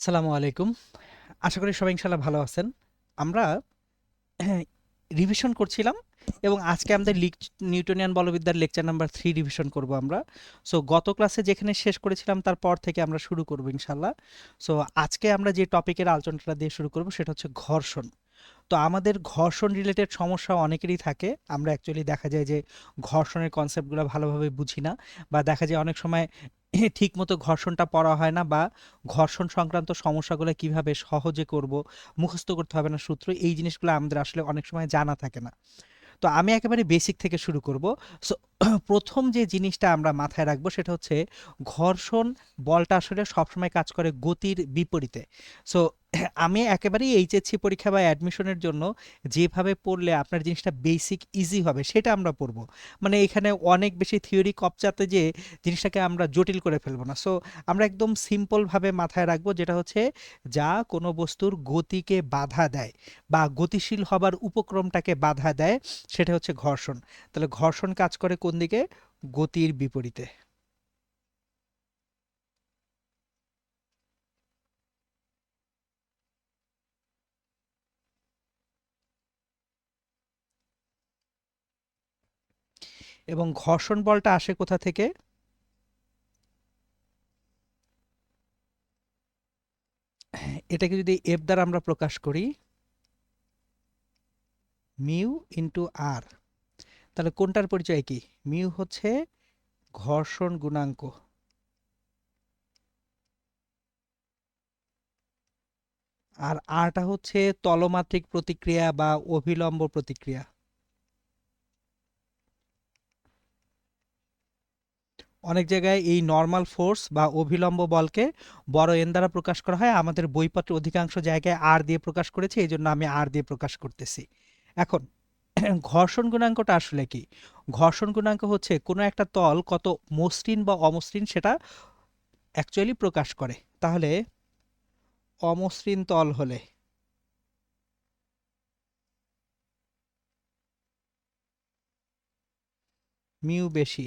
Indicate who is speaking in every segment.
Speaker 1: আসসালামু আলাইকুম। আশা করি সবাই ইনশাআল্লাহ ভালো আছেন। আমরা রিভিশন করছিলাম এবং আজকে আমাদের নিউটনিয়ান বলবিদ্যার লেকচার নাম্বার 3 রিভিশন করব আমরা। সো গত ক্লাসে যেখানে শেষ করেছিলাম তারপর থেকে আমরা শুরু করব ইনশাআল্লাহ। সো আজকে আমরা যে টপিকের আলোচনাটা দিয়ে শুরু করব সেটা হচ্ছে ঘর্ষণ। তো আমাদের ঘর্ষণ রিলেটেড সমস্যা অনেকেরই থাকে। আমরা অ্যাকচুয়ালি দেখা যায় যে ঘর্ষণের কনসেপ্টগুলো ভালোভাবে বুঝি না, বা দেখা যায় অনেক সময় ঠিকমতো ঘর্ষণটা পড়া হয় না, বা ঘর্ষণ সংক্রান্ত সমস্যাগুলো কিভাবে সহজে করব, মুখস্থ করতে হবে না সূত্র, এই জিনিসগুলো আমাদের আসলে অনেক সময় জানা থাকে না। তো আমি একেবারে বেসিক থেকে শুরু করব। সো প্রথম যে জিনিসটা আমরা মাথায় রাখবো সেটা হচ্ছে ঘর্ষণ বলটা আসলে সবসময় কাজ করে গতির বিপরীতে। সো আমি একেবারেই এইচএসসি পরীক্ষা বা অ্যাডমিশনের জন্য যেভাবে পড়লে আপনার জিনিসটা বেসিক ইজি হবে সেটা আমরা পড়ব। মানে এখানে অনেক বেশি থিওরি কপচাতে যে জিনিসটাকে আমরা জটিল করে ফেলবো না। সো আমরা একদম সিম্পলভাবে মাথায় রাখবো, যেটা হচ্ছে যা কোনো বস্তুর গতিকে বাধা দেয় বা গতিশীল হবার উপক্রমটাকে বাধা দেয় সেটা হচ্ছে ঘর্ষণ। তাহলে ঘর্ষণ কাজ করে কোন দিকে? গতির বিপরীতে। এবং ঘর্ষণ বলটা আসে কোথা থেকে? এটাকে যদি এফ দ্বারা আমরা প্রকাশ করি, মিউ ইন্টু আর, তাহলে কোনটার পরিচয় কি? মিউ হচ্ছে ঘর্ষণ গুণাঙ্ক, আর আরটা হচ্ছে তলমাত্রিক প্রতিক্রিয়া বা অভিলম্ব প্রতিক্রিয়া। অনেক জায়গায় এই নর্মাল ফোর্স বা অভিলম্ব বলকে বড় এন দ্বারা প্রকাশ করা হয়, আমাদের বইপত্রে অধিকাংশ জায়গায় আর দিয়ে প্রকাশ করেছে, এই জন্য আমি আর দিয়ে প্রকাশ করতেছি। এখন ঘর্ষণ গুণাঙ্কটা আসলে কি? ঘর্ষণ গুণাঙ্ক হচ্ছে কোনো একটা তল কত মসৃণ বা অমসৃণ সেটা অ্যাকচুয়ালি প্রকাশ করে। তাহলে অমসৃণ তল হলে মিউ বেশি,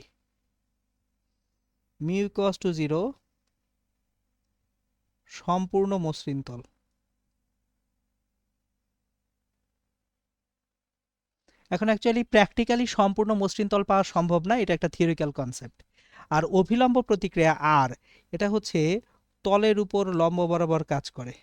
Speaker 1: মিউ ইকুয়ালস টু জিরো সম্পূর্ণ মসৃণ তল। এখন অ্যাকচুয়ালি প্র্যাকটিক্যালি সম্পূর্ণ মসৃণ তল পাওয়া সম্ভব না, এটা একটা থিওরিক্যাল কনসেপ্ট। আর অভিলম্ব প্রতিক্রিয়া আর, এটা হচ্ছে তলের উপর লম্ব বরাবর কাজ করে।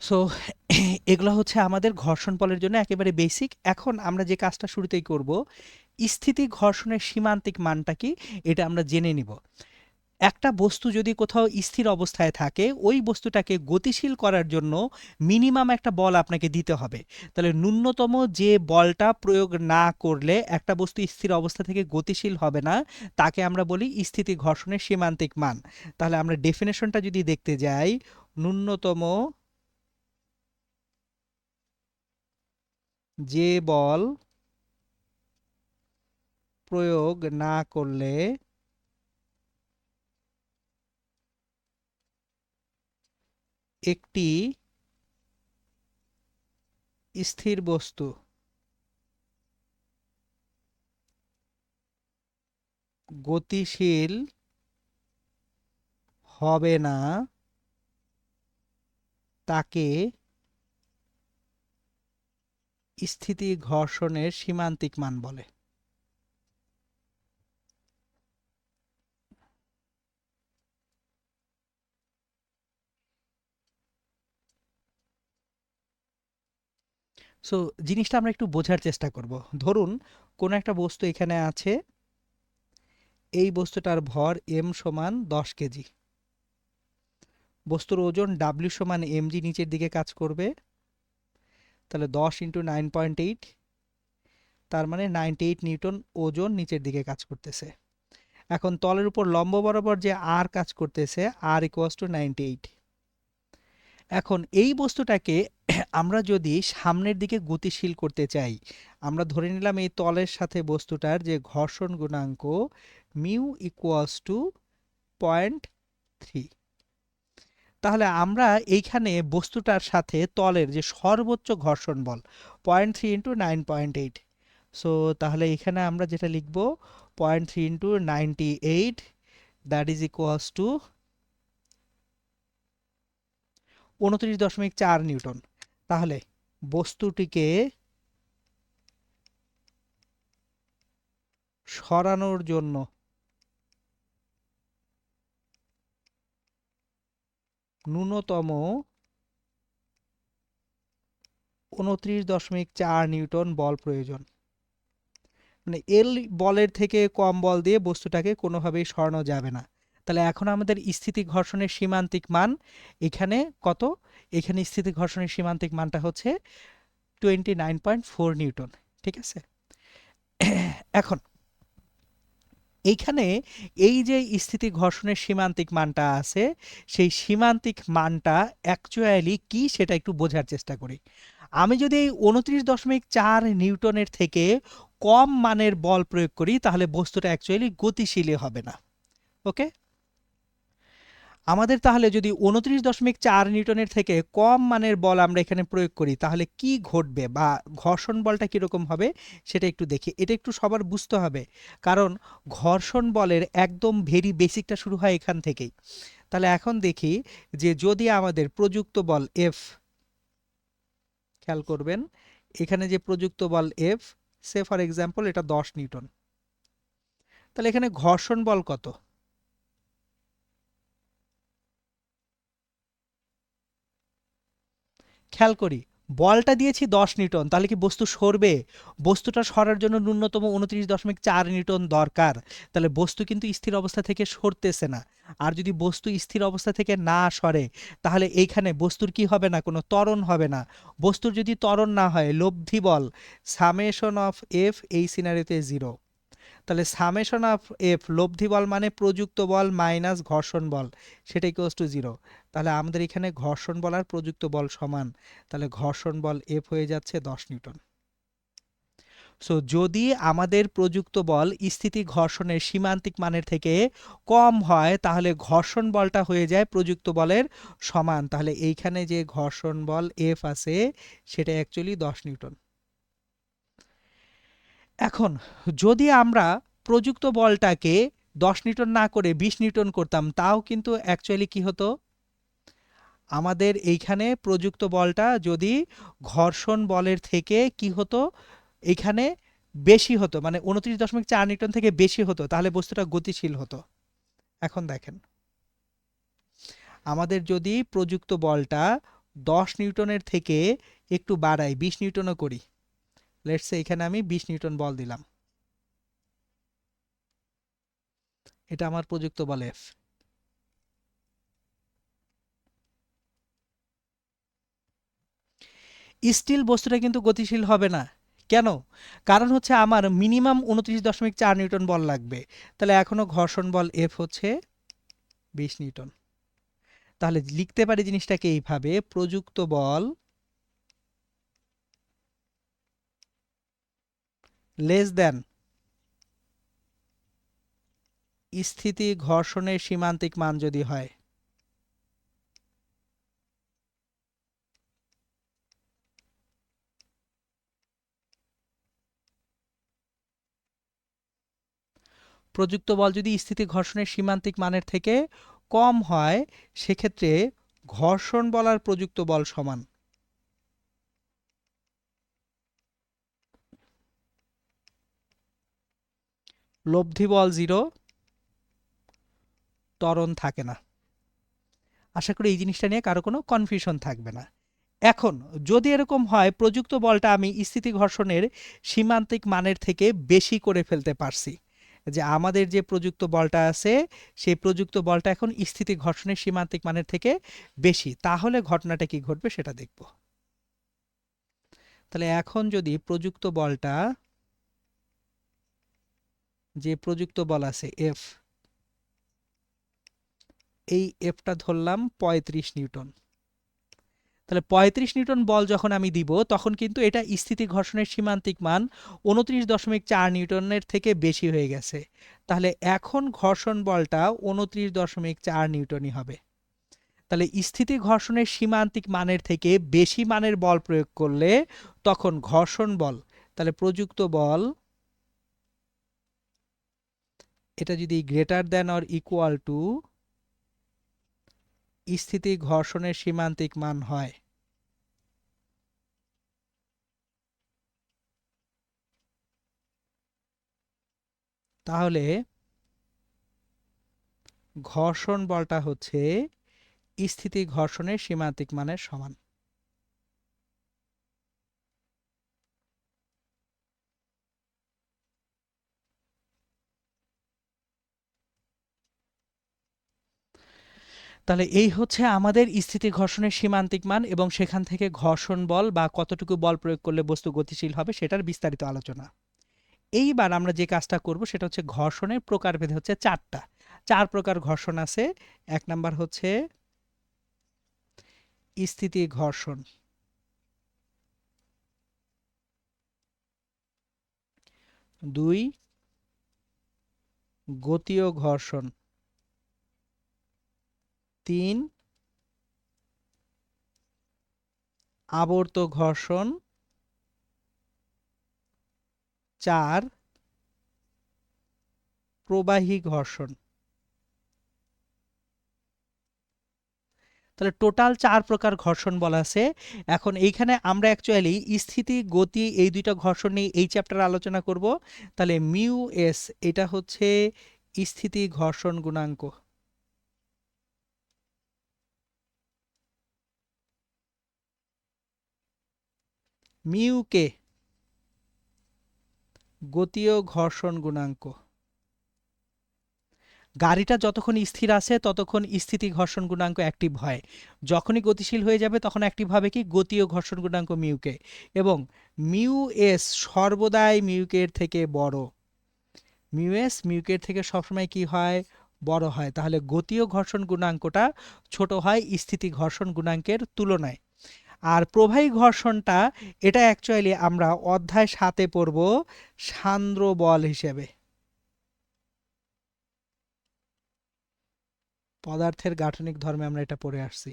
Speaker 1: সো এগুলো হচ্ছে আমাদের ঘর্ষণ বলের জন্য একেবারে বেসিক। এখন আমরা যে কাজটা শুরুতেই করব, স্থিতি ঘর্ষণের সীমান্তিক মানটা কি এটা আমরা জেনে নিব। একটা বস্তু যদি কোথাও স্থির অবস্থায় থাকে, ওই বস্তুটাকে গতিশীল করার জন্য মিনিমাম একটা বল আপনাকে দিতে হবে। তাহলে ন্যূনতম যে বলটা প্রয়োগ না করলে একটা বস্তু স্থির অবস্থা থেকে গতিশীল হবে না, তাকে আমরা বলি স্থিতি ঘর্ষণের সীমান্তিক মান। তাহলে আমরা ডেফিনেশনটা যদি দেখতে যাই, ন্যূনতম যে বল প্রয়োগ না করলে একটি স্থির বস্তু গতিশীল হবে না, তাকে স্থিতি ঘর্ষণের সীমান্তিক মান বলে। সো জিনিসটা আমরা একটু বোঝার চেষ্টা করব। ধরুন কোন একটা বস্তু এখানে আছে, এই বস্তুটার ভর এম সমান 10 কেজি, বস্তুর ওজন ডাব্লিউ সমান এমজি নিচের দিকে কাজ করবে। তাহলে 10 × 9.8, তার মানে 98 নিউটন ওজন নিচের দিকে কাজ করতেছে। এখন তলের উপর লম্ব বরাবর যে আর কাজ করতেছে, আর ইকুয়ালস টু 98। এখন এই বস্তুটাকে আমরা যদি সামনের দিকে গতিশীল করতে চাই, আমরা ধরে নিলাম এই তলের সাথে বস্তুটার যে ঘর্ষণ গুণাঙ্ক মিউ ইকুয়ালস টু 0.3। তাহলে আমরা এইখানে বস্তুটার সাথে তলের যে সর্বোচ্চ ঘর্ষণ বল 0.3 ইন্টু 9.8, সো তাহলে এখানে আমরা যেটা লিখব 0.3 into 98, that is equals to 29.4 Newton. তাহলে বস্তুটিকে সরানোর জন্য ন্যূনতম 29.4 নিউটন বল প্রয়োজন। মানে এল বলের থেকে কম বল দিয়ে বস্তুটাকে কোনোভাবেই সরানো যাবে না। তাহলে এখন আমাদের স্থিতি ঘর্ষণের সীমান্তিক মান এখানে কত? এখানে স্থিতি ঘর্ষণের সীমান্তিক মানটা হচ্ছে 29.4 নিউটন। ঠিক আছে, এখন এইখানে এই যে স্থিতি ঘর্ষণের সীমান্তিক মানটা আছে, সেই সীমান্তিক মানটা অ্যাকচুয়ালি কি সেটা একটু বোঝার চেষ্টা করি। আমি যদি এই 29.4 নিউটনের থেকে কম মানের বল প্রয়োগ করি তাহলে বস্তুটা অ্যাকচুয়ালি গতিশীলই হবে না। ওকে, আমাদের তাহলে যদি 29.4 নিউটনের থেকে কম মানের বল আমরা এখানে প্রয়োগ করি তাহলে কি ঘটবে বা ঘর্ষণ বলটা কীরকম হবে সেটা একটু দেখি। এটা একটু সবার বুঝতে হবে, কারণ ঘর্ষণ বলের একদম ভেরি বেসিকটা শুরু হয় এখান থেকেই। তাহলে এখন দেখি যে যদি আমাদের প্রযুক্ত বল এফ, খেয়াল করবেন এখানে যে প্রযুক্ত বল এফ, সে ফর এক্সাম্পল এটা 10 নিউটন, তাহলে এখানে ঘর্ষণ বল কত? খেয়াল করি বলটা দিয়েছি 10 নিউটন, তাহলে কি বস্তু সরবে? বস্তুটা সরার জন্য ন্যূনতম 29.4 নিউটন দরকার। তাহলে বস্তু কিন্তু স্থির অবস্থা থেকে সরতেছে না। আর যদি বস্তু স্থির অবস্থা থেকে না সরে তাহলে এইখানে বস্তুর কি হবে না? কোনো ত্বরণ হবে না। বস্তুর যদি ত্বরণ না হয় লব্ধি বল সামেশন অফ এফ এই সিনারিওতে 0। তাহলে সামেশন অফ এফ লব্ধি বল মানে প্রযুক্ত বল মাইনাস ঘর্ষণ বল, সেটা ইকুয়ালস টু 0। তাহলে আমাদের এখানে ঘর্ষণ বল আর প্রযুক্ত বল সমান, তাহলে ঘর্ষণ বল এফ হয়ে যাচ্ছে 10 নিউটন। সো যদি আমাদের প্রযুক্ত বল স্থিতি ঘর্ষণের সীমান্তিক মানের থেকে কম হয় তাহলে ঘর্ষণ বলটা হয়ে যায় প্রযুক্ত বলের সমান। তাহলে এইখানে যে ঘর্ষণ বল এফ আছে সেটা অ্যাকচুয়ালি 10 নিউটন। এখন যদি আমরা প্রযুক্ত বলটাকে 10 নিউটন না করে 20 নিউটন করতাম তাও কিন্তু অ্যাকচুয়ালি কি হতো? আমাদের এইখানে প্রযুক্ত বলটা যদি ঘর্ষণ বলের থেকে কি হতো, এইখানে বেশি হতো, মানে 29.4 নিউটন থেকে বেশি হতো, তাহলে বস্তুটা গতিশীল হতো। এখন দেখেন আমাদের যদি প্রযুক্ত বলটা 10 নিউটনের থেকে একটু বাড়াই 20 নিউটনও করি, লেটস সে এখানে আমি 20 নিউটন বল দিলাম, এটা আমার প্রযুক্ত বল এফ। স্টিল বস্তুটা কিন্তু গতিশীল হবে না। কেন? কারণ হচ্ছে আমার মিনিমাম 29.4 নিউটন বল লাগবে। তাহলে এখনো ঘর্ষণ বল এফ হচ্ছে 20 নিউটন। তাহলে লিখতে পারি জিনিসটাকে এইভাবে, প্রযুক্ত বল লেস দেন স্থিতি ঘর্ষণের সীমান্তিক মান যদি হয়, প্রযুক্ত বল যদি স্থিতি ঘর্ষণের সীমান্তিক মানের থেকে কম হয় সেক্ষেত্রে ঘর্ষণ বল আর প্রযুক্ত বল সমান। লব্ধি বল 0, ত্বরণ থাকে না। আশা করি এই জিনিসটা নিয়ে কারো কোনো কনফিউশন থাকবে না। এখন যদি এরকম হয় প্রযুক্ত বলটা আমি স্থিতি ঘর্ষণের সীমান্তিক মানের থেকে বেশি করে ফেলতে পারছি, যে আমাদের যে প্রযুক্ত বলটা আছে সেই প্রযুক্ত বলটা এখন স্থিতি ঘর্ষণের সীমান্তিক মানের থেকে বেশি, তাহলে ঘটনাটা কি ঘটবে সেটা দেখব। তাহলে এখন যদি প্রযুক্ত বলটা, যে প্রযুক্ত বল আছে এফ, এই এফটা ধরলাম 35 নিউটন, তাহলে 35 নিউটন বল যখন আমি দিব তখন কিন্তু এটা স্থিতি ঘর্ষণের সীমান্তিক মান 29.4 নিউটনের থেকে বেশি হয়ে গেছে। তাহলে এখন ঘর্ষণ বলটা 29.4 নিউটনই হবে। তাহলে স্থিতি ঘর্ষণের সীমান্তিক মানের থেকে বেশি মানের বল প্রয়োগ করলে তখন ঘর্ষণ বল, তাহলে প্রযুক্ত বল এটা যদি greater than or equal to স্থিতি ঘর্ষণের সীমান্তিক মান হয়, তাহলে ঘর্ষণ বলটা হচ্ছে স্থিতি ঘর্ষণের সীমান্তিক মানের সমান। তাহলে এই হচ্ছে আমাদের স্থিতি ঘর্ষণের সীমান্তিক মান এবং সেখান থেকে ঘর্ষণ বল বা কতটুকু বল প্রয়োগ করলে বস্তু গতিশীল হবে সেটার বিস্তারিত আলোচনা। এইবার আমরা যে কাজটা করব সেটা হচ্ছে ঘর্ষণের প্রকারভেদ হচ্ছে চারটা। চার প্রকার ঘর্ষণ আছে। এক নাম্বার হচ্ছে স্থিতি ঘর্ষণ, দুই গতীয় ঘর্ষণ, তিন আবর্ত ঘর্ষণ, চার প্রবাহী ঘর্ষণ। তাহলে টোটাল চার প্রকার ঘর্ষণ বলা আছে। এখন এইখানে আমরা অ্যাকচুয়ালি স্থিতি গতি এই দুইটা ঘর্ষণ নিয়ে এই চ্যাপ্টারে আলোচনা করব। তাহলে মিউ এস এটা হচ্ছে স্থিতি ঘর্ষণ গুণাঙ্ক, মিউ কে গতীয় ঘর্ষণ গুণাঙ্ক। গাড়িটা যতক্ষণ স্থির আছে ততক্ষণ স্থিতি ঘর্ষণ গুণাঙ্ক অ্যাক্টিভ হয়, যখনই গতিশীল হয়ে যাবে তখন অ্যাক্টিভ হবে কি গতীয় ঘর্ষণ গুণাঙ্ক মিউকে, এবং মিউ এস সর্বদাই মিউকের থেকে বড়, মিউ এস মিউকের থেকে সবসময় কি হয় বড় হয়, তাহলে গতীয় ঘর্ষণ গুণাঙ্কটা ছোট হয় স্থিতি ঘর্ষণ গুণাঙ্কের তুলনায়। আর প্রবাহী ঘর্ষণটা এটা অ্যাকচুয়ালি আমরা অধ্যায় 7-এ পড়ব সান্দ্র বল হিসেবে, পদার্থের গাঠনিক ধর্মে আমরা এটা পড়ে আসছি।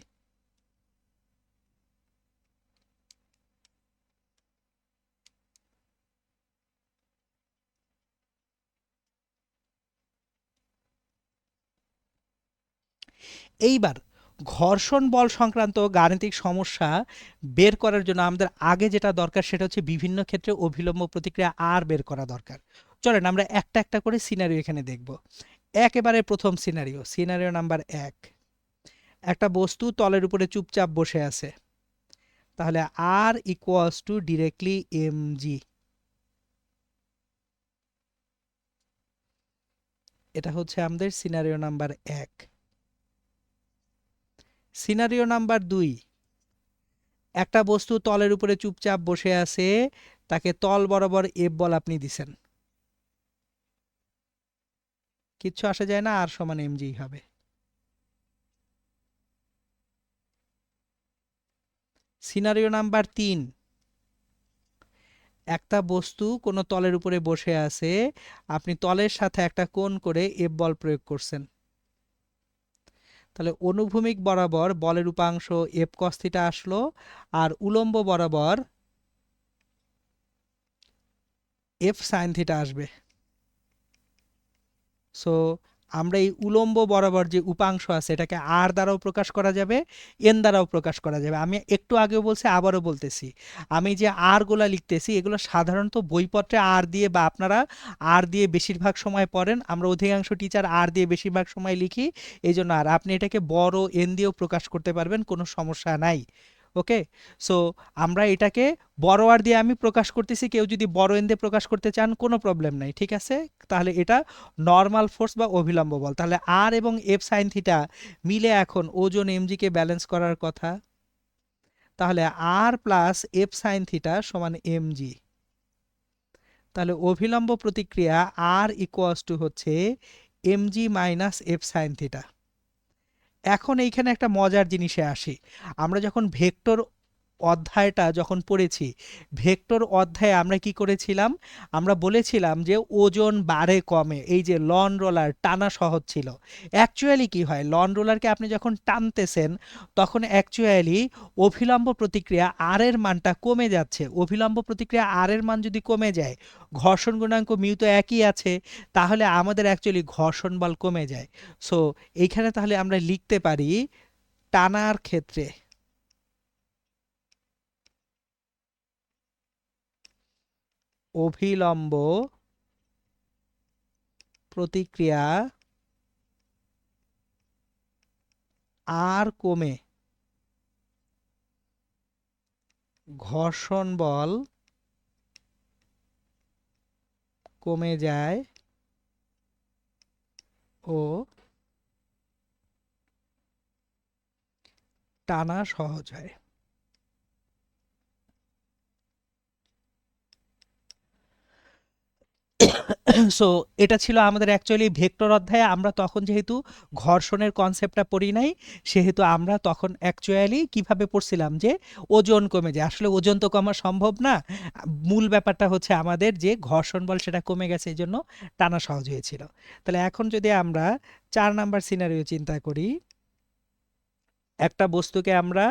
Speaker 1: এইবার ঘর্ষণ বল সংক্রান্ত গাণিতিক সমস্যা বের করার জন্য আমাদের আগে যেটা দরকার সেটা হচ্ছে বিভিন্ন ক্ষেত্রে অভিলম্ব প্রতিক্রিয়া আর বের করা দরকার। চলেন আমরা একটা একটা করে সিনারিও এখানে দেখব। একেবারে প্রথম সিনারিও, সিনারিও নাম্বার 1, একটা বস্তু তলের উপরে চুপচাপ বসে আছে, তাহলে R equals to directly M G. এটা হচ্ছে আমাদের সিনারিও নাম্বার 1। সিনারিও নাম্বার 2, একটা বস্তু তলের উপরে চুপচাপ বসে আছে, তাকে তল বরাবর এফ বল আপনি দিছেন, কিচ্ছু আসা যায় না, আর সমান এম জি হবে। সিনারিও নাম্বার 3, একটা বস্তু কোনো তলের উপরে বসে আছে, আপনি তলের সাথে একটা কোণ করে এফ বল প্রয়োগ করছেন, তাহলে অনুভূমিক বরাবর বলের উপাংশ এফ কস থিটা আসলো, আর উলম্ব বরাবর এফ সাইন থিটা আসবে। সো আমরা এই উলম্ব বরাবর যে উপাংশ আছে এটাকে আর দ্বারাও প্রকাশ করা যাবে, এন দ্বারাও প্রকাশ করা যাবে। আমি একটু আগেও বলছি, আবারও বলতেছি, আমি যে আর গুলা লিখতেছি এগুলো সাধারণত বইপত্রে আর দিয়ে বা আপনারা আর দিয়ে বেশিরভাগ সময় পড়েন, আমরা অধিকাংশ টিচার আর দিয়ে বেশিরভাগ সময় লিখি, এই জন্য আর আপনি এটাকে বড় এন দিয়েও প্রকাশ করতে পারবেন, কোনো সমস্যা নাই। ওকে, সো আমরা এটাকে বড় আর দিয়ে আমি প্রকাশ করতেছি, কেউ যদি বড় এন দিয়ে প্রকাশ করতে চান কোনো প্রবলেম নাই, ঠিক আছে। তাহলে এটা নর্মাল ফোর্স বা অভিলম্ব বল। তাহলে আর এবং এফ সাইন থিটা মিলে এখন ওজন এমজি কে ব্যালেন্স করার কথা, তাহলে আর প্লাস এফ সাইন থিটা সমান এমজি। তাহলে অভিলম্ব প্রতিক্রিয়া আর ইকুয়ালস টু হচ্ছে MG minus F sine theta. এখন এইখানে একটা মজার জিনিসে আসি, আমরা যখন ভেক্টর অধ্যায়টা যখন পড়েছি, ভেক্টর অধ্যায়ে আমরা কি করেছিলাম, আমরা বলেছিলাম যে ওজন বাড়ে কমে, এই যে লন রোলার টানা সহজ ছিল। অ্যাকচুয়ালি কি হয়, লন রোলারকে আপনি যখন টানতেছেন তখন অ্যাকচুয়ালি অভিলম্ব প্রতিক্রিয়া আর এর মানটা কমে যাচ্ছে। অভিলম্ব প্রতিক্রিয়া আর এর মান যদি কমে যায়, ঘর্ষণ গুণাঙ্ক মিউ তো একই আছে, তাহলে আমাদের অ্যাকচুয়ালি ঘর্ষণ বল কমে যায়। সো এইখানে তাহলে আমরা লিখতে পারি টানার ক্ষেত্রে অভিলম্ব প্রতিক্রিয়া আর কমে ঘর্ষণ বল কমে যায় ও টানা সহজ হয়। সো এটা ছিল আমাদের অ্যাকচুয়ালি ভেক্টর অধ্যায়ে। আমরা তখন যেহেতু ঘর্ষণের কনসেপ্টটা পড়ি নাই, সেহেতু আমরা তখন অ্যাকচুয়ালি কিভাবে পড়ছিলাম যে ওজন কমে যায়। আসলে ওজন তো কমা সম্ভব না, মূল ব্যাপারটা হচ্ছে আমাদের যে ঘর্ষণ বল সেটা কমে গেছে, এই জন্য টানা সহজ হয়েছিল। তাহলে এখন যদি আমরা 4 নাম্বার সিনারিও চিন্তা করি, একটা বস্তুকে আমরা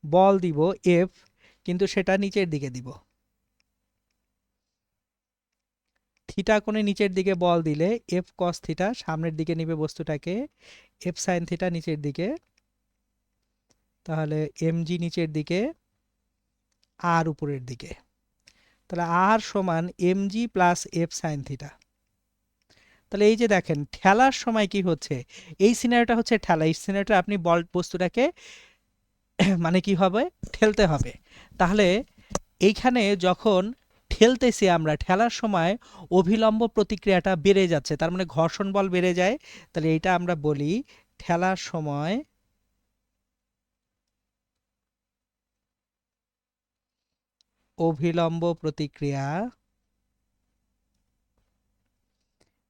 Speaker 1: বল দিব এফ, কিন্তু সেটা নিচের দিকে দিব। থিটা কোণে নিচের দিকে বল দিলে এফ কস থিটা সামনের দিকে নিবে বস্তুটাকে, এফ সাইন থিটা নিচের দিকে, তাহলে এমজি নিচের দিকে, আর উপরের দিকে। তাহলে আর সমান MG plus F sine theta. তাহলে এই যে দেখেন ঠেলার সময় কি হচ্ছে, এই সিনারিটা হচ্ছে ঠেলা, এই সিনারিটা আপনি বল বস্তুটাকে মানে কি হবে, ঠেলতে হবে। তাহলে এইখানে যখন ঠেলতেছি আমরা, ঠেলার সময় অভিলম্ব প্রতিক্রিয়াটা বেড়ে যাচ্ছে, তার মানে ঘর্ষণ বল বেড়ে যায়। তাহলে এইটা আমরা বলি ঠেলার সময় অভিলম্ব প্রতিক্রিয়া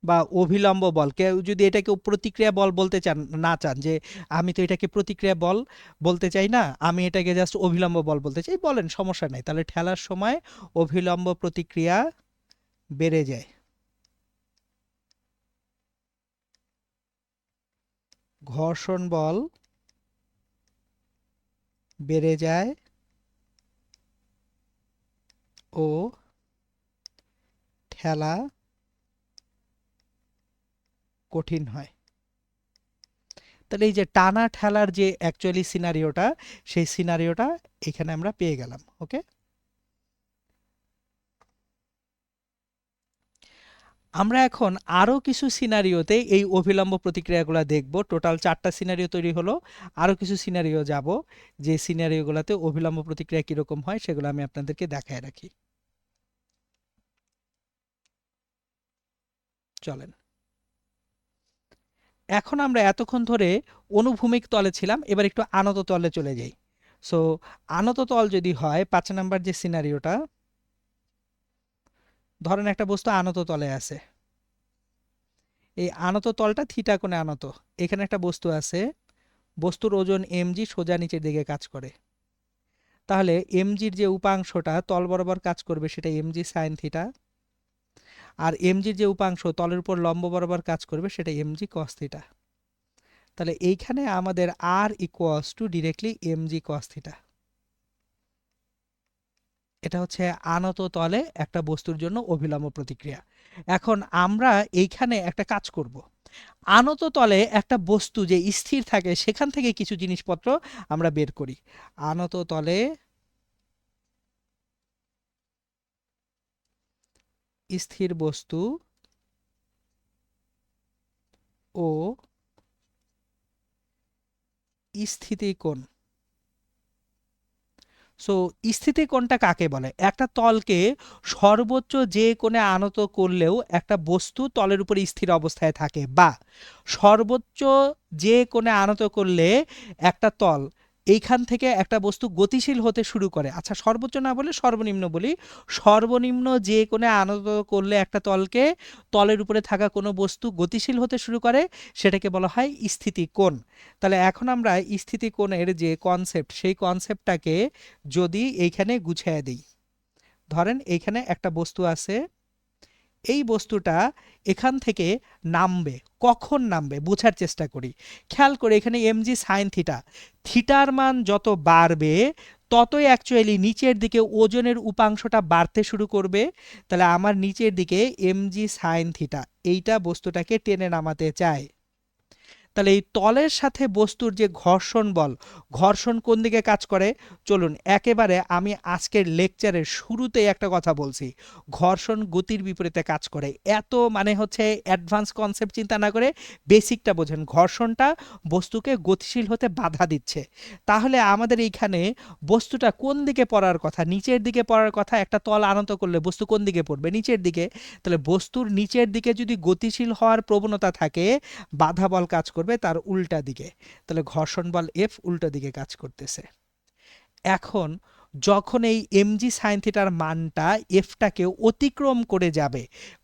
Speaker 1: বা অভিলম্ব বল। কেউ যদি এটাকে প্রতিক্রিয়া বল বলতে চান, না চান যে আমি তো এটাকে প্রতিক্রিয়া বল বলতে চাই না, আমি এটাকে জাস্ট অভিলম্ব বল বলতে চাই, বলেন, সমস্যা নাই। তাহলে ঠেলার সময় অভিলম্ব প্রতিক্রিয়া বেড়ে যায়, ঘর্ষণ বল বেড়ে যায় ও ঠেলা কঠিন হয়। তাহলে এই যে টানা ঠেলার যে অ্যাকচুয়ালি সিনারিওটা, সেই সিনারিওটা এখানে আমরা পেয়ে গেলাম। ওকে, আমরা এখন আরও কিছু সিনারিওতে এই অভিলম্ব প্রতিক্রিয়াগুলো দেখব। টোটাল 4টা সিনারিও তৈরি হলো, আরও কিছু সিনারিও যাব, যে সিনারিওগুলোতে অভিলম্ব প্রতিক্রিয়া কীরকম হয় সেগুলো আমি আপনাদেরকে দেখায় রাখি। চলেন, এখন আমরা এতক্ষণ ধরে অনুভূমিক তলে ছিলাম, এবার একটু আনত তলে চলে যাই। সো আনত তল যদি হয়, 5 নাম্বার যে সিনারিওটা, ধরেন একটা বস্তু আনত তলে আছে, এই আনত তলটা থিটা কোণে আনত, এখানে একটা বস্তু আছে, বস্তুর ওজন এমজি, সোজা নিচের দিকে কাজ করে। তাহলে এমজির যে উপাংশটা তল বরাবর কাজ করবে সেটা এমজি সাইন থিটা, আর এমজির যে উপাংশ তলের উপর লম্ব বরাবর কাজ করবে সেটা এমজি কস থিটা। তাহলে এইখানে আমাদের R equals to directly MG cos theta. এটা হচ্ছে আনত তলে একটা বস্তুর জন্য অভিলম্ব প্রতিক্রিয়া। এখন আমরা এইখানে একটা কাজ করব, আনত তলে একটা বস্তু যে স্থির থাকে সেখান থেকে কিছু জিনিসপত্র আমরা বের করি। আনত তলে স্থির বস্তু ও স্থিতিকোণ। সো স্থিতিকোণটা কাকে বলে, একটা তলকে সর্বোচ্চ যে কোণে আনত করলেও একটা বস্তু তলের উপরে স্থির অবস্থায় থাকে, বা সর্বোচ্চ যে কোণে আনত করলে একটা তল এইখান থেকে একটা বস্তু গতিশীল হতে শুরু করে, আচ্ছা সর্বোচ্চ না বলে সর্বনিম্ন বলি, সর্বনিম্ন যে কোণে আনত করলে একটা তলকে, তলের উপরে থাকা কোনো বস্তু গতিশীল হতে শুরু করে সেটাকে বলা হয় স্থিতিকোণ। তাহলে এখন আমরা স্থিতিকোণের যে কনসেপ্ট, সেই কনসেপ্টটাকে যদি এইখানে গুছিয়ে দিই, ধরেন এইখানে একটা বস্তু আছে, এই বস্তুটা এখান থেকে নামবে, কখন নামবে বোঝার চেষ্টা করি। খেয়াল করে এখানে এমজি সাইন থিটা, থিটার মান যত বাড়বে ততই অ্যাকচুয়ালি নিচের দিকে ওজনের উপাংশটা বাড়তে শুরু করবে। তাহলে আমার নিচের দিকে এমজি সাইন থিটা, এইটা বস্তুটাকে টেনে নামাতে চায়। তাহলে এই তলের সাথে বস্তুর যে ঘর্ষণ বল, ঘর্ষণ কোন দিকে কাজ করে, চলুন একেবারে আমি আজকের লেকচারের শুরুতেই একটা কথা বলছি, ঘর্ষণ গতির বিপরীতে কাজ করে। এত মানে হচ্ছে অ্যাডভান্স কনসেপ্ট চিন্তা না করে বেসিকটা বোঝেন, ঘর্ষণটা বস্তুকে গতিশীল হতে বাধা দিচ্ছে। তাহলে আমাদের এইখানে বস্তুটা কোন দিকে পড়ার কথা, নিচের দিকে পড়ার কথা। একটা তল আনত করলে বস্তু কোন দিকে পড়বে, নিচের দিকে। তাহলে বস্তুর নিচের দিকে যদি গতিশীল হওয়ার প্রবণতা থাকে, বাধা বল কাজ করবে তার উল্টা দিকে। তাহলে ঘর্ষণ বল এফ উল্টো দিকে কাজ করতেছে। এখন যখন এই এমজি সাইন থিটার মানটা এফটাকে অতিক্রম করে যাবে,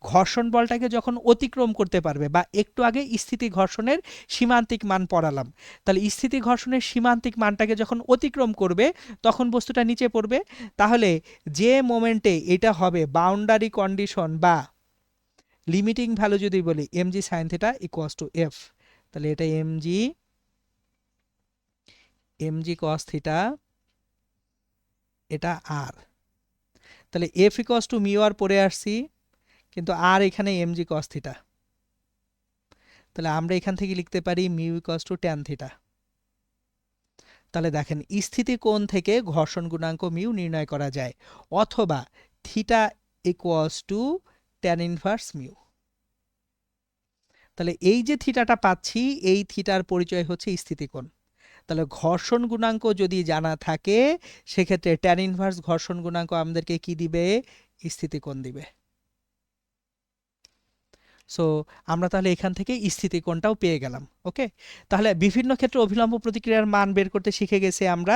Speaker 1: ঘর্ষণ বলটাকে যখন অতিক্রম করতে পারবে, বা একটু আগে স্থিতি ঘর্ষণের সীমান্তিক মান পড়ালাম, তাহলে স্থিতি ঘর্ষণের সীমান্তিক মানটাকে যখন অতিক্রম করবে তখন বস্তুটা নিচে পড়বে। তাহলে যে মোমেন্টে এটা হবে বাউন্ডারি কন্ডিশন বা লিমিটিং ভ্যালু যদি বলি, MG sign theta equals to F, তাহলে এটা এমজি কস থিটা, এটা আর। তাহলে এফ ইকুয়ালস টু মিউ আর পড়ে আসছি, কিন্তু আর এখানে এমজি কস থিটা। তাহলে আমরা এখান থেকে লিখতে পারি mu equals to tan theta. তাহলে দেখেন স্থিতি কোণ থেকে ঘর্ষণ গুণাঙ্ক মিউ নির্ণয় করা যায়, অথবা theta equals to tan inverse mu. তাহলে এই যে থিটাটা পাচ্ছি, এই থিটার পরিচয় হচ্ছে স্থিতিকোণ। তাহলে ঘর্ষণ গুণাঙ্ক যদি জানা থাকে সেক্ষেত্রে ট্যান ইনভার্স ঘর্ষণ গুণাঙ্ক আমাদেরকে কি দিবে, স্থিতিকোণ দিবে। সো আমরা তাহলে এখান থেকে স্থিতিকোণটাও পেয়ে গেলাম। ওকে, তাহলে বিভিন্ন ক্ষেত্রে অভিলম্ব প্রতিক্রিয়ার মান বের করতে শিখে গেছি আমরা।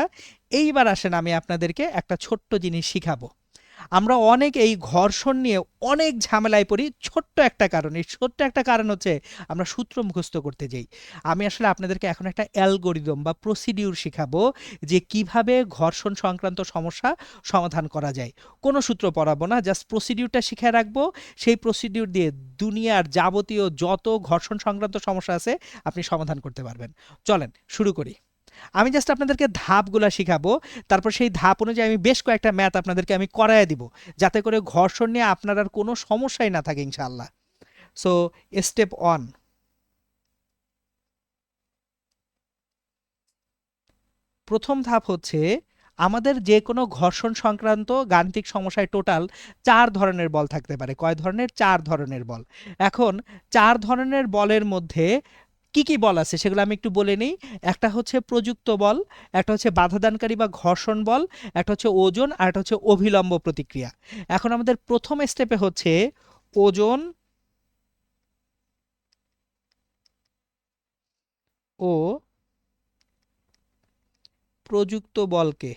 Speaker 1: এইবার আসেন আমি আপনাদেরকে একটা ছোট্ট জিনিস শিখাবো। আমরা অনেক এই ঘর্ষণ নিয়ে অনেক ঝামেলায় পড়ি ছোট্ট একটা কারণ, এই ছোট্ট একটা কারণ হচ্ছে আমরা সূত্র মুখস্থ করতে যাই। আমি আসলে আপনাদেরকে এখন একটা অ্যালগোরিদম বা প্রসিডিউর শিখাবো যে কিভাবে ঘর্ষণ সংক্রান্ত সমস্যা সমাধান করা যায়। কোনো সূত্র পড়াবো না, জাস্ট প্রসিডিউরটা শিখে রাখবো। সেই প্রসিডিউর দিয়ে দুনিয়ার যাবতীয় যত ঘর্ষণ সংক্রান্ত সমস্যা আছে আপনি সমাধান করতে পারবেন। চলেন শুরু করি। আমি জাস্ট আপনাদেরকে ধাপগুলা শিখাবো, তারপর সেই ধাপ অনুযায়ী আমি বেশ কয়েকটা ম্যাথ আপনাদেরকে আমি করায় দিব, যাতে করে ঘর্ষণ নিয়ে আপনার আর কোনো সমস্যাই না থাকে ইনশাআল্লাহ। সো স্টেপ ওয়ান, প্রথম ধাপ হচ্ছে আমাদের যে কোনো ঘর্ষণ সংক্রান্ত গাণিতিক সমস্যায় টোটাল 4 ধরনের বল থাকতে পারে। কয় ধরনের? 4 ধরনের বল। এখন 4 ধরনের বলের মধ্যে কি কি বল আছে সেগুলো আমি একটু বলে নিই। একটা হচ্ছে প্রযুক্ত বল, একটা হচ্ছে বাধাদানকারী বা ঘর্ষণ বল, একটা হচ্ছে ওজন, আর একটা হচ্ছে অভিলম্ব প্রতিক্রিয়া। এখন আমাদের প্রথম স্টেপে হচ্ছে ওজন ও প্রযুক্ত বলকে,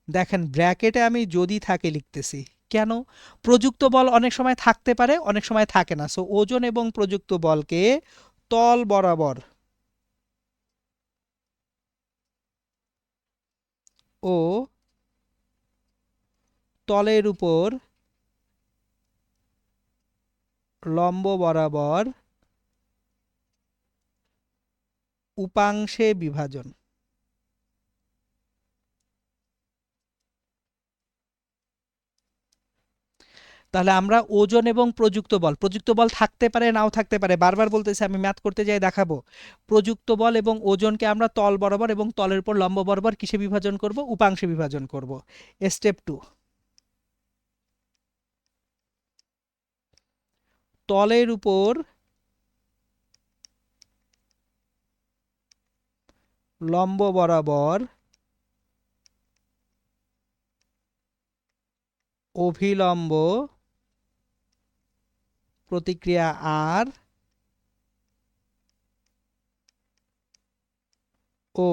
Speaker 1: দেখেন ব্র্যাকেটে আমি যদি থাকে লিখতেছি কেন, প্রযুক্ত বল অনেক সময় থাকতে পারে অনেক সময় থাকে না। সো ওজন এবং প্রযুক্ত বলকে তল বরাবর ও তলের উপর লম্ব বরাবর উপাংশে বিভাজন। তাহলে আমরা ওজন এবং প্রযুক্ত বল, প্রযুক্ত বল থাকতে পারে নাও থাকতে পারে, বারবার বলতেছি আমি ম্যাথ করতে যাই দেখাবো। প্রযুক্ত বল এবং ওজনকে আমরা তল বরাবর এবং তলের উপর লম্ব বরাবর কিসে বিভাজন করব, উপাংশে বিভাজন করব। স্টেপ টু, তলের উপর লম্ব বরাবর অভিলম্ব প্রতিক্রিয়া আর ও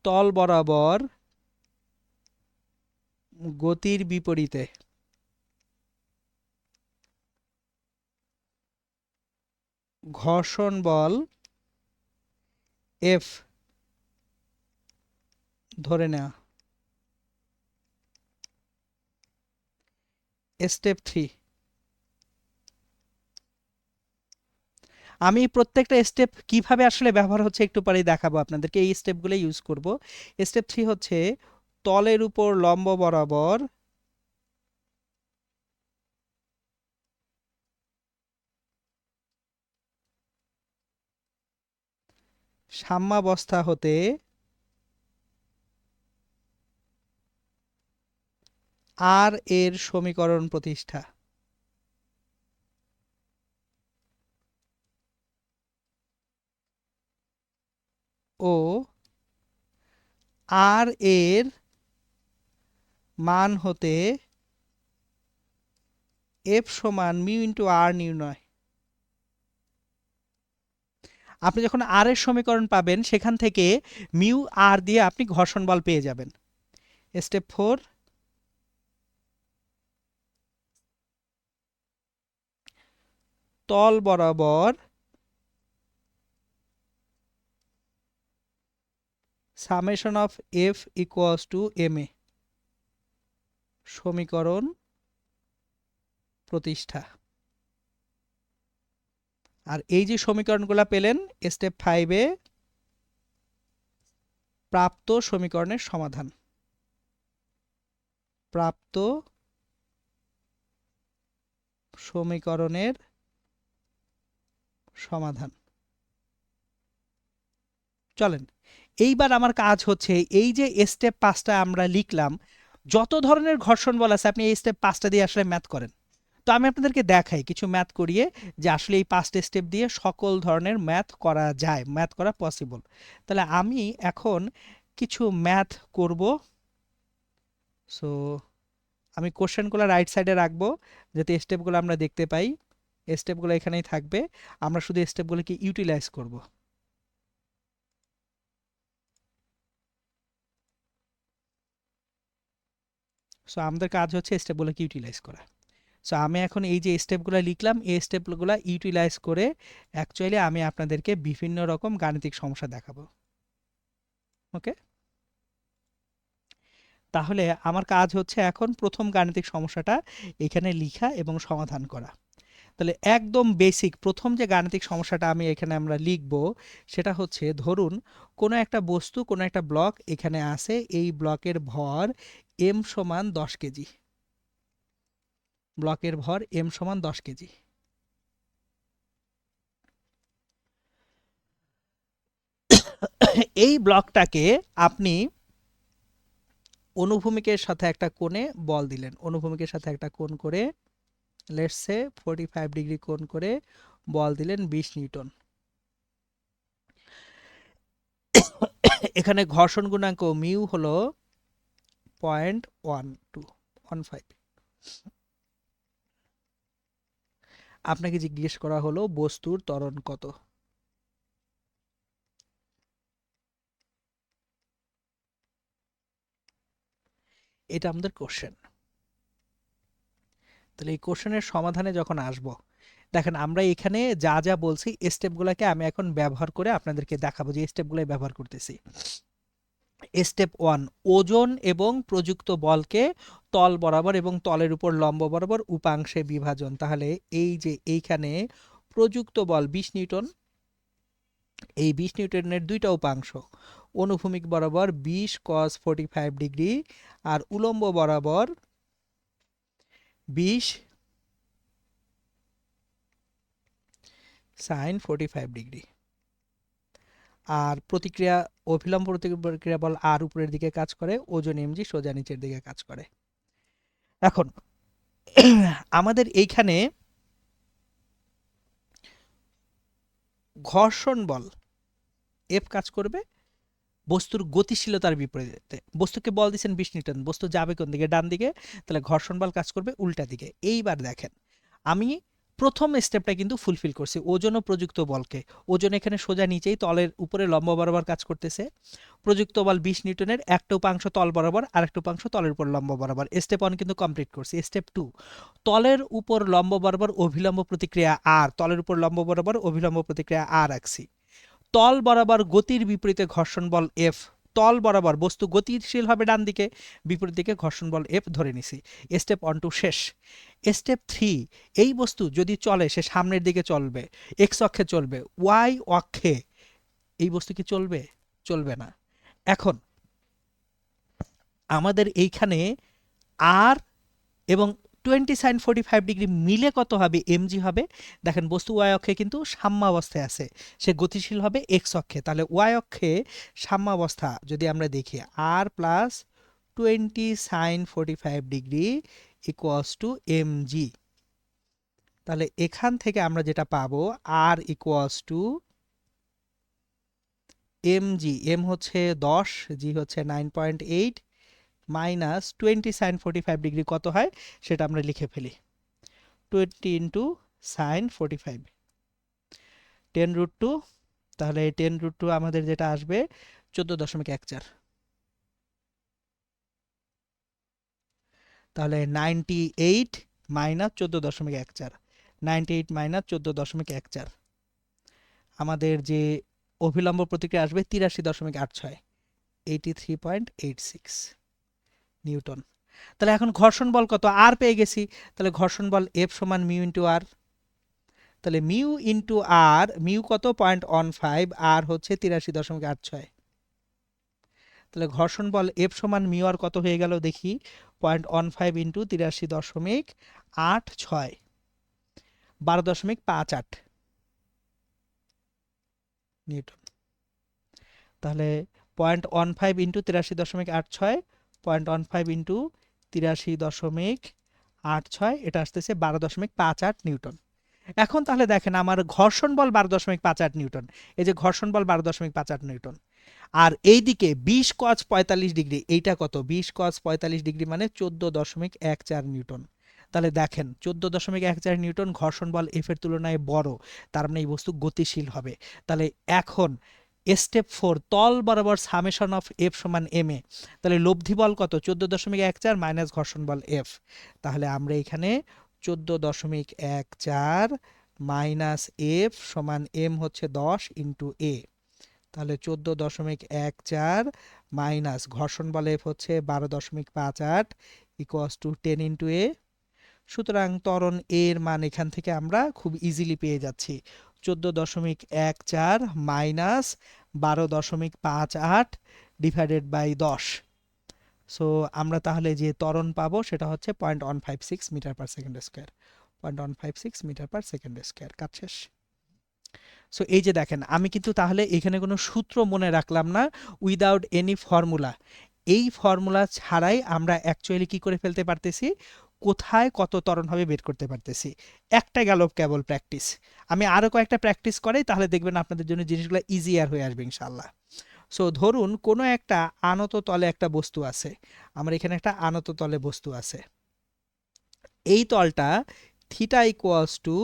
Speaker 1: তল বরাবর গতির বিপরীতে ঘর্ষণ বল এফ ধরে নেওয়া। স্টেপ 3, আমি প্রত্যেকটা স্টেপ কিভাবে আসলে ব্যবহার হচ্ছে একটু পরেই দেখাবো আপনাদেরকে, এই স্টেপগুলো ইউজ করব। স্টেপ 3 হচ্ছে তলের উপর লম্ব বরাবর সাম্যাবস্থা হতে আর এর সমীকরণ প্রতিষ্ঠা। ও আর এর মান হতে এফ সমান মিউ ইন্টু আর নির্ণয়। আপনি যখন আর এর সমীকরণ পাবেন সেখান থেকে মিউ আর দিয়ে আপনি ঘর্ষণ বল পেয়ে যাবেন। স্টেপ 4, তল বরাবর summation of F equals to M A সমীকরণ প্রতিষ্ঠা। আর এই যে সমীকরণগুলো পেলেন স্টেপ 5-এ প্রাপ্ত সমীকরণের সমাধান। প্রাপ্ত সমীকরণের সমাধান। চলেন এইবার আমার কাজ হচ্ছে এই যে স্টেপ 5টা আমরা লিখলাম, যত ধরনের ঘর্ষণ বল আছে আপনি এই স্টেপ 5টা দিয়ে আসলে ম্যাথ করেন। তো আমি আপনাদেরকে দেখাই কিছু ম্যাথ করিয়ে যে আসলে এই 5টা স্টেপ দিয়ে সকল ধরনের ম্যাথ করা যায়, ম্যাথ করা পসিবল। তাহলে আমি এখন কিছু ম্যাথ করব। সো আমি কোশ্চেনগুলো রাইট সাইডে রাখবো যাতে স্টেপগুলো আমরা দেখতে পাই। স্টেপগুলো এখানেই থাকবে, আমরা শুধু স্টেপগুলোকে ইউটিলাইজ করব। সো আমাদের কাজ হচ্ছে স্টেপগুলোকে ইউটিলাইজ করা। সো আমি এখন এই যে স্টেপগুলো লিখলাম এই স্টেপগুলো ইউটিলাইজ করে অ্যাকচুয়ালি আমি আপনাদেরকে বিভিন্ন রকম গাণিতিক সমস্যা দেখাবো। ওকে, তাহলে আমার কাজ হচ্ছে এখন প্রথম গাণিতিক সমস্যাটা এখানে লিখা এবং সমাধান করা। তাহলে একদম বেসিক প্রথম যে গাণিতিক সমস্যাটা আমি এখানে আমরা লিখব সেটা হচ্ছে, ধরুন কোনো একটা বস্তু, কোনো একটা ব্লক এখানে আছে, এই ব্লকের ভর m সমান 10 কেজি। ব্লকের ভর m সমান 10 কেজি। এই ব্লকটাকে আপনি অনুভূমিকের সাথে একটা কোণে বল দিলেন, অনুভূমিকের সাথে একটা কোণ করে লেটস সে 45 ডিগ্রি কোণ করে বল দিলেন 20 নিউটন। এখানে ঘর্ষণ গুণাঙ্ক মিউ হলো 0.1215। আপনাকে জিজ্ঞেস করা হলো বস্তুর ত্বরণ কত। এটা আমাদের কোশ্চেন। তাহলে এই কোশ্চেনের সমাধানে যখন আসব, দেখেন আমরা এখানে যা যা বলছি স্টেপগুলোকে আমি এখন ব্যবহার করে আপনাদেরকে দেখাবো যে স্টেপগুলোই ব্যবহার করতেছি। স্টেপ 1, ওজন এবং প্রযুক্ত বলকে তল বরাবর এবং তলের উপর লম্ব বরাবর উপাংশে বিভাজন। তাহলে এই যে এইখানে প্রযুক্ত বল 20 নিউটন, এই 20 নিউটনের দুইটা উপাংশ, অনুভূমিক বরাবর 20 cos 45 ডিগ্রি আর উলম্ব বরাবর 20 sin 45 ডিগ্রি। আর প্রতিক্রিয়া, অভিলম্ব প্রতিক্রিয়া বল আর উপরের দিকে কাজ করে, ওজন এমজি সোজা নিচের দিকে কাজ করে। এখন আমাদের এইখানে ঘর্ষণ বল এফ কাজ করবে বস্তুর গতিশীলতার বিপরীতে। বস্তুকে বল দিচ্ছেন 20 নিউটন, বস্তু যাবে কোন দিকে? ডান দিকে। তাহলে ঘর্ষণ বল কাজ করবে উল্টা দিকে। এইবার দেখেন আমি প্রথম স্টেপটা কিন্তু ফুলফিল করছি, ওজন ও প্রযুক্ত বলকে। ওজন এখানে সোজা নিচেই তলের উপরে লম্ব বরাবর কাজ করতেছে। প্রযুক্ত বল 20 নিউটনের, একটা উপাংশ তল বরাবর আর একটা উপাংশ তলের উপর লম্ব বরাবর। স্টেপ 1 কিন্তু কমপ্লিট করছি। স্টেপ 2, তলের উপর লম্ব বরাবর অভিলম্ব প্রতিক্রিয়া আর, তলের উপর লম্ব বরাবর অভিলম্ব প্রতিক্রিয়া আর রাখছি। তল বরাবর গতির বিপরীতে ঘর্ষণ বল এফ, তল বরাবর বস্তু গতিশীল হবে ডান দিকে, বিপরীত দিকে ঘর্ষণ বল এফ ধরে নিছি। স্টেপ 1 2 শেষ। স্টেপ 3, এই বস্তু যদি চলে সে সামনের দিকে চলবে, এক্স অক্ষে চলবে, ওয়াই অক্ষে এই বস্তু কি চলবে? চলবে না। এখন আমাদের এইখানে আর এবং 20 sin 45 ডিগ্রি মিলে কত হবে? mg হবে। দেখেন বস্তু ওয়াই অক্ষে কিন্তু সাম্যাবস্থায় আছে, সে গতিশীল হবে এক্স অক্ষে, তাহলে ওয়াই অক্ষে সাম্যাবস্থা যদি আমরা দেখি R plus 20 sin 45 degree equals to mg। তাহলে এখান থেকে আমরা যেটা পাবো R equals to mg, m হচ্ছে 10, g হচ্ছে 9.8 মাইনাস 20 sin 45 ডিগ্রি কত হয় সেটা আমরা লিখে ফেলি। 20 ইন্টু সাইন 45, 10√2, তাহলে 10√2 আমাদের যেটা আসবে 14.14। তাহলে 98 মাইনাস 14.14, 98 মাইনাস 14.14 আমাদের যে অভিলম্ব প্রতিক্রিয়া আসবে 83.86, 83.86 নিউটন। তাহলে এখন ঘর্ষণ বল কত? আর পেয়ে গেছি, তাহলে ঘর্ষণ বল এফ সমান মিউ ইন্টু আর। তাহলে মিউ ইন্টু আর, মিউ কত? 0.15, আর হচ্ছে 83.86। তাহলে ঘর্ষণ বল এফ সমান মিউ আর কত হয়ে গেল দেখি, 0.15 ইন্টু 83.86, 12.58 নিউটন। তাহলে 0.15 ইন্টু 83.86, 0.15 ইন্টু 83.86, এটা আসতেছে 12.58 নিউটন। এখন তাহলে দেখেন আমার ঘর্ষণ বল 12.58 নিউটন, এই যে ঘর্ষণ বল 12.58 নিউটন, আর এইদিকে 20 cos 45 ডিগ্রি, এইটা কত? 20 cos 45 ডিগ্রি মানে 14.14 নিউটন। তাহলে দেখেন 14.14 নিউটন ঘর্ষণ বল এফ এর তুলনায় বড়, তার মানে এই বস্তু গতিশীল হবে। তাহলে এখন স্টেপ 4, তল বরাবর সামেশন অফ এফ সমান এম এ, তাহলে লব্ধি বল কত? 14.14 মাইনাস ঘর্ষণ বল এফ। তাহলে আমরা এখানে 14.14 মাইনাস এফ সমান এম হচ্ছে 10 ইন্টু এ, তাহলে 14.14 মাইনাস ঘর্ষণ বল এফ হচ্ছে 12.58 ইকুয়ালস টু 10 ইন্টু এ। সুতরাং ত্বরণ এর মান এখান থেকে আমরা খুব ইজিলি পেয়ে যাচ্ছি, 14.14 মাইনাস 12.58 ডিভাইডেড বাই 10। সো আমরা তাহলে যে ত্বরণ পাবো সেটা হচ্ছে 0.156 metre per second square, 0.156 metre per second square. কাজ শেষ। সো এই যে দেখেন আমি কিন্তু তাহলে এখানে কোনো সূত্র মনে রাখলাম না, উইদাউট এনি ফর্মুলা। এই ফর্মুলা ছাড়াই আমরা অ্যাকচুয়ালি কি করে ফেলতে পারতেছি, কোথায় কত ত্বরণ হবে বের করতে পারতেছি। একটা গেল কেবল প্র্যাকটিস, আমি আরও কয়েকটা প্র্যাকটিস করাই, তাহলে দেখবেন আপনাদের জন্য জিনিসগুলো ইজিয়ার হয়ে আসবে ইনশাল্লাহ। সো ধরুন কোনো একটা আনত তলে একটা বস্তু আছে, আমার এখানে একটা আনত তলে বস্তু আছে, এই তলটা থিটা ইকুয়ালস টু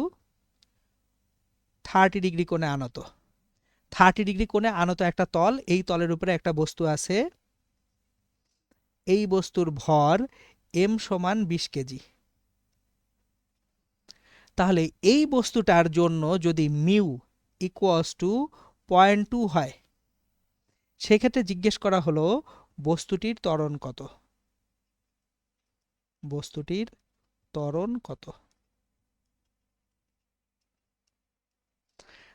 Speaker 1: 30 ডিগ্রি কোণে আনত, 30 ডিগ্রি কোণে আনত একটা তল, এই তলের উপরে একটা বস্তু আছে, এই বস্তুর ভর m সমান 20 কেজি। তাহলে এই বস্তুটার জন্য যদি মিউ ইকুয়ালস টু 0.2 হয়, সেক্ষেত্রে জিজ্ঞেস করা হলো বস্তুটির ত্বরণ কত, বস্তুটির ত্বরণ কত।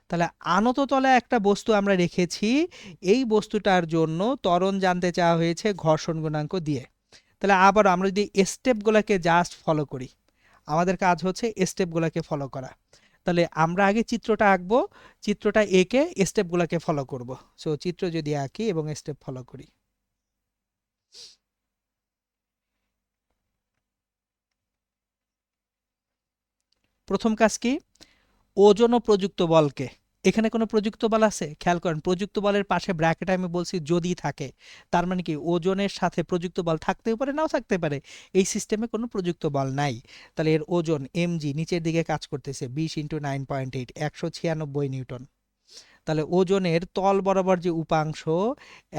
Speaker 1: তাহলে আনত তলে একটা বস্তু আমরা রেখেছি, এই বস্তুটার জন্য ত্বরণ জানতে চাওয়া হয়েছে ঘর্ষণ গুণাঙ্ক দিয়ে। তাহলে আবার আমরা যদি স্টেপগুলোকে জাস্ট ফলো করি, আমাদের কাজ হচ্ছে স্টেপগুলোকে ফলো করা। তাহলে আমরা আগে চিত্রটা আঁকবো, চিত্রটা এঁকে স্টেপগুলোকে ফলো করব। সো চিত্র যদি আঁকি এবং স্টেপ ফলো করি, প্রথম কাজ কি? ওজন ও প্রযুক্ত বলকে এখানে কোনো প্রযুক্ত বল আছে? খেয়াল করেন, প্রযুক্ত বলের পাশে ব্র্যাকেটে আমি বলছি যদি থাকে, তার মানে কি ওজনের সাথে প্রযুক্ত বল থাকতেও পারে নাও থাকতে পারে। এই সিস্টেমে কোনো প্রযুক্ত বল নাই, তাহলে এর ওজন mg নিচের দিকে কাজ করতেছে 20 ইন্টু 9.8, 196 নিউটন। তাহলে ওজনের তল বরাবর যে উপাংশ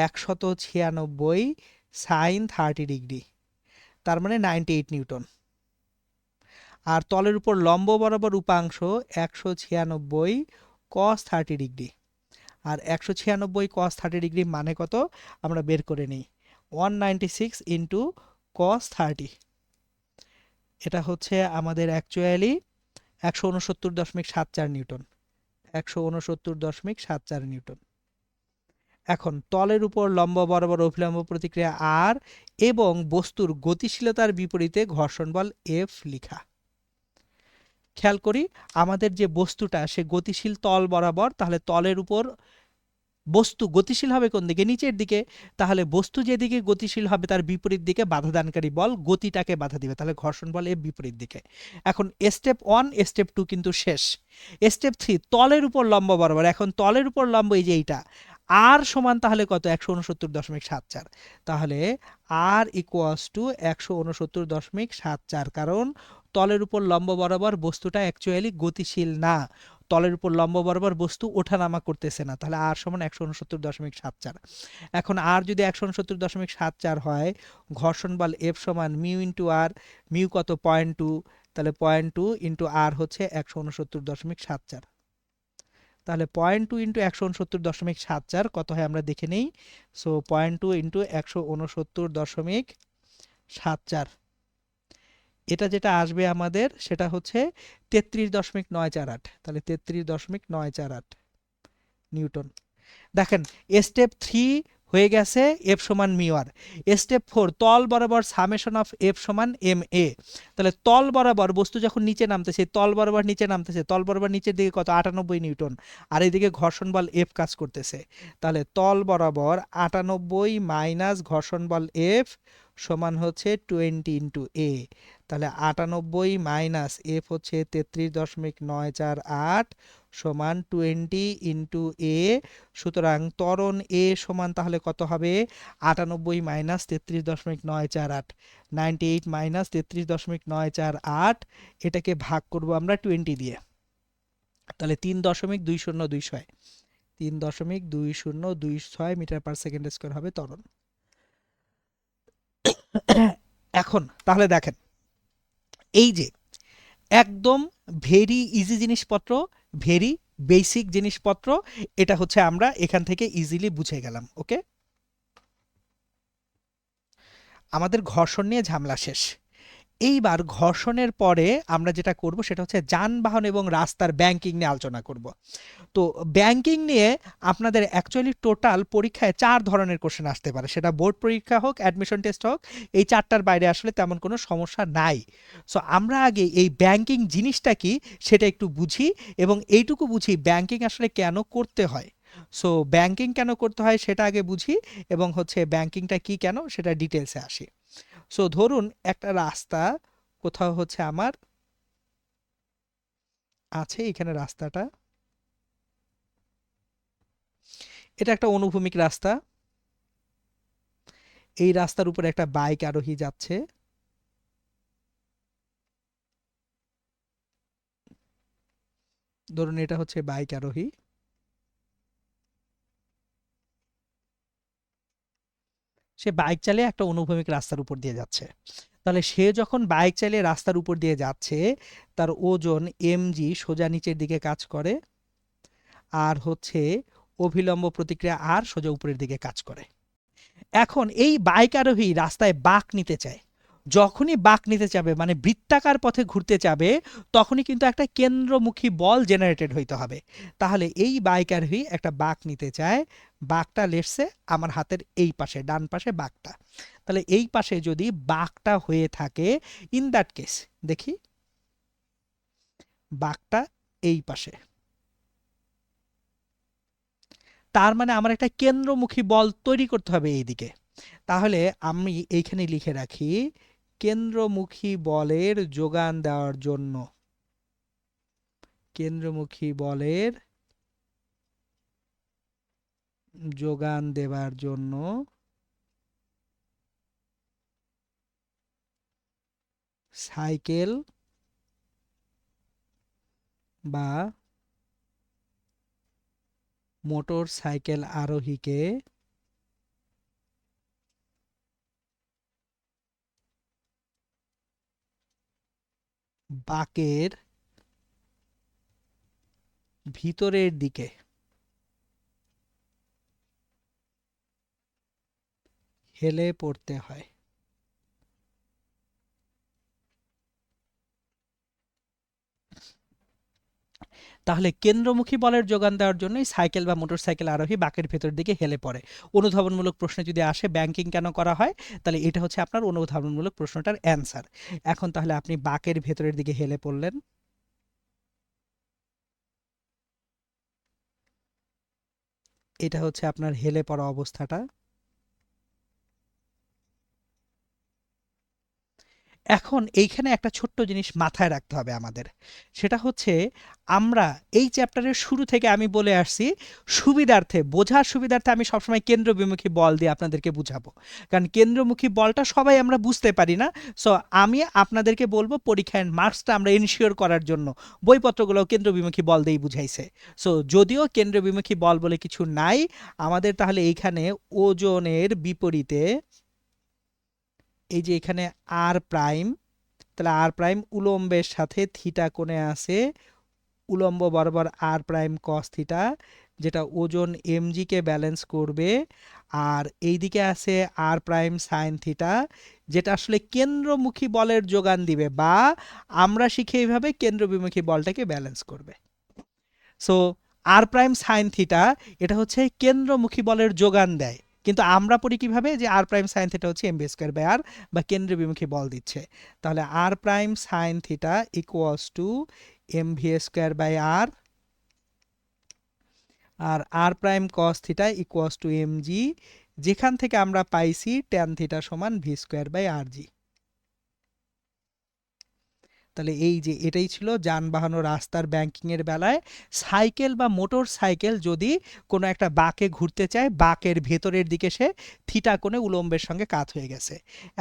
Speaker 1: 196 সাইন 30 ডিগ্রি, তার মানে 98 নিউটন। আর তলের উপর লম্ব বরাবর উপাংশ 196 কস 30 ডিগ্রি, আর 196 কস 30 ডিগ্রি মানে কত আমরা বের করে নিই, 196 ইন্টু কস 30, এটা হচ্ছে আমাদের অ্যাকচুয়ালি 169.74 নিউটন, 169.74 নিউটন। এখন তলের উপর লম্ব বরাবর অভিলম্ব প্রতিক্রিয়া আর এবং বস্তুর গতিশীলতার বিপরীতে ঘর্ষণ বল এফ লিখা। খেয়াল করি আমাদের যে বস্তুটা সে গতিশীল তল বরাবর, তাহলে তলের উপর বস্তু গতিশীল হবে কোন দিকে? নিচের দিকে। তাহলে বস্তু যেদিকে গতিশীল হবে তার বিপরীত দিকে বাধাদানকারী বল গতিটাকে বাধা দিবে, তাহলে ঘর্ষণ বল এর বিপরীত দিকে। এখন স্টেপ 1 স্টেপ 2 কিন্তু শেষ। স্টেপ 3 তলের উপর লম্ব বরাবর। এখন তলের উপর লম্ব এই যে এইটা আর সমান তাহলে কত? 169.74। তাহলে আর ইকুয়ালস টু 169.74, কারণ তলের উপর লম্ব বরাবর বস্তুটা অ্যাকচুয়ালি গতিশীল না, তলের উপর লম্ব বরাবর বস্তু ওঠানামা করতেছে না, তাহলে আর সমান 169.74। এখন আর যদি 169.74 হয়, ঘর্ষণ বল এফ সমান মিউ ইন্টু আর, মিউ কত? 0.2, তাহলে 0.2 ইন্টু আর হচ্ছে 169.74। তাহলে 0.2 ইন্টু 169.74 কত হয় আমরা দেখে নেই। সো 0.2 ইন্টু 169.74, এটা যেটা আসবে আমাদের সেটা হচ্ছে 33.948, তাহলে 33.948 নিউটন। দেখেন স্টেপ 3 হয়ে গেছে এফ সমান মিউ আর। স্টেপ 4 তল বরাবর সামেশন অফ এফ সমান এম এ। তাহলে তল বরাবর বস্তু যখন নিচে নামতেছে, তল বরাবর নিচে নামতেছে, তল বরাবর নিচের দিকে কত? 98 নিউটন, আর এইদিকে ঘর্ষণ বল এফ কাজ করতেছে। তাহলে তল বরাবর 98 মাইনাস ঘর্ষণ বল এফ সমান হচ্ছে 20 ইন্টু এ। তাহলে 98 মাইনাস এফ হচ্ছে 33.948 সমান 20 ইন্টু এ। সুতরাং ত্বরণ এ সমান তাহলে কত হবে? 98 মাইনাস 33.948, 98 মাইনাস 33.948, এটাকে ভাগ করব আমরা 20 দিয়ে, তাহলে 3.2026, 3.2026 মিটার পার সেকেন্ড স্কয়ার হবে ত্বরণ। এখন তাহলে দেখেন এই যে একদম ভেরি ইজি জিনিসপত্র, ভেরি বেসিক জিনিসপত্র, এটা হচ্ছে আমরা এখান থেকে ইজিলি বুঝে গেলাম। ওকে, আমাদের ঘর্ষণ নিয়ে ঝামেলা শেষ। এইবার ঘর্ষণের পরে আমরা যেটা করব সেটা হচ্ছে যানবাহন এবং রাস্তার ব্যাংকিং নিয়ে আলোচনা করব। তো ব্যাংকিং নিয়ে আপনাদের অ্যাকচুয়ালি টোটাল পরীক্ষায় 4 ধরনের কোশ্চেন আসতে পারে, সেটা বোর্ড পরীক্ষা হোক, অ্যাডমিশন টেস্ট হোক, এই 4টার বাইরে আসলে তেমন কোনো সমস্যা নাই। সো আমরা আগে এই ব্যাংকিং জিনিসটা কি সেটা একটু বুঝি, এবং এইটুকু বুঝি ব্যাংকিং আসলে কেন করতে হয়। সো ব্যাংকিং কেন করতে হয় সেটা আগে বুঝি, এবং হচ্ছে ব্যাংকিংটা কি কেন সেটা ডিটেলসে আসি। সো ধরুন একটা রাস্তা কোথাও হচ্ছে আমার আছে, এখানে রাস্তাটা, এটা একটা অনুভূমিক রাস্তা, এই রাস্তার উপরে একটা বাইক আরোহী যাচ্ছে, ধরুন এটা হচ্ছে বাইক আরোহী, সে বাইক চালিয়ে একটা অনুভূমিক রাস্তার উপর দিয়ে যাচ্ছে। তাহলে সে যখন বাইক চালিয়ে রাস্তার উপর দিয়ে যাচ্ছে, তার ওজন mg সোজা নিচের দিকে কাজ করে, আর হচ্ছে অভিলম্ব প্রতিক্রিয়া আর সোজা উপরের দিকে কাজ করে। এখন এই বাইক আরোহী রাস্তায় বাঁক নিতে চায়, যখনই বাঁক নিতে চাবে মানে বৃত্তাকার পথে ঘুরতে চাবে, তখনই কিন্তু একটা কেন্দ্রমুখী বল জেনারেটেড হইতে হবে। তাহলে এই বাইক আরোহী একটা বাঁক নিতে চায়, বাঁকটা লেটসে আমার হাতের এই পাশে, ডান পাশে বাঁকটা, তাহলে এই পাশে যদি বাঁকটা হয়ে থাকে, ইন দ্যাট কেস দেখি বাঁকটা এই পাশে, তার মানে আমার একটা কেন্দ্রমুখী বল তৈরি করতে হবে এইদিকে। তাহলে আমি এইখানে লিখে রাখি কেন্দ্রমুখী বলের যোগান দেওয়ার জন্য, কেন্দ্রমুখী বলের যোগান দেওয়ার জন্য সাইকেল বা মোটর সাইকেল আরোহীকে বাঁকের ভিতরের দিকে হেলে পড়তে হয়। তাহলে কেন্দ্রমুখী বলের যোগান দেওয়ার জন্যই সাইকেল বা মোটরসাইকেল আরোহী বাঁকের ভেতর দিকে হেলে পড়ে। অনুধাবনমূলক প্রশ্নে যদি আসে ব্যাংকিং কেন করা হয়, তাহলে এটা হচ্ছে আপনার অনুধাবনমূলক প্রশ্নটার অ্যান্সার। এখন তাহলে আপনি বাঁকের ভেতরের দিকে হেলে পড়লেন, এটা হচ্ছে আপনার হেলে পড়া অবস্থাটা। এখন এইখানে একটা ছোট্ট জিনিস মাথায় রাখতে হবে আমাদের, সেটা হচ্ছে আমরা এই চ্যাপ্টারের শুরু থেকে আমি বলে আসছি সুবিধার্থে, বোঝার সুবিধার্থে আমি সবসময় কেন্দ্রবিমুখী বল দিয়ে আপনাদেরকে বুঝাবো, কারণ কেন্দ্রমুখী বলটা সবাই আমরা বুঝতে পারি না। সো আমি আপনাদেরকে বলবো পরীক্ষায় মার্কসটা আমরা এনশিওর করার জন্য বইপত্রগুলো কেন্দ্রবিমুখী বল দিয়েই বুঝাইছে। সো যদিও কেন্দ্রবিমুখী বল বলে কিছু নাই আমাদের, তাহলে এইখানে ওজনের বিপরীতে এই যে এখানে আর প্রাইম, তাহলে আর প্রাইম উলম্বের সাথে থিটা কোণে আছে, উলম্ব বরাবর আর প্রাইম কস থিটা, যেটা ওজন এমজি কে ব্যালেন্স করবে। আর এইদিকে আছে আর প্রাইম সাইন থিটা, যেটা আসলে কেন্দ্রমুখী বলের যোগান দিবে, বা আমরা শিখে এইভাবে কেন্দ্রবিমুখী বলটাকে ব্যালেন্স করবে। সো আর প্রাইম সাইন থিটা এটা হচ্ছে কেন্দ্রমুখী বলের যোগান দেয়, কিন্তু আমরা পড়ি কিভাবে যে আর প্রাইম সাইন থিটা হচ্ছে M B square by R, বা কেন্দ্র বিমুখী বল দিচ্ছে। তাহলে R prime sine theta equals to M V square by R, আর R prime cos theta equals to M G, যেখান থেকে আমরা পাইছি ট্যান থিটা সমান V square by R G. তাহলে এই যে এটাই ছিল যানবাহন ও রাস্তার ব্যাংকিংয়ের বেলায়, সাইকেল বা মোটর সাইকেল যদি কোনো একটা বাঁকে ঘুরতে চায়, বাঁকের ভেতরের দিকে সে থিটা কোণে উলম্বের সঙ্গে কাত হয়ে গেছে।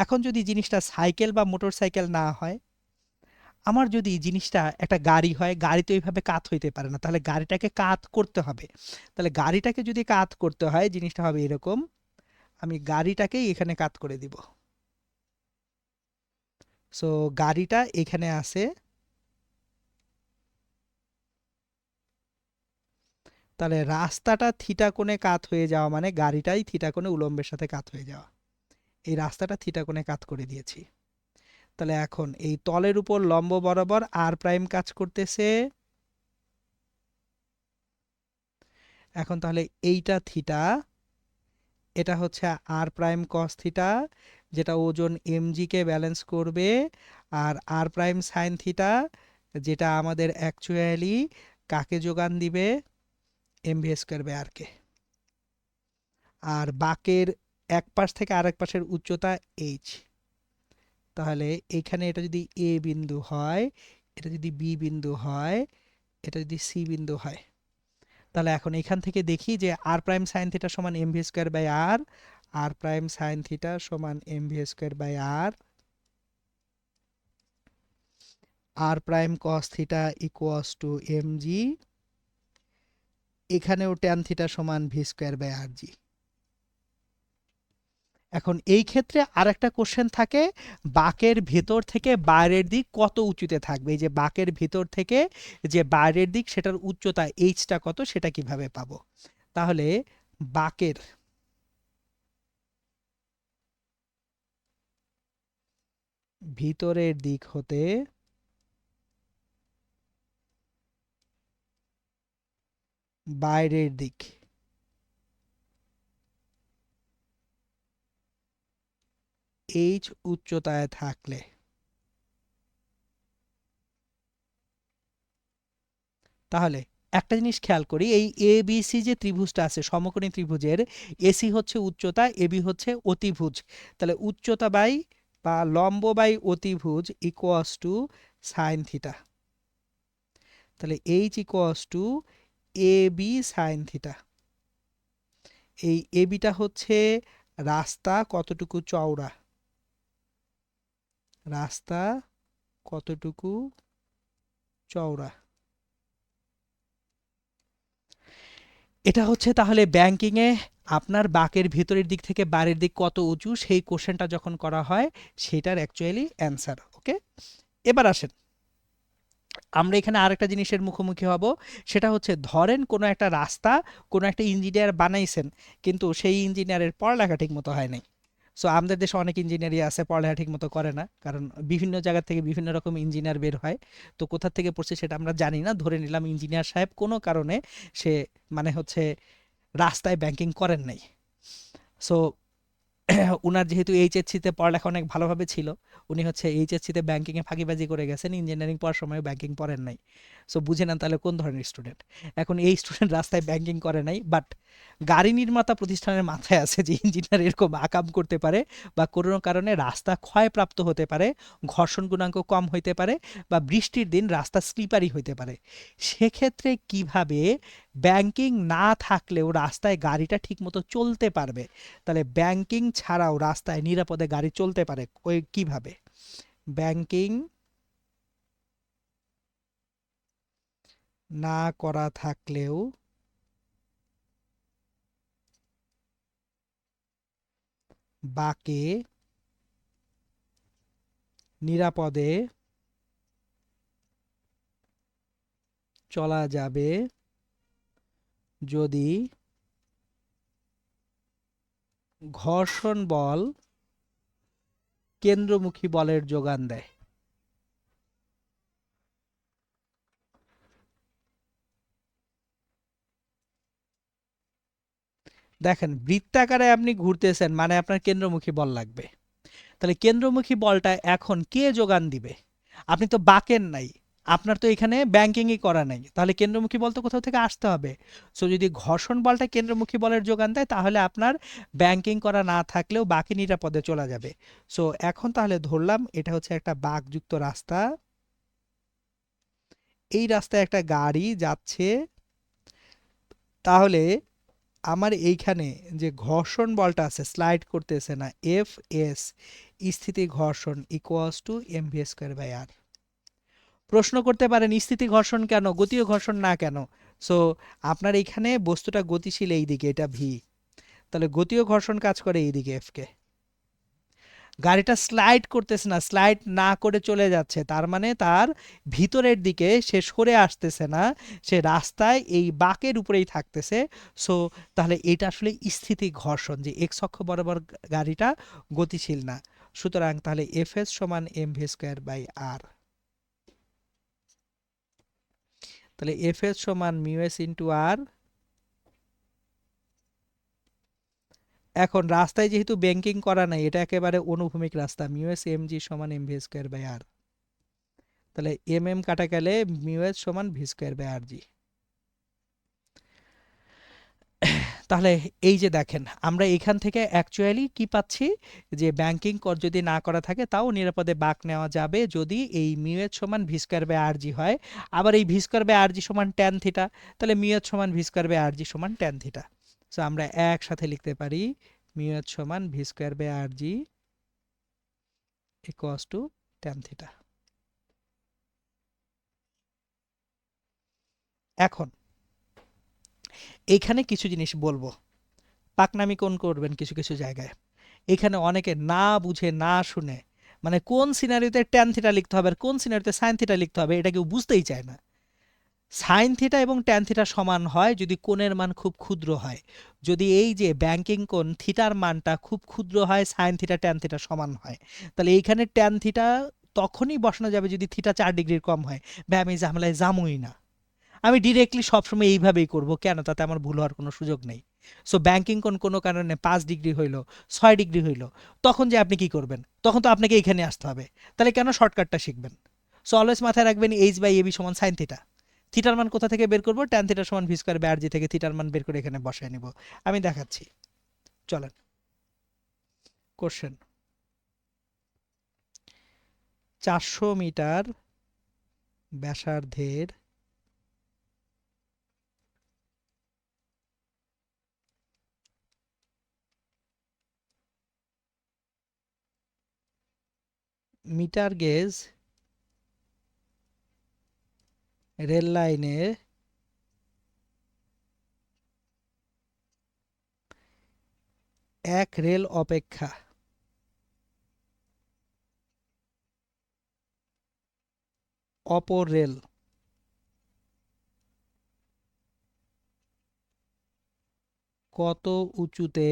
Speaker 1: এখন যদি জিনিসটা সাইকেল বা মোটর সাইকেল না হয়, আমার যদি জিনিসটা একটা গাড়ি হয়, গাড়ি তো এইভাবে কাত হইতে পারে না, তাহলে গাড়িটাকে কাত করতে হবে। তাহলে গাড়িটাকে যদি কাত করতে হয় জিনিসটা হবে এরকম, আমি গাড়িটাকেই এখানে কাত করে দিব। সো গাড়িটা এখানে আছে, তাহলে রাস্তাটা থিটা কোণে কাত হয়ে যাওয়া মানে গাড়িটাই থিটা কোণে উলম্বের সাথে কাত হয়ে যাওয়া। এই রাস্তাটা থিটা কোণে কাত করে দিয়েছি। তাহলে এখন এই তলের উপর লম্ব বরাবর আর প্রাইম কাজ করতেছে। এখন তাহলে এইটা থিটা, এটা হচ্ছে আর প্রাইম কস থিটা, যেটা ওজন এমজি কে ব্যালেন্স করবে। আর আর প্রাইম সাইন থিটা, যেটা আমাদের অ্যাকচুয়ালি কাকে যোগান দিবে, এম ভি স্কোয়ার বাই আর কে। আর বাঁকের এক পাশ থেকে আরেক পাশের উচ্চতা এইচ। তাহলে এখানে এটা যদি এ বিন্দু হয়, এটা যদি বি বিন্দু হয়, এটা যদি সি বিন্দু হয়, তাহলে এখন এখান থেকে দেখি যে আর প্রাইম সাইন থিটা সমান M V square by R, R prime sine theta সমান M V square by R, R prime cos theta equals to M G, এখানেও ট্যান থিটা সমান V square by R G. এখন এই ক্ষেত্রে আরেকটা question থাকে, বাঁকের ভেতর থেকে বাইরের দিক কত উঁচুতে থাকবে। এই যে বাঁকের ভেতর থেকে যে বাইরের দিক সেটার উচ্চতা এইচটা কত, সেটা কিভাবে পাবো। তাহলে বাঁকের ভিতরের দিক হতে বাইরের দিক এইচ উচ্চতায় থাকলে, তাহলে একটা জিনিস খেয়াল করি, এই এ বি সি যে ত্রিভুজটা আছে সমকোণী ত্রিভুজের, এসি হচ্ছে উচ্চতা, এবি হচ্ছে অতিভুজ। তাহলে উচ্চতা বাই বা লম্ব বাই অতিভুজ ইকুয়ালস টু সাইন থিটা। তাহলে h equals to a b sine theta. এই এবিটা হচ্ছে রাস্তা কতটুকু চওড়া, রাস্তা কতটুকু চওড়া। এটা হচ্ছে তাহলে ব্যাংকিংয়ে আপনার বাঁকের ভিতরের দিক থেকে বাইরের দিক কত উঁচু সেই কোশ্চেনটা যখন করা হয় সেটার অ্যাকচুয়ালি অ্যান্সার। ওকে, এবার আসেন আমরা এখানে আরেকটা জিনিসের মুখোমুখি হব। সেটা হচ্ছে ধরেন কোনো একটা রাস্তা কোনো একটা ইঞ্জিনিয়ার বানাইছেন, কিন্তু সেই ইঞ্জিনিয়ারের পড়ালেখা ঠিক মতো হয় নাই। সো আমাদের দেশে অনেক ইঞ্জিনিয়ারই আছে পড়ালেখা ঠিক মতো করে না, কারণ বিভিন্ন জায়গা থেকে বিভিন্ন রকম ইঞ্জিনিয়ার বের হয়। তো কোথা থেকে পড়ছে সেটা আমরা জানি না, ধরে নিলাম ইঞ্জিনিয়ার সাহেব কোনো কারণে সে মানে হচ্ছে রাস্তায় ব্যাংকিং করেন নাই। সো উনার যেহেতু এইচএসসিতে পড়ালেখা অনেক ভালোভাবে ছিল, উনি হচ্ছে এইচএসসিতে ব্যাংকিংয়ে ফাঁকিবাজি করে গেছেন, ইঞ্জিনিয়ারিং পড়ার সময় ব্যাংকিং পড়েন নাই। সো বুঝে নেন তাহলে কোন ধরনের স্টুডেন্ট। এখন এই স্টুডেন্ট রাস্তায় ব্যাংকিং করে নাই, বাট গাড়ি নির্মাতা প্রতিষ্ঠানের মাথায় আছে যে ইঞ্জিনিয়ার এরকম আকাম করতে পারে বা কোনো কারণে রাস্তা ক্ষয়প্রাপ্ত হতে পারে, ঘর্ষণ গুণাঙ্ক কম হইতে পারে, বা বৃষ্টির দিন রাস্তা স্লিপারি হইতে পারে। সেক্ষেত্রে কিভাবে ব্যাংকিং না থাকলেও রাস্তায় গাড়িটা ঠিকমতো চলতে পারবে? তাহলে ব্যাংকিং ছাড়াও রাস্তায় নিরাপদে গাড়ি চলতে পারে ওই কিভাবে? ব্যাংকিং না করা থাকলেও বাকে নিরাপদে চলা যাবে যদি ঘর্ষণ বল কেন্দ্রমুখী বলের যোগান দেয়। দেখেন বৃত্তাকারে আপনি ঘুরতেছেন মানে আপনার কেন্দ্রমুখী বল লাগবে। তাহলে কেন্দ্রমুখী বলটা এখন কে যোগান দিবে? আপনি তো বাকেন নাই, আপনার তো এখানে ব্যাংকিংই করা নাই, তাহলে কেন্দ্রমুখী বল তো কোথাও থেকে আসতে হবে। সো যদি ঘর্ষণ বলটা কেন্দ্রমুখী বলের যোগান দেয় তাহলে আপনার ব্যাংকিং করা না থাকলেও বাকি নিরাপদে চলা যাবে। সো এখন তাহলে ধরলাম এটা হচ্ছে একটা বাঁকযুক্ত রাস্তা, এই রাস্তায় একটা গাড়ি যাচ্ছে, তাহলে আমার এইখানে যে ঘর্ষণ বলটা আছে স্লাইড করতেছে না, এফ এস স্থিতি ঘর্ষণ equals to M V square by R. প্রশ্ন করতে পারেন স্থিতি ঘর্ষণ কেন, গতীয় ঘর্ষণ না কেন? সো আপনার এইখানে বস্তুটা গতিশীল এই দিকে, এটা ভি, তাহলে গতীয় ঘর্ষণ কাজ করে এইদিকে এফ কে। গাড়িটা স্লাইড করতেছে না, স্লাইড না করে চলে যাচ্ছে, তার মানে তার ভিতরের দিকে সে সরে আসতেছে না, সে রাস্তায় এই বাঁকের উপরেই থাকতেছে। সো তাহলে এটা আসলে স্থিতি ঘর্ষণ, যে এক্স অক্ষ বরাবর গাড়িটা গতিশীল না। সুতরাং তাহলে এফ এস সমান এম ভি স্কোয়ার বাই আর। তাহলে এফ এস সমান মিউ এস ইন্টু আর। এখন রাস্তায় যেহেতু ব্যাংকিং করা নাই, এটা একেবারে অনুভূমিক রাস্তা, মিউ এস এম জি সমান এম ভি স্কোয়ার বাই আর। তাহলে এম এম কাটা গেলে মিউ এস সমান V square by R G. তাহলে এই যে দেখেন আমরা এখান থেকে অ্যাকচুয়ালি কি পাচ্ছি, যে ব্যাংকিং যদি না করা থাকে তাও নিরাপদে বাঁক নেওয়া যাবে যদি এই মিউ এস সমান V square by R g হয়। আবার এই v square by R g সমান ট্যান থিটা, তাহলে মিউ এস সমান V square by R g সমান ট্যান থিটা। সো আমরা একসাথে লিখতে পারি মিউ এস সমান V square by R g equals to tan theta. এখন এইখানে কিছু জিনিস বলবো, পাকনামি কোন করবেন কিছু কিছু জায়গায়। এখানে অনেকে না বুঝে না শুনে মানে কোন সিনারিওতে ট্যান থিটা লিখতে হবে আর কোন সিনারিওতে সাইন থিটা লিখতে হবে এটা কেউ বুঝতেই চায় না। সাইন থিটা এবং ট্যান থিটা সমান হয় যদি কোণের মান খুব ক্ষুদ্র হয়। যদি এই যে ব্যাংকিং কোণ থিটার মানটা খুব ক্ষুদ্র হয়, সাইন থিটা ট্যান থিটা সমান হয়। তাহলে এইখানে ট্যান থিটা তখনই বসানো যাবে যদি থিটা 4 ডিগ্রির কম হয়। ভাই আমি এই ঝামেলায় যামই না, আমি ডিরেক্টলি সবসময় এইভাবেই করব, কেন? তাতে আমার ভুল হওয়ার কোনো সুযোগ নেই। সো ব্যাংকিং কোণ কোনো কারণে 5 ডিগ্রি হইলো, 6 ডিগ্রি হইলো, তখন যে আপনি কি করবেন? তখন তো আপনাকে এখানে আসতে হবে। তাহলে কেন শর্টকাটটা শিখবেন? সো অলওয়েজ মাথায় রাখবেন এইচ বাই এবি সমান সাইন থিটা। থিটার মান কোথা থেকে বের করবো? ট্যান থিটা সমান ভি স্কোয়ার বাই আর জি থেকে থিটার মান বের করে এখানে বসায় নিব। আমি দেখাচ্ছি, চলেন। কোশ্চেন, 400 মিটার ব্যাসার্ধের . মিটার গেজ রেল লাইনে এক রেল অপেক্ষা অপর রেল কত উঁচুতে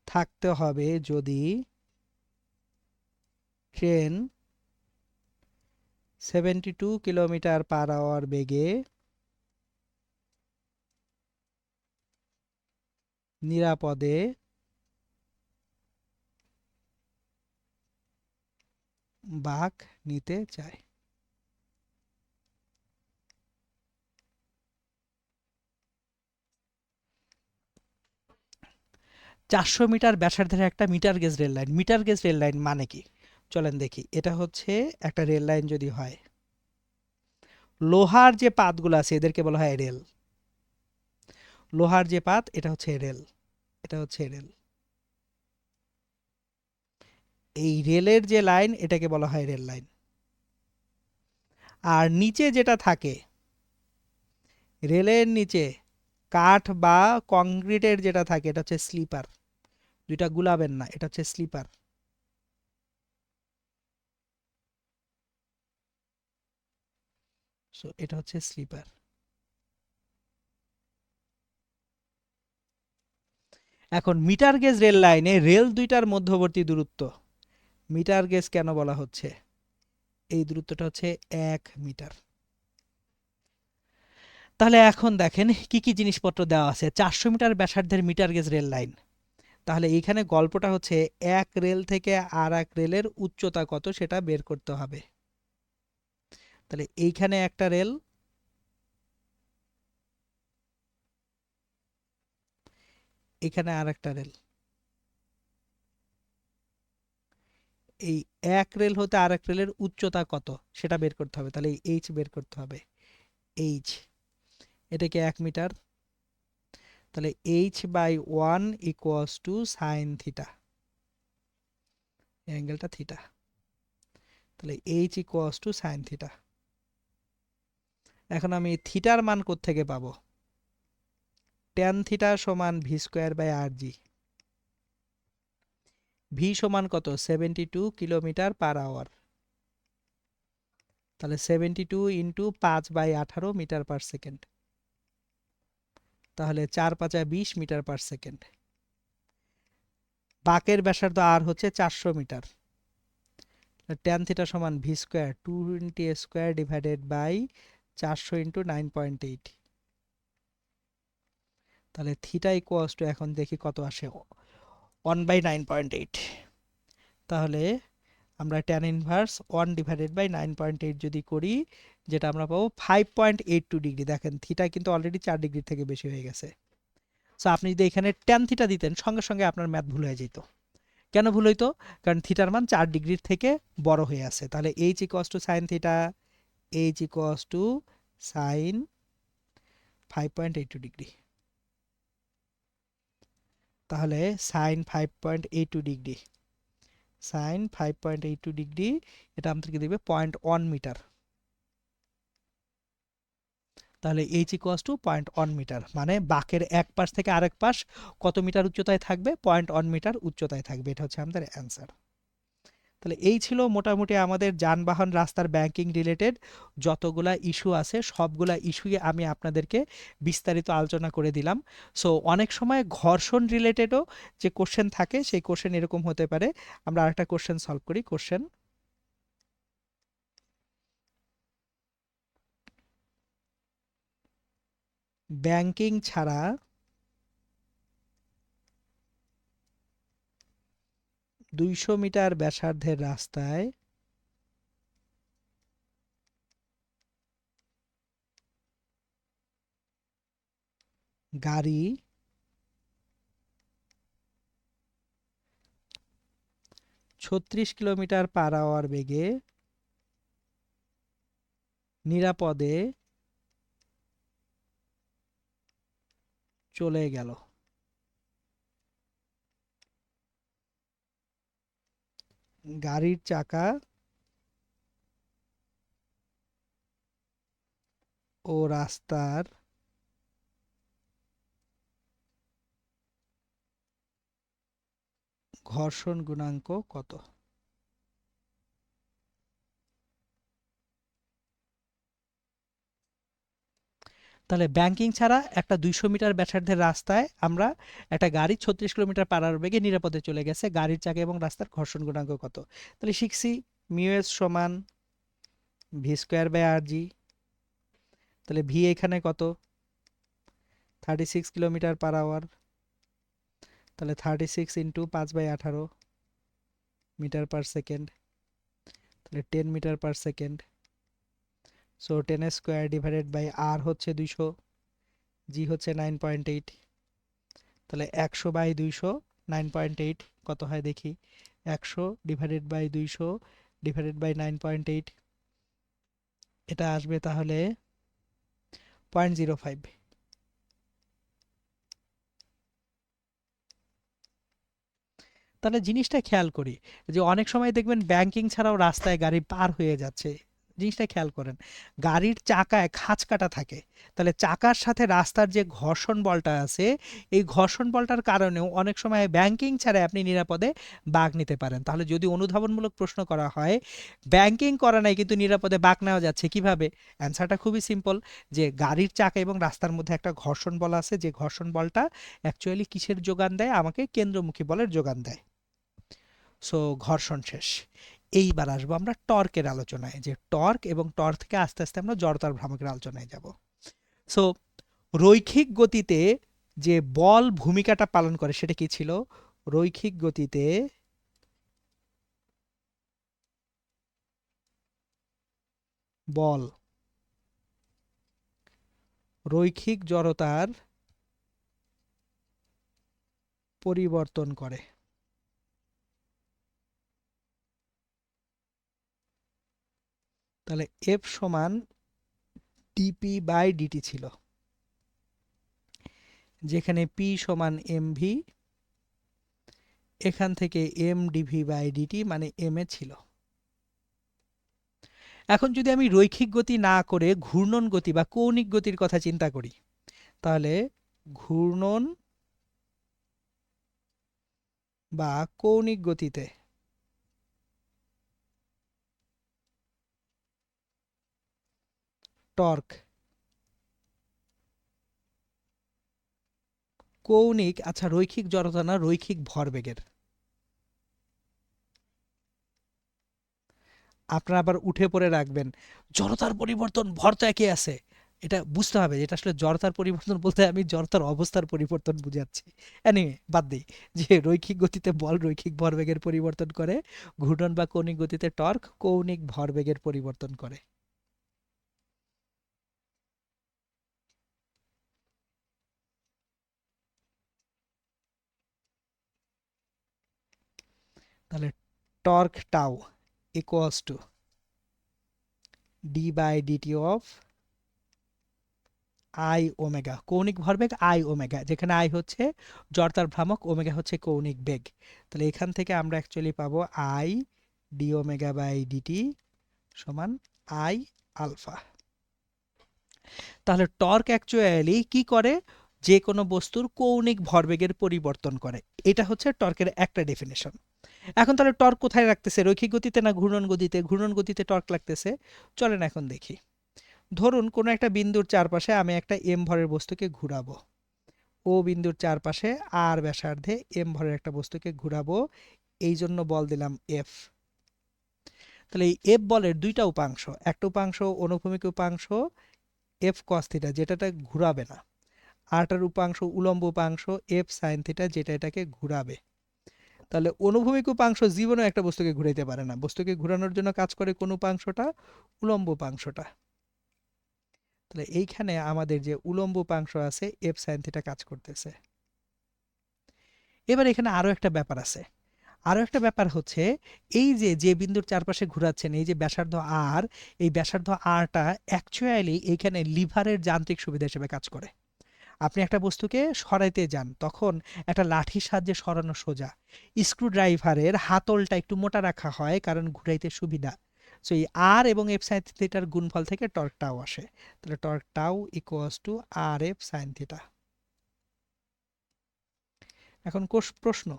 Speaker 1: থাকতে হবে যদি ট্রেন 72 কিলোমিটার/আওয়ার বেগে নিরাপদে বাঁক নিতে চায়। 400 মিটার ব্যাসার্ধের একটা metre gauge rail line. Metre gauge rail line মানে কি? চলেন দেখি। এটা হচ্ছে একটা রেল লাইন যদি হয়, লোহার যে পাতগুলো আছে এদেরকে বলা হয় রেল। লোহার যে পাত এটা হচ্ছে রেল, এটা হচ্ছে রেল। এই রেলের যে লাইন এটাকে বলা হয় রেল লাইন। আর নিচে যেটা থাকে, রেলের নিচে কাঠ বা কংক্রিটের যেটা থাকে এটা হচ্ছে স্লিপার। দুইটা গুলাবেন না, এটা হচ্ছে স্লিপার। সো এটা হচ্ছে স্লিপার। এখন মিটার গেজ রেল লাইনে রেল দুইটার মধ্যবর্তী দূরত্ব মিটার গেজ কেন বলা হচ্ছে? এই দূরত্বটা হচ্ছে 1 মিটার। তাহলে এখন দেখেন কি কি জিনিসপত্র দেওয়া আছে। 400 মিটার ব্যাসার্ধের মিটার গেজ রেল লাইন। তাহলে এইখানে গল্পটা হচ্ছে এক রেল থেকে আর এক রেলের উচ্চতা কত সেটা বের করতে হবে। তাহলে এইখানে একটা রেল, এখানে আর একটা রেল, এই এক রেল হতে আর এক রেলের উচ্চতা কত সেটা বের করতে হবে। তাহলে এইচ বের করতে হবে। এইচ এটাকে 1 মিটার। তাহলে h/1 equals to sine theta, অ্যাঙ্গেলটা থিটা। তাহলে h equals to sine theta. এখন আমি থিটার মান কোত্থেকে পাবো? ট্যান থিটা সমান V square by R G. V সমান কত? 72 কিলোমিটার/আওয়ার। তাহলে 72 ইন্টু 5/18 মিটার/সেকেন্ড। তাহলে 4×5 = 20 মিটার/সেকেন্ড। বাঁকের ব্যাসার্ধ আর হচ্ছে 400 মিটার। ট্যান থিটা সমান V square 220 square divided by 400 into 9.8। তাহলে থিটা ইকুয়ালস টু, এখন দেখি কত আসে, 1/9.8। তাহলে আমরা ট্যান ইনভার্স 1/9.8 যদি করি, যেটা আমরা পাবো 5.82 ডিগ্রি। দেখেন থিটা কিন্তু অলরেডি 4 ডিগ্রি থেকে বেশি হয়ে গেছে। সো আপনি যদি এখানে ট্যান থিটা দিতেন সঙ্গে সঙ্গে আপনার ম্যাথ ভুল হয়ে যেত। কেন ভুল হইতো? কারণ থিটার মান 4 ডিগ্রির থেকে বড় হয়ে আছে। তাহলে h equals to sine theta, h equals to sine 5.82 degree. তাহলে সাইন 5.82 ডিগ্রি, সাইন 5.82 ডিগ্রি, এটা আমাদেরকে দেবে 0.1 মিটার। তাহলে এইচ ইকুয়ালস টু 0.1 মিটার, মানে বাঁকের এক পাশ থেকে আরেক পাশ কত মিটার উচ্চতায় থাকবে? 0.1 মিটার উচ্চতায় থাকবে। এটা হচ্ছে আমাদের অ্যান্সার। তাহলে এই ছিল মোটামুটি আমাদের যানবাহন রাস্তার ব্যাংকিং রিলেটেড যতগুলা ইস্যু আছে সবগুলা ইস্যুই আমি আপনাদেরকে বিস্তারিত আলোচনা করে দিলাম। সো অনেক সময় ঘর্ষণ রিলেটেডও যে কোশ্চেন থাকে সেই কোশ্চেন এরকম হতে পারে। আমরা আরেকটা কোশ্চেন সলভ করি। কোশ্চেন, ব্যাংকিং ছাড়া দুইশো মিটার ব্যাসার্ধের রাস্তায় গাড়ি 36 কিলোমিটার/আওয়ার বেগে নিরাপদে চলে গেল। গাড়ির চাকা ও রাস্তার ঘর্ষণ গুণাঙ্ক কত? তাহলে ব্যাংকিং ছাড়া একটা 200 মিটার ব্যাসার্ধের রাস্তায় আমরা একটা গাড়ি 36 কিলোমিটার পার আওয়ার বেগে নিরাপদে চলে গেছে, গাড়ির চাকা এবং রাস্তার ঘর্ষণ গুণাঙ্ক কত? তাহলে শিখছি মিউ সমান V square by R G. তাহলে ভি এখানে কত? 36 কিলোমিটার পার আওয়ার। তাহলে 36 ইন্টু 5/18 মিটার পার সেকেন্ড। তাহলে 10 metre per second. So 10 square divided by R হচ্ছে 200, জি হচ্ছে 9.8। তাহলে 100/200 9.8 কত হয় দেখি? 100/200 ডিভাইডেড বাই 9.8, এটা আসবে তাহলে 0.05। তাহলে জিনিসটা খেয়াল করি যে অনেক সময় দেখবেন ব্যাংকিং ছাড়াও রাস্তায় গাড়ি পার হয়ে যাচ্ছে। জিনিসটা খেয়াল করেন, গাড়ির চাকায় খাঁজ কাটা থাকে, তাহলে চাকার সাথে রাস্তার যে ঘর্ষণ বলটা আছে, এই ঘর্ষণ বলটার কারণেও অনেক সময় ব্যাংকিং ছাড়াই আপনি নিরাপদে বাগ নিতে পারেন। তাহলে যদি অনুধাবনমূলক প্রশ্ন করা হয়, ব্যাংকিং করা নাই কিন্তু নিরাপদে বাগ নেওয়া যাচ্ছে কিভাবে? অ্যান্সারটা খুবই সিম্পল, যে গাড়ির চাকা এবং রাস্তার মধ্যে একটা ঘর্ষণ বল আছে, যে ঘর্ষণ বলটা অ্যাকচুয়ালি কিসের যোগান দেয়? আমাকে কেন্দ্রমুখী বলের যোগান দেয়। সো ঘর্ষণ শেষ। এইবার আসবো আমরা টর্কের আলোচনায়, যে টর্ক এবং টর্ক থেকে আস্তে আস্তে আমরা জড়তার ভ্রামকের আলোচনায় যাব। সো রৈখিক গতিতে যে বল ভূমিকাটা পালন করে সেটা কি ছিল? রৈখিক গতিতে বল রৈখিক জড়তার পরিবর্তন করে। তাহলে এফ সমান ডিপি বাই ডিটি ছিল, যেখানে পি সমান এমভি, এখান থেকে এম ডিভি বাই ডিটি মানে এম এ ছিল। এখন যদি আমি রৈখিক গতি না করে ঘূর্ণন গতি বা কৌণিক গতির কথা চিন্তা করি, তাহলে ঘূর্ণন বা কৌণিক গতিতে টর্ক, কৌণিক, আচ্ছা রৈখিক জড়তা না, রৈখিক ভরবেগের। আপনারা আবার উঠে পড়ে রাখবেন জড়তার পরিবর্তন, ভর তো একই আছে। এটা বুঝতে হবে যে এটা আসলে জড়তার পরিবর্তন বলতে আমি জড়তার অবস্থার পরিবর্তন বুঝাচ্ছি। এনিওয়ে বাদ দিই, যে রৈখিক গতিতে বল রৈখিক ভরবেগের পরিবর্তন করে, ঘূর্ণন বা কৌণিক গতিতে টর্ক কৌণিক ভরবেগের পরিবর্তন করে। তাহলে torque tau equals to d by dt of I omega, কৌণিক ভরবেগ আই ওমেগা, যেখানে আই হচ্ছে জড়তার ভ্রামক, ওমেগা হচ্ছে কৌণিক বেগ। তাহলে এখান থেকে আমরা অ্যাকচুয়ালি পাবো I d omega by dt সমান আই আলফা। তাহলে টর্ক অ্যাকচুয়ালি কি করে? যে কোনো বস্তুর কৌণিক ভরবেগের পরিবর্তন করে। এটা হচ্ছে টর্কের একটা ডেফিনেশন। এখন তাহলে টর্ক কোথায় রাখতেছে? রৈখিক গতিতে না ঘূর্ণন গতিতে? ঘূর্ণন গতিতে টর্ক লাগতেছে। চলেন এখন দেখি। ধরুন কোনো একটা বিন্দুর চারপাশে আমি একটা এম ভরের বস্তুকে ঘুরাবো, ও বিন্দুর চারপাশে আর ব্যাসার্ধে এম ভরের একটা বস্তুকে ঘুরাবো, এই জন্য বল দিলাম এফ। তাহলে এই এফ বলের দুইটা উপাংশ, একটা উপাংশ অনুভূমিক উপাংশ এফ কস থিটা, যেটাটা ঘুরাবে না, আরটার উপাংশ উলম্ব উপাংশ এফ সাইন থিটা, যেটা এটাকে ঘুরাবে। তাহলে অনুভূমিক উপাংশ জীবনেও একটা বস্তুকে ঘুরাইতে পারে না, বস্তুকে ঘুরানোর জন্য কাজ করে কোন উপাংশটা? উলম্ব উপাংশটা। তাহলে এইখানে আমাদের যে উলম্ব উপাংশ আছে এফ সাইন থিটা কাজ করতেছে। এবার এখানে আরো একটা ব্যাপার আছে, আরো একটা ব্যাপার হচ্ছে, এই যে যে বিন্দুর চারপাশে ঘুরাচ্ছেন এই যে ব্যাসার্ধ আর, এই ব্যাসার্ধ আরটা অ্যাকচুয়ালি এইখানে লিভারের যান্ত্রিক সুবিধা হিসেবে কাজ করে। আপনি একটা বস্তুকে সরাইতে যান, তখন একটা লাঠির সাহায্যে সরানো সোজা। স্ক্রু ড্রাইভারের হাতলটা একটু মোটা রাখা হয় কারণ ঘুরাইতে সুবিধা। সো এই আর এবং এফ সাইন থিটার গুণফল থেকে টর্ক টাও আসে। তাহলে torque tau equals to r f sine theta. এখন প্রশ্ন,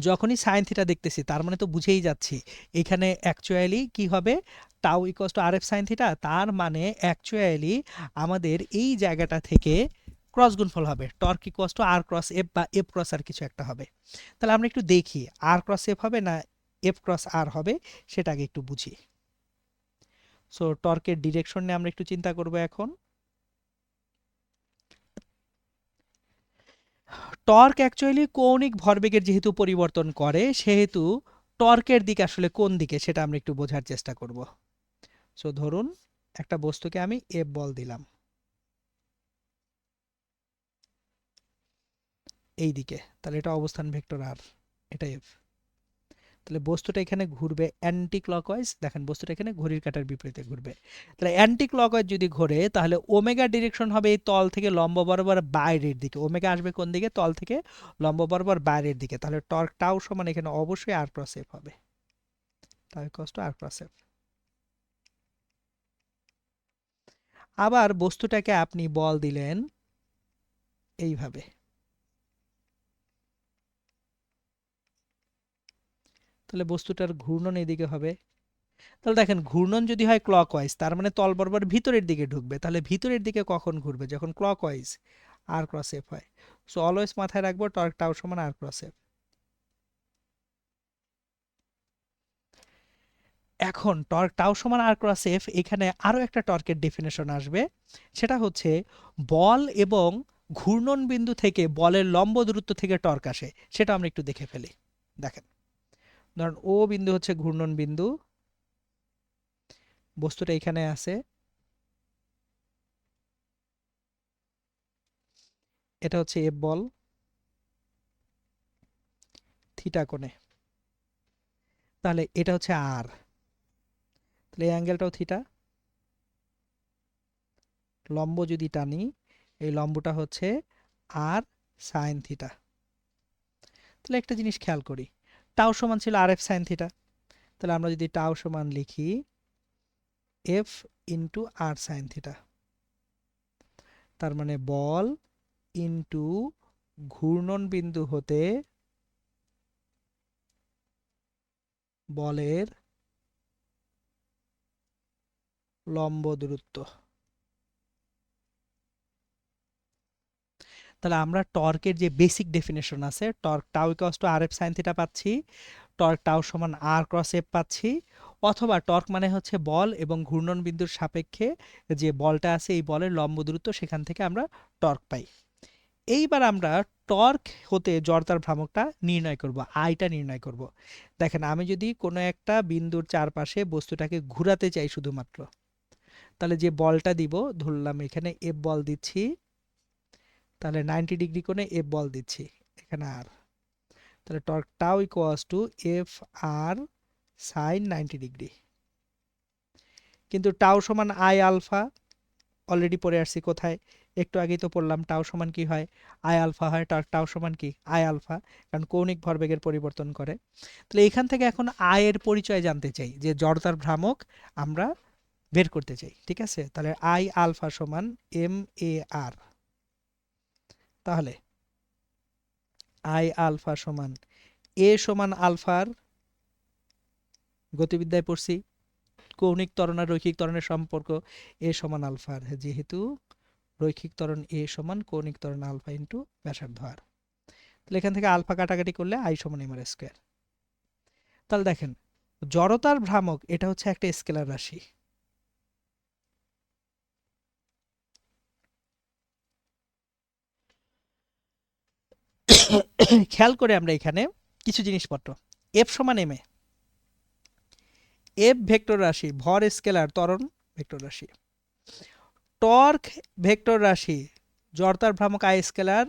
Speaker 1: যখনই সাইন থিটা দেখতেছি তার মানে তো বুঝেই যাচ্ছি এখানে অ্যাকচুয়ালি কি হবে, tau equals to r f sine theta. তার মানে অ্যাকচুয়ালি আমাদের এই জায়গাটা থেকে ক্রস গুণফল হবে, torque equals to r cross f বা এফ ক্রস আর কিছু একটা হবে। তাহলে আমরা একটু দেখি আর ক্রস এফ হবে না এফ ক্রস আর হবে, সেটা আগে একটু বুঝি। সো টর্কের ডিরেকশন নিয়ে আমরা একটু চিন্তা করব এখন। টর্ক অ্যাকচুয়ালি কৌণিক ভরবেগের যেহেতু পরিবর্তন করে, সেহেতু টর্কের দিক আসলে কোন দিকে সেটা আমরা একটু বোঝার চেষ্টা করব। সো ধরুন একটা বস্তুকে আমি এফ বল দিলাম এই দিকে, তাহলে এটা অবস্থান ভেক্টর আর, এটা এফ। তাহলে বস্তুটা এখানে ঘুরবে অ্যান্টি ক্লকওয়াইজ, দেখেন বস্তুটা এখানে ঘড়ির কাঁটার বিপরীতে ঘুরবে। তাহলে অ্যান্টি ক্লকওয়াইজ যদি ঘোরে তাহলে ওমেগা ডিরেকশন হবে এই তল থেকে লম্ব বরাবর বাইরের দিকে। ওমেগা আসবে কোন দিকে, তল থেকে লম্ব বরাবর বাইরের দিকে। তাহলে টর্ক টাও সমান এখানে অবশ্যই আর ক্রস এফ হবে, তাই কষ্ট আর ক্রস এফ। আবার বস্তুটাকে আপনি বল দিলেন এইভাবে, তাহলে বস্তুটার ঘূর্ণন এদিকে হবে। তাহলে দেখেন ঘূর্ণন যদি হয় ক্লকওয়াইজ তার মানে তল বরাবর ভিতরের দিকে ঢুকবে, তাহলে ভিতরের দিকে কখন ঘুরবে, যখন ক্লকওয়াইজ, আর ক্রস এফ হয়। সো অলওয়েজ মাথায় রাখবো টর্ক টাও সমান আর ক্রস এফ। এখন টর্ক টাও সমান আর ক্রস এফ, এখানে আরো একটা টর্কের ডেফিনেশন আসবে, সেটা হচ্ছে বল এবং ঘূর্ণন বিন্দু থেকে বলের লম্ব দূরত্ব থেকে টর্ক আসে, সেটা আমরা একটু দেখে ফেলি। দেখেন ধরুন ও বিন্দু হচ্ছে ঘূর্ণন বিন্দু, বস্তুটা এখানে আছে, এটা হচ্ছে এফ বল থিটা কোণে, তাহলে এটা হচ্ছে আর, তাহলে এই অ্যাঙ্গেলটাও থিটা। লম্ব যদি টানি এই লম্বটা হচ্ছে আর সাইন থিটা। তাহলে একটা জিনিস খেয়াল করি, টাও সমান ছিল আর এফ সাইন থিটা, তাহলে আমরা যদি টাও সমান লিখি এফ ইন্টু আর সাইন থিটা, তার মানে বল ইন্টু ঘূর্ণন বিন্দু হতে বলের লম্ব দূরত্ব। তাহলে আমরা টর্কের যে বেসিক ডেফিনেশন আছে, torque tau equals to r f sine theta পাচ্ছি, টর্ক টাউ সমান আর ক্রস এফ পাচ্ছি, অথবা টর্ক মানে হচ্ছে বল এবং ঘূর্ণন বিন্দুর সাপেক্ষে যে বলটা আছে এই বলের লম্ব দূরত্ব, সেখান থেকে আমরা টর্ক পাই। এইবার আমরা টর্ক হতে জড়তার ভ্রামকটা নির্ণয় করব, আইটা নির্ণয় করব। দেখেন আমি যদি কোনো একটা বিন্দুর চারপাশে বস্তুটাকে ঘুরাতে চাই শুধুমাত্র, তাহলে যে বলটা দিব, ধরলাম এখানে এফ বল দিচ্ছি, তাহলে 90 ডিগ্রি কোণে এফ বল দিচ্ছি এখানে আর, তাহলে torque tau equals to f r sine 90 degree. কিন্তু টাও সমান আই আলফা, অলরেডি পড়ে আসছি কোথায়, একটু আগেই তো পড়লাম টাও সমান কি হয়, আই আলফা হয়। টাও সমান কি আই আলফা, কারণ কৌণিক ভরবেগের পরিবর্তন করে। তাহলে এখান থেকে এখন আই এর পরিচয় জানতে চাই, যে জড়তার ভ্রামক আমরা বের করতে চাই, ঠিক আছে। তাহলে আই আলফা সমান এম এ আর, তাহলে আই আলফা সমান এ সমান আলফার, গতিবিদ্যায় পড়ছি কৌণিক ত্বরণ আর রৈখিক ত্বরণের সম্পর্ক, এ সমান আলফার, যেহেতু রৈখিক ত্বরণ এ সমান কৌণিক ত্বরণ আলফা ইন্টু ব্যাসার্ধ আর। তাহলে এখান থেকে আলফা কাটাকাটি করলে আই সমান এম আর স্কোয়ার। তাহলে দেখেন জড়তার ভ্রামক এটা হচ্ছে একটা স্কেলার রাশি, খেয়াল করে আমরা এখানে কিছু জিনিসপত্র, এফ সমান এম এ, এফ ভেক্টর রাশি, ভর স্কেলার, ত্বরণ ভেক্টর রাশি, টর্ক ভেক্টর রাশি, জড়তার ভ্রামক আই স্কেলার,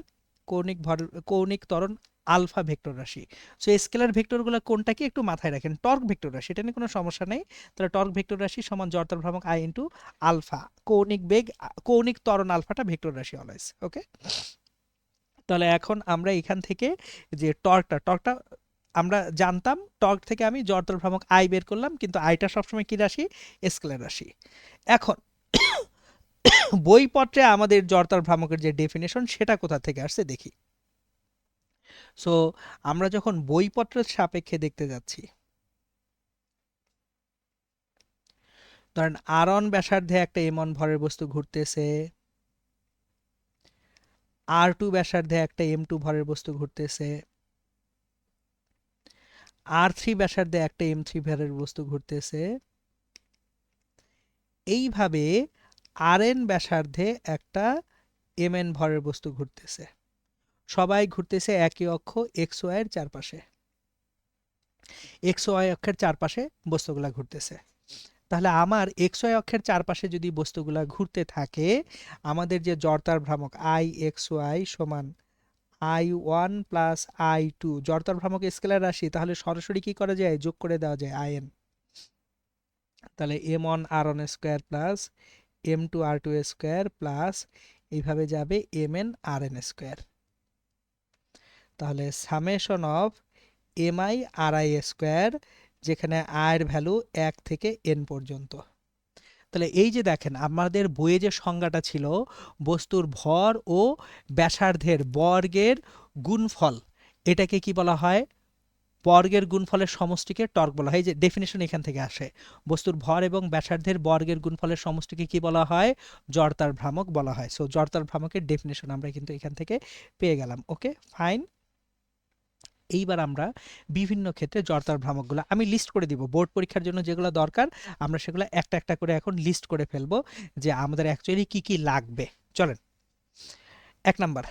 Speaker 1: কৌণিক ত্বরণ আলফা ভেক্টর রাশি। সো স্কেলার ভেক্টরগুলো কোনটা কি একটু মাথায় রাখেন। টর্ক ভেক্টর রাশি, এটা নিয়ে কোনো সমস্যা নেই। তাহলে টর্ক ভেক্টর রাশি সমান জড়তার ভ্রামক আই ইন্টু আলফা, কৌণিক বেগ, কৌণিক ত্বরণ আলফাটা ভেক্টর রাশি অলওয়েজ। ওকে, তাহলে এখন আমরা এখান থেকে যে টর্কটা আমরা জানতাম, টর্ক থেকে আমি জড়তার ভ্রামক আই বের করলাম, কিন্তু আইটা সবসময় কি রাশি? স্কেলার রাশি। এখন বইপত্রে আমাদের জড়তার ভ্রামকের যে ডেফিনেশন সেটা কোথা থেকে আসছে দেখি। সো আমরা যখন বইপত্রের সাপেক্ষে দেখতে যাচ্ছি, ধরেন আর1 ব্যাসার্ধে একটা এম1 ভরের বস্তু ঘুরতেছে, আর2 ব্যাসার্ধে একটা এম2 ভরের বস্তু ঘুরতেছে, আর3 ব্যাসার্ধে একটা এম3 ভরের বস্তু ঘুরতেছে, এইভাবে আরএন ব্যাসার্ধে একটা এমএন ভরের বস্তু ঘুরতেছে। সবাই ঘুরতেছে একই অক্ষ এক্স ওয়াই এর চারপাশে, এক্স ওয়াই অক্ষের চারপাশে বস্তুগুলা ঘুরতেছে। তাহলে আমার এক্স ওয়াই অক্ষের চারপাশে যদি বস্তুগুলা ঘুরতে থাকে, আমাদের যে জড়তার ভ্রামক আই এক্স ওয়াই সমান I1 প্লাস I2, জড়তার ভ্রামক স্কেলার রাশি, তাহলে সরাসরি কি করা যায়? যোগ করে দেওয়া যায় আইএন। তাহলে M1 R1 square plus M2 R2 square plus এইভাবে যাবে Mn Rn স্কোয়ার। তাহলে summation of m i r i square, যেখানে আয়ের ভ্যালু 1 থেকে n পর্যন্ত। তাহলে এই যে দেখেন আমাদের বইয়ে যে সংজ্ঞাটা ছিল, বস্তুর ভর ও ব্যাসার্ধের বর্গের গুণফল, এটাকে কি বলা হয়? বর্গের গুণফলের সমষ্টিকে টর্ক বলা হয়। এই যে ডেফিনেশন এখান থেকে আসে, বস্তুর ভর এবং ব্যাসার্ধের বর্গের গুণফলের সমষ্টিকে কি বলা হয়? জড়তার ভ্রামক বলা হয়। সো জড়তার ভ্রামকের ডেফিনেশন আমরা কিন্তু এখান থেকে পেয়ে গেলাম। Okay fine. এইবার আমরা বিভিন্ন ক্ষেত্রে জড়তার ভ্রামকগুলো আমি লিস্ট করে দিব, বোর্ড পরীক্ষার জন্য যেগুলো দরকার আমরা সেগুলো একটা একটা করে এখন লিস্ট করে ফেলবো, যে আমাদের অ্যাকচুয়ালি কি কি লাগবে। চলেন, 1 নাম্বার,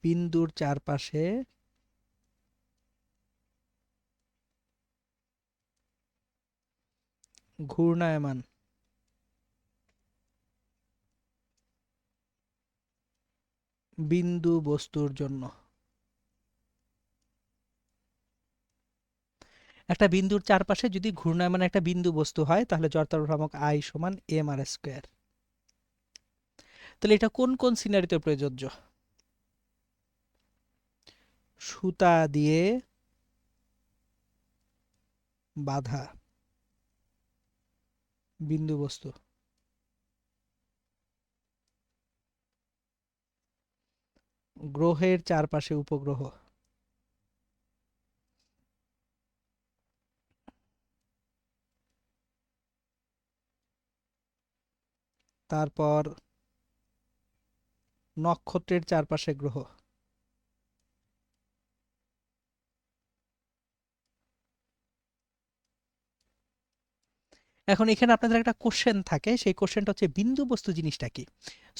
Speaker 1: বিন্দুর চারপাশে ঘূর্ণায়মান বিন্দু বস্তুর জন্য। একটা বিন্দুর চারপাশে যদি ঘূর্ণায়মান একটা বিন্দু বস্তু হয়, তাহলে জড়তার ভ্রামক আই সমান এম আর স্কোয়ার। তাহলে এটা কোন কোন সিনারিতে প্রযোজ্য? সুতা দিয়ে বাঁধা বিন্দু বস্তু, গ্রহের চারপাশে উপগ্রহ, তারপর নক্ষত্রের চারপাশে গ্রহ। এখন এখানে আপনাদের একটা কোশ্চেন থাকে, সেই কোশ্চেনটা হচ্ছে বিন্দু বস্তু জিনিসটা কি।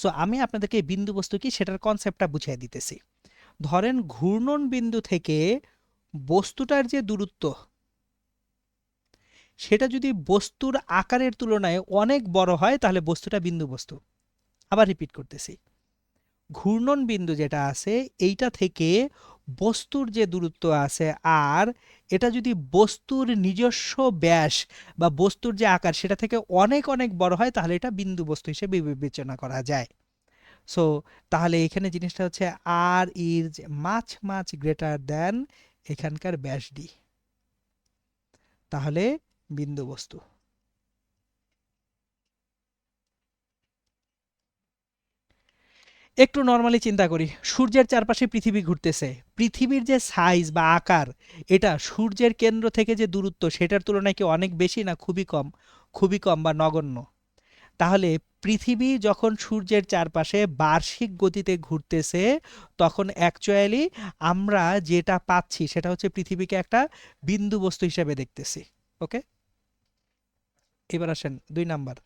Speaker 1: সো আমি আপনাদেরকে বিন্দু বস্তু কি সেটার কনসেপ্টটা বুঝিয়ে দিতেছি। ধরেন ঘূর্ণন বিন্দু থেকে বস্তুটার যে দূরত্ব, সেটা যদি বস্তুর আকারের তুলনায় অনেক বড় হয়, তাহলে বস্তুটা বিন্দু বস্তু। আবার রিপিট করতেছি, ঘূর্ণন বিন্দু যেটা আছে এইটা থেকে বস্তুর যে দূরত্ব আছে আর, এটা যদি বস্তুর নিজস্ব ব্যাস বা বস্তুর যে আকার সেটা থেকে অনেক অনেক বড় হয়, তাহলে এটা বিন্দু বস্তু হিসেবে বিবেচনা করা যায়। সো তাহলে এখানে জিনিসটা হচ্ছে R is much much greater than এখানকার ব্যাস ডি, তাহলে বিন্দু বস্তু। একটু নর্মালি চিন্তা করি, সূর্যের চারপাশে পৃথিবী ঘুরতেছে, পৃথিবীর যে সাইজ বা আকার, এটা সূর্যের কেন্দ্র থেকে যে দূরত্ব সেটার তুলনায় কি অনেক বেশি না খুবই কম? খুবই কম বা নগণ্য। তাহলে পৃথিবী যখন সূর্যের চারপাশে বার্ষিক গতিতে ঘুরতেছে, তখন অ্যাকচুয়ালি আমরা যেটা পাচ্ছি সেটা হচ্ছে পৃথিবীকে একটা বিন্দু বস্তু হিসেবে দেখতেছি। ওকে, এবার আসেন 2 নাম্বার,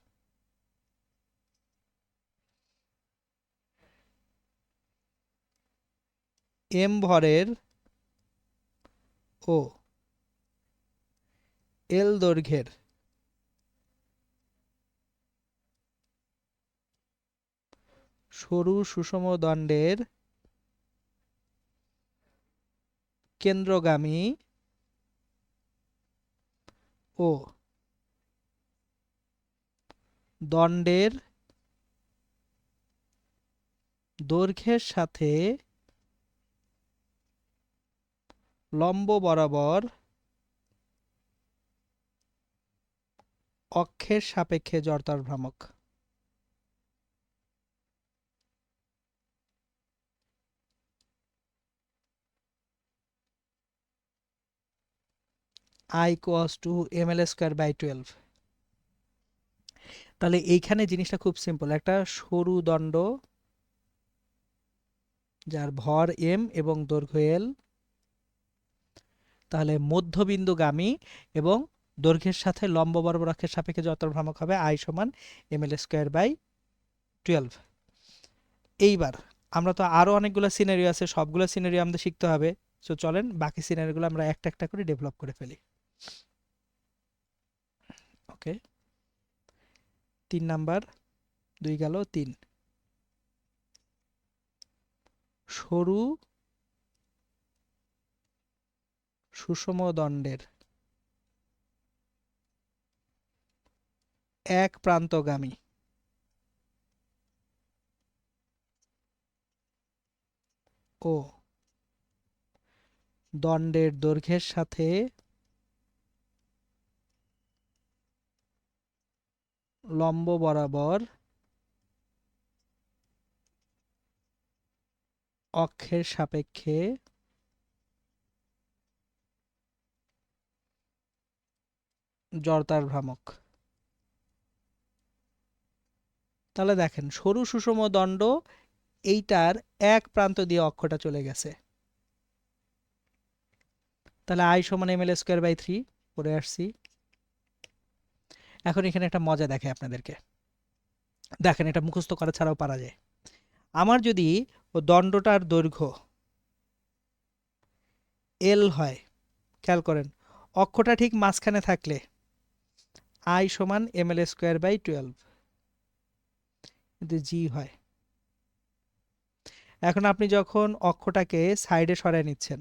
Speaker 1: এম ভরের ও এল দৈর্ঘ্যের সরু সুষম দণ্ডের কেন্দ্রগামী ও দণ্ডের দৈর্ঘ্যের সাথে লম্ব বরাবর অক্ষের সাপেক্ষে জড়তার ভ্রামক। I equals to ml square by 12। তাহলে এইখানে জিনিসটা খুব সিম্পল, একটা সরু দণ্ড যার ভর m এবং দৈর্ঘ্য l, তাহলে মধ্যবিন্দুগামী এবং দৈর্ঘ্যের সাথে লম্ব বরাবর অক্ষের সাপেক্ষে জড়তার ভ্রামক হবে I সমান ml স্কয়ার বাই 12। এইবার আমরা তো আরো অনেকগুলো সিনারিও আছে, সবগুলো সিনারিও আমাদের শিখতে হবে। সো চলেন বাকি সিনারিওগুলো আমরা একটা একটা করে ডেভেলপ করে ফেলি। ওকে, 3 নাম্বার 2 গেল 3। সরু সুষম দণ্ডের এক প্রান্তগামী ও দণ্ডের দৈর্ঘ্যের সাথে লম্ব বরাবর অক্ষের সাপেক্ষে জড়তার ভ্রামক। তাহলে দেখেন সরু সুষম দণ্ড, এইটার এক প্রান্ত দিয়ে অক্ষটা চলে গেছে, তাহলে I সমান ml স্কয়ার বাই 3 করে আসছি। এখন এখানে একটা মজা দেখে আপনাদেরকে, দেখেন এটা মুখস্থ করা ছাড়াও পারা যায়। আমার যদি ও দণ্ডটার দৈর্ঘ্য l হয়, খেয়াল করেন অক্ষটা ঠিক মাঝখানে থাকলে I সমান ml স্কয়ার বাই 12 কিন্তু g হয়। এখন আপনি যখন অক্ষটাকে সাইডে সরায় নিচ্ছেন,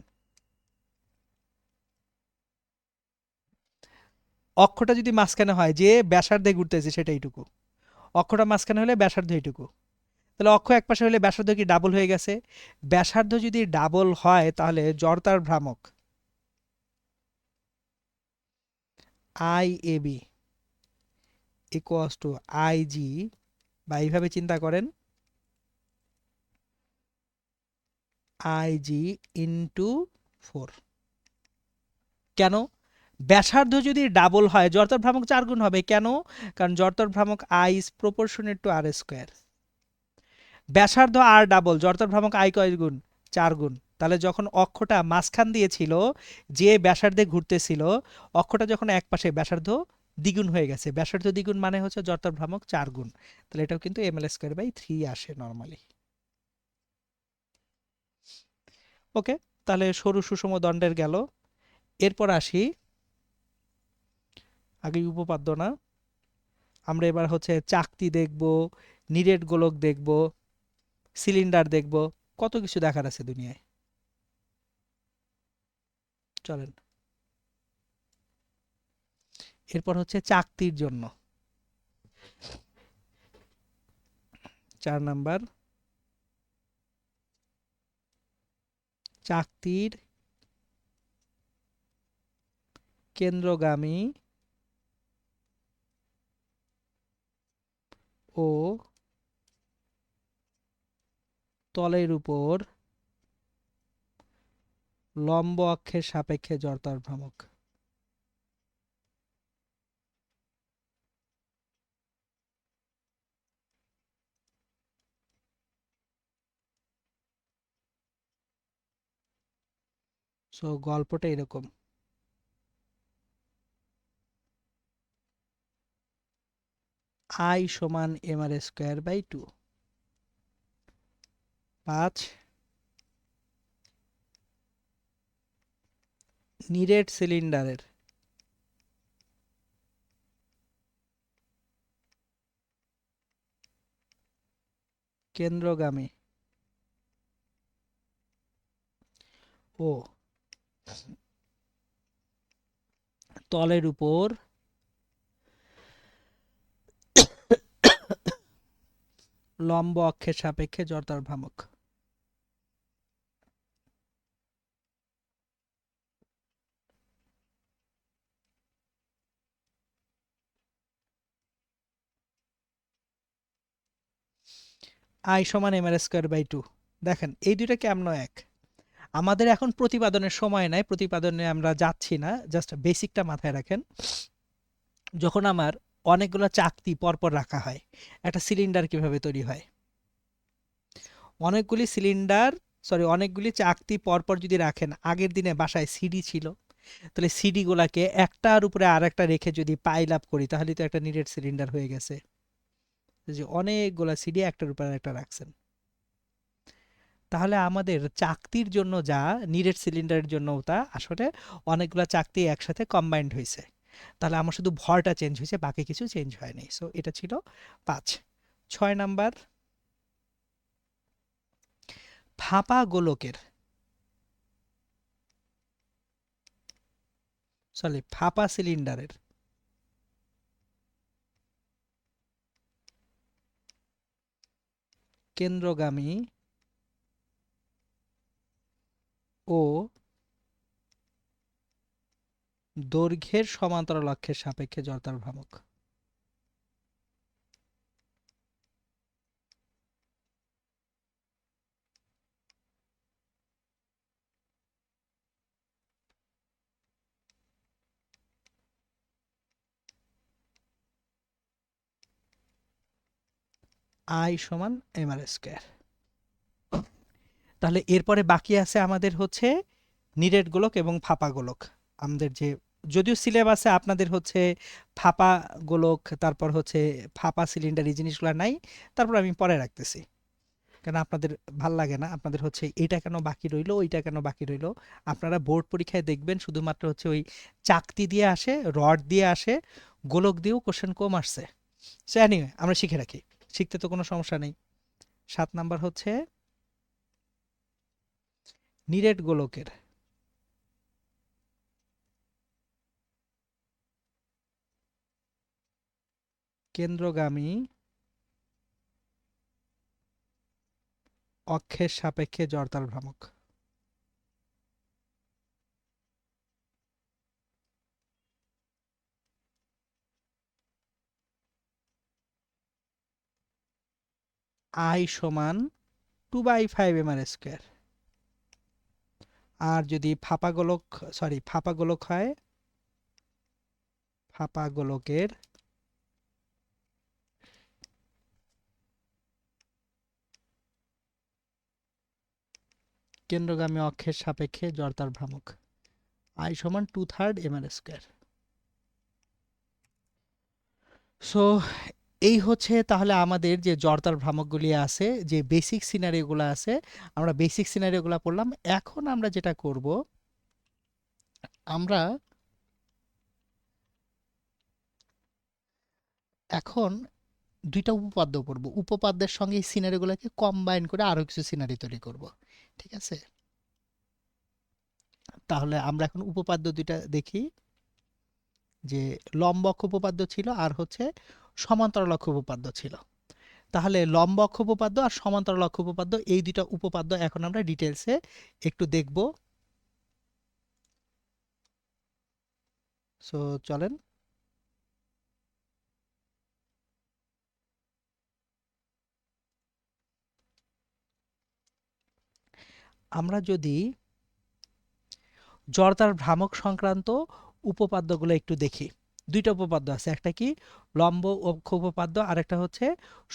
Speaker 1: অক্ষটা যদি মাঝখানে হয়, যে ব্যাসার্ধে ঘুরতেছে সেটা এইটুকু, অক্ষটা মাঝখানে হলে ব্যাসার্ধ এইটুকু, তাহলে অক্ষ এক পাশে হলে ব্যাসার্ধ কি ডাবল হয়ে গেছে? ব্যাসার্ধ যদি ডাবল হয় তাহলে জড়তার ভ্রামক IAB ইকুয়ালস টু IG, বা এইভাবে চিন্তা করেন IG ইন্টু 4। কেন? ব্যাসার্ধ যদি ডাবল হয় জড়তার ভ্রামক 4 গুণ হবে। কেন? কারণ জড়তার ভ্রামক I is proportionate to R square. ব্যাসার্ধ আর ডাবল, জড়তার ভ্রামক I কয় গুণ? 4 গুণ। তাহলে যখন অক্ষটা মাঝখান দিয়ে ছিল, যে ব্যাসার্ধে ঘুরতেছিল, অক্ষটা যখন এক পাশে, ব্যাসার্ধ দ্বিগুণ হয়ে গেছে। ব্যাসার্ধ দ্বিগুণ মানে হচ্ছে জড়তার ভ্রামক 4 গুণ। তাহলে এটাও কিন্তু ml স্কয়ার বাই 3 আসে নরমালি। ওকে, তাহলে সরু সুষম দণ্ডের গেল। এরপর আসি, আগে উপপাদ্য না, আমরা এবার হচ্ছে চাকতি দেখব, নিরেট গোলক দেখব, সিলিন্ডার দেখব, কত কিছু দেখার আছে দুনিয়ায়। চলেন, এরপর হচ্ছে চাকতির জন্য 4 নাম্বার, চাকতির কেন্দ্রগামী ও তলের উপর লম্ব অক্ষের সাপেক্ষে জড়তার ভ্রামক। সো গল্পটা এরকম, I সমান mr স্কয়ার বাই 2। 5, নিরেট সিলিন্ডারের কেন্দ্রগামী ও তলের উপর লম্ব অক্ষের সাপেক্ষে জড়তার ভ্রামক। আই সমান m R square by two. দেখেন এই দুইটা কেমন এক। আমাদের এখন প্রতিপাদনের সময় নাই, প্রতিপাদনে আমরা যাচ্ছি না, জাস্ট বেসিকটা মাথায় রাখেন। যখন আমার অনেকগুলো চাকতি পরপর রাখা হয়, একটা সিলিন্ডার কিভাবে তৈরি হয়? অনেকগুলি সিলিন্ডার, সরি অনেকগুলি চাকতি পরপর যদি রাখেন, আগের দিনে বাসায় সিডি ছিল, তাহলে সিডি গুলাকে একটার উপরে আর একটা রেখে যদি পাইল আপ করি, তাহলে তো একটা নিরেট সিলিন্ডার হয়ে গেছে। যে অনেকগুলা সিডি একটার উপর একটা রাখছেন, তাহলে আমাদের চাকতির জন্য যা নিরেট সিলিন্ডারের জন্য তা আসলে অনেকগুলা চাকতি একসাথে কম্বাইন্ড হয়েছে। তাহলে আমার শুধু ভরটা চেঞ্জ হয়েছে, বাকি কিছু চেঞ্জ হয়নি। সো এটা ছিল 5। 6 নাম্বার, ফাঁপা গোলকের, সরি ফাঁপা সিলিন্ডারের কেন্দ্রগামী ও দৈর্ঘ্যের সমান্তরাল অক্ষের সাপেক্ষে জড়তার ভ্রামক। আই সমান এম আর স্কোয়ার। তাহলে এরপরে বাকি আছে আমাদের হচ্ছে নিরেট গোলক এবং ফাঁপা গোলক। আমাদের যে, যদিও সিলেবাসে আপনাদের হচ্ছে ফাঁপা গোলক, তারপর হচ্ছে ফাঁপা সিলিন্ডার, এই জিনিসগুলো নাই, তারপর আমি পরে রাখতেছি, কেন আপনাদের ভাল লাগে না, আপনাদের হচ্ছে এটা কেন বাকি রইলো, ওইটা কেন বাকি রইলো। আপনারা বোর্ড পরীক্ষায় দেখবেন শুধুমাত্র হচ্ছে ওই চাকতি দিয়ে আসে, রড দিয়ে আসে, গোলক দিয়েও কোশ্চেন কম আসছে। সো এনিওয়ে আমরা শিখে রাখি, শিখতে তো কোনো সমস্যা নেই। 7 নাম্বার হচ্ছে নিরেট গোলকের কেন্দ্রগামী অক্ষের সাপেক্ষে জড়তার ভ্রামক। আই সমান 2/5 এম আর স্কোয়ার। আর যদি ফাঁপা গোলক, সরি ফাঁপা গোলক হয়, ফাঁপা গোলকের কেন্দ্রগামী অক্ষের সাপেক্ষে জড়তার ভ্রামক। আই সমান 2/3 এম আর স্কোয়ার। সো এই হচ্ছে তাহলে আমাদের যে জড়তার ভ্রামকগুলি আছে, যে বেসিক সিনারিওগুলো আছে, আমরা বেসিক সিনারিওগুলো পড়লাম। এখন আমরা যেটা করব, আমরা এখন দুইটা উপপাদ্য পড়ব, উপপাদ্যের সঙ্গে এই সিনারিওগুলোকে কম্বাইন করে আরো কিছু সিনারি তৈরি করব। ঠিক আছে, তাহলে আমরা এখন উপপাদ্য দুইটা দেখি। যে লম্ব অক্ষ উপপাদ্য ছিল আর হচ্ছে সমান্তরাল অক্ষ উপপাদ্য ছিল। তাহলে লম্ব অক্ষ উপপাদ্য আর সমান্তরাল অক্ষ উপপাদ্য, এই দুইটা উপপাদ্য এখন আমরা ডিটেলসে একটু দেখব। সো চলেন। আমরা যদি জড়তার ভ্রামক সংক্রান্ত উপপাদ্যগুলো একটু দেখি, দুইটা উপপাদ্য আছে, একটা কি লম্ব অক্ষ উপপাদ্য আর একটা হচ্ছে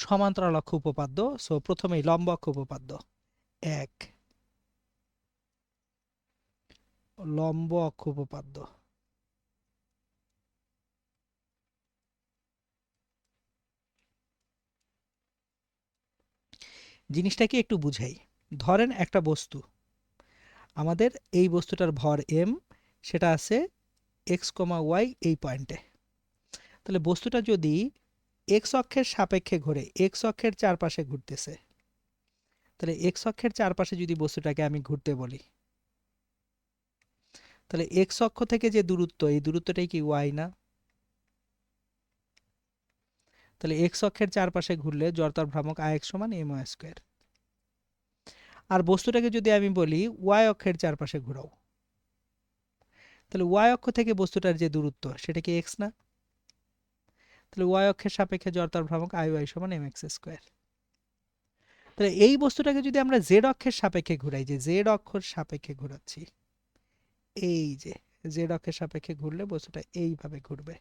Speaker 1: সমান্তরাল অক্ষ উপপাদ্য। সো প্রথমেই লম্ব অক্ষ উপপাদ্য। এক, লম্ব অক্ষ উপপাদ্য। জিনিসটাকে একটু বুঝাই। ধরেন একটা বস্তু, আমাদের এই বস্তুটার ভর এম, সেটা আছে এক্স কমা ওয়াই এই পয়েন্টে। তাহলে বস্তুটা যদি এক্স অক্ষের সাপেক্ষে ঘোরে, এক্স অক্ষের চারপাশে ঘুরতেছে, তাহলে এক্স অক্ষের চারপাশে যদি বস্তুটাকে আমি ঘুরতে বলি, তাহলে এক্স অক্ষ থেকে যে দূরত্ব, এই দূরত্বটাই কি ওয়াই না? তাহলে এক্স অক্ষের চারপাশে ঘুরলে জড়তার ভ্রামক আই এক্স সমান এম ওয়াই স্কোয়ার। আর বস্তুটাকে যদি আমি বলি ওয়াই অক্ষের চারপাশে ঘোরাও, তাহলে ওয়াই অক্ষ থেকে বস্তুটার যে দূরত্ব সেটা কি এক্স না? তাহলে ওয়াই অক্ষের সাপেক্ষে জড়তার ভ্রামক আই ওয়াই সমান এম এক্স স্কোয়ার। তাহলে এই বস্তুটাকে যদি আমরা জেড অক্ষের সাপেক্ষে ঘুরাই, যে জেড অক্ষর সাপেক্ষে ঘোরাচ্ছি, এই যে জেড অক্ষের সাপেক্ষে ঘুরলে বস্তুটা এইভাবে ঘুরবে।